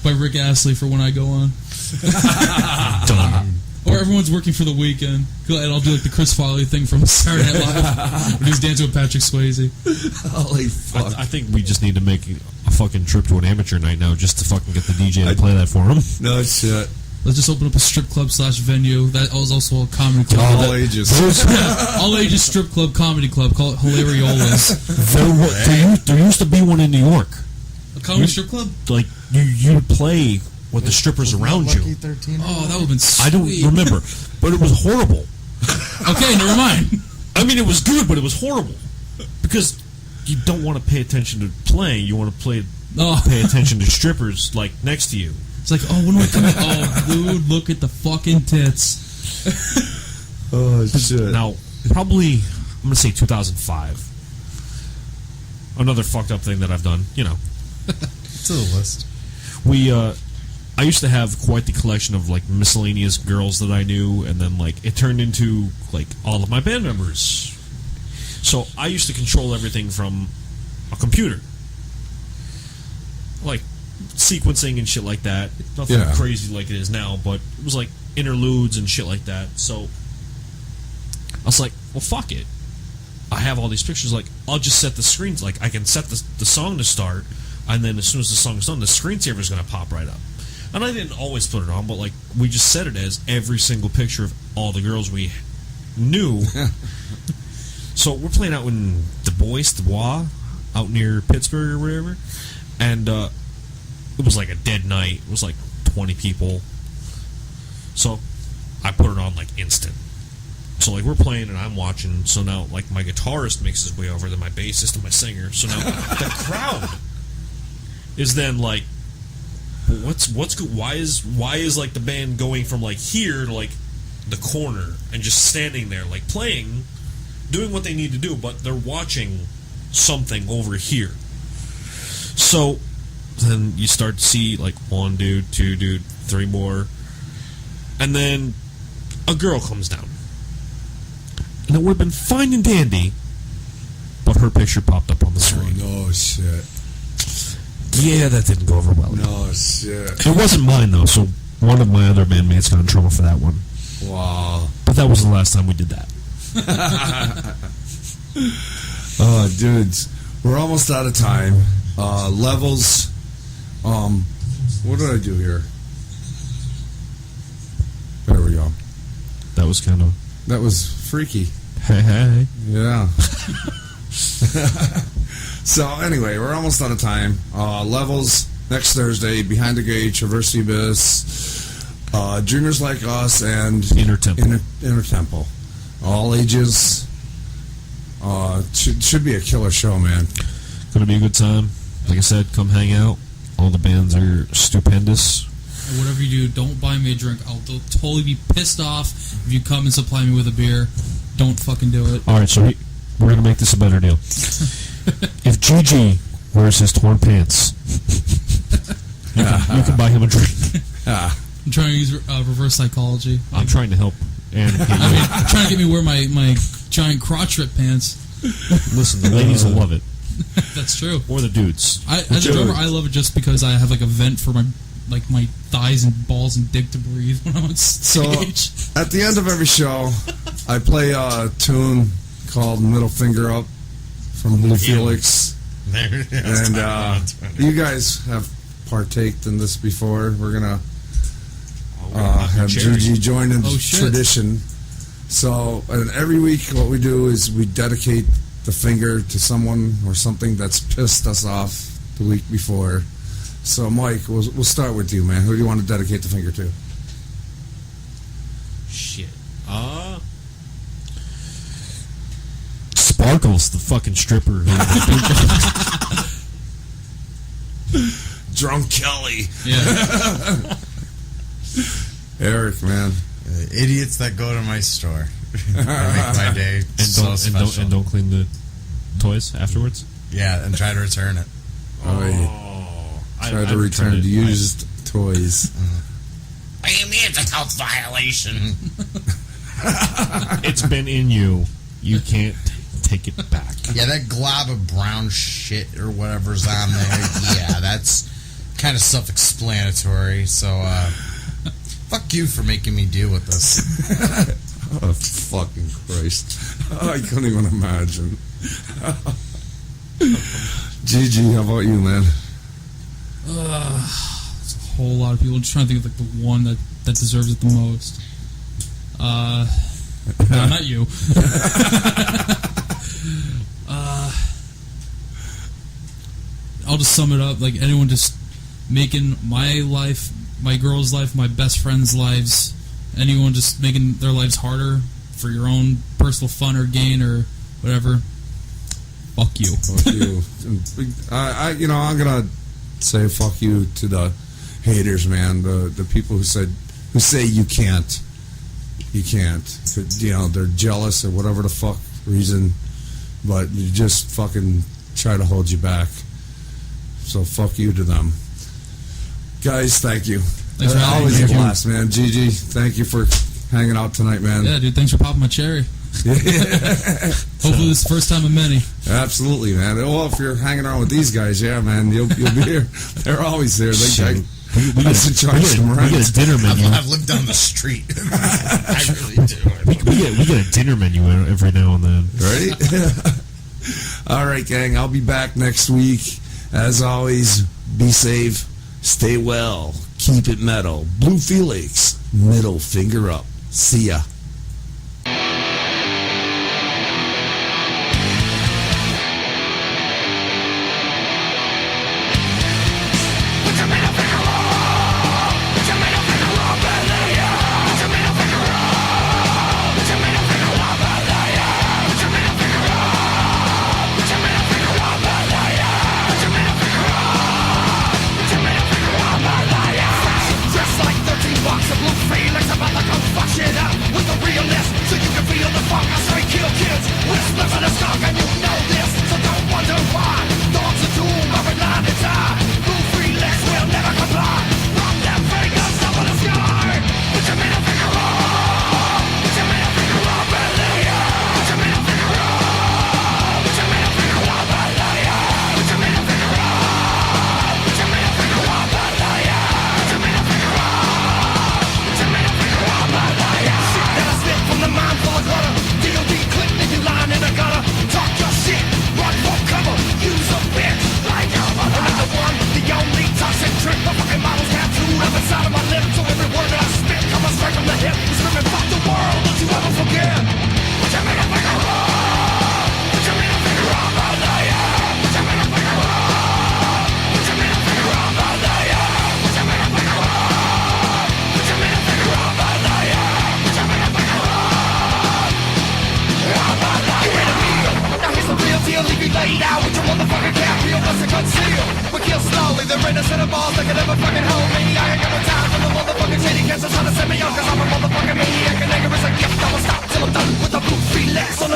by Rick Astley for when I go on. Done. Or everyone's working for the weekend. And I'll do like the Chris Farley thing from Saturday Night Live when he's dancing with Patrick Swayze. Holy fuck. I think we just need to make a fucking trip to an amateur night now just to fucking get the DJ to play that for him. No shit. Let's just open up a strip club / venue. That was also a comedy club. All ages. All ages strip club, comedy club. Call it Hilariolas. There used to be one in New York. A comedy strip club? Like, you would play with the strippers around Lucky you. 13. Oh, that would have been sweet. I don't remember, but it was horrible. Okay, never mind. I mean, it was good, but it was horrible. Because you don't want to pay attention to playing. You want to pay attention to strippers, like, next to you. It's like, oh, when do I come in? Oh, dude, look at the fucking tits. Oh, shit. Now, probably, I'm going to say 2005. Another fucked up thing that I've done, To the list. I used to have quite the collection of, like, miscellaneous girls that I knew, and then, like, it turned into, like, all of my band members. So I used to control everything from a computer. Like, sequencing and shit like that. Nothing crazy like it is now, but it was like interludes and shit like that. So I was like, well, fuck it. I have all these pictures. Like, I'll just set the screens. Like, I can set the song to start, and then as soon as the song's done, the screensaver is going to pop right up. And I didn't always put it on, but, like, we just set it as every single picture of all the girls we knew. So we're playing out in Du Bois, out near Pittsburgh or whatever, and it was like a dead night. It was like 20 people. So I put it on, like, instant. So, like, we're playing and I'm watching. So now, like, my guitarist makes his way over, then my bassist and my singer. So now the crowd is then like, what's good? Why is like the band going from, like, here to, like, the corner and just standing there, like, playing, doing what they need to do, but they're watching something over here. So then you start to see, like, 1 dude, 2 dude, 3 more, and then a girl comes down. And it would have been fine and dandy, but her picture popped up on the screen. Oh, no shit. Yeah, that didn't go over well. No shit. It wasn't mine, though, so one of my other bandmates got in trouble for that one. Wow. But that was the last time we did that. Oh, dudes. We're almost out of time. Levels. What did I do here? There we go. That was kind of... That was freaky. Hey. Yeah. So anyway, we're almost out of time. Levels next Thursday, Behind the Gate, Traverse the Abyss, Dreamers Like Us, and Inner Temple. Inner Temple. All ages. Should be a killer show, man. Gonna be a good time. Like I said, come hang out. All the bands are stupendous. And whatever you do, don't buy me a drink. I'll totally be pissed off if you come and supply me with a beer. Don't fucking do it. All right, so we're gonna make this a better deal. If GG wears his torn pants, you can buy him a drink. I'm trying to use reverse psychology. I'm trying to help. And trying to get me wear my giant crotch rip pants. Listen, the ladies will love it. That's true. Or the dudes. As a drummer, I love it just because I have like a vent for my thighs and balls and dick to breathe when I'm on stage. So at the end of every show, I play a tune called "Middle Finger Up" from Blue Felix. There it is. And you guys have partaked in this before. We're gonna have Juji join in the tradition. So, and every week, what we do is we dedicate the finger to someone or something that's pissed us off the week before. So, Mike, we'll start with you, man. Who do you want to dedicate the finger to? Shit. Sparkles, the fucking stripper. Drunk Kelly. Yeah. Eric, man. Idiots that go to my store. They make my day And don't clean the toys afterwards? Yeah, and try to return it. Try to return used toys. What do you mean it's a health violation? It's been in you. You can't take it back. Yeah, that glob of brown shit or whatever's on there, yeah, that's kind of self-explanatory. So, fuck you for making me deal with this. Oh, fucking Christ. I couldn't even imagine. Gigi, how about you, man? It's a whole lot of people. I'm just trying to think of like the one that deserves it the most. No, not you. I'll just sum it up. Like anyone just making my life, my girl's life, my best friend's lives, anyone just making their lives harder for your own personal fun or gain or whatever. Fuck you. Fuck you. I'm gonna say fuck you to the haters, man. The people who say you can't. They're jealous or whatever the fuck reason, but you just fucking try to hold you back. So fuck you to them, guys. Thank you. Thanks for having always me. a blast, man. Gigi, thank you for hanging out tonight, man. Yeah, dude. Thanks for popping my cherry. Hopefully this is the first time of many. Absolutely, man. Well, if you're hanging around with these guys, yeah, man, you'll be here. They're always there. We got a dinner menu. I've lived down the street. I really do. We get a dinner menu every now and then. Right? All right, gang. I'll be back next week. As always, be safe, stay well, keep it metal. Blue Felix, middle finger up. See ya.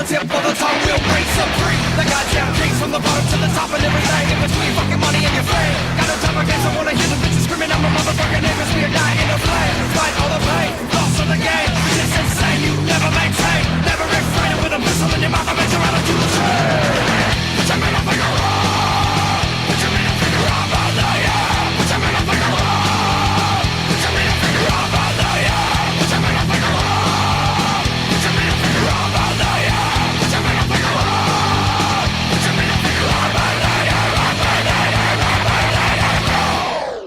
tip of the tongue, we'll break some free. The goddamn kings from the bottom to the top and everything in between. Fucking money and your fame.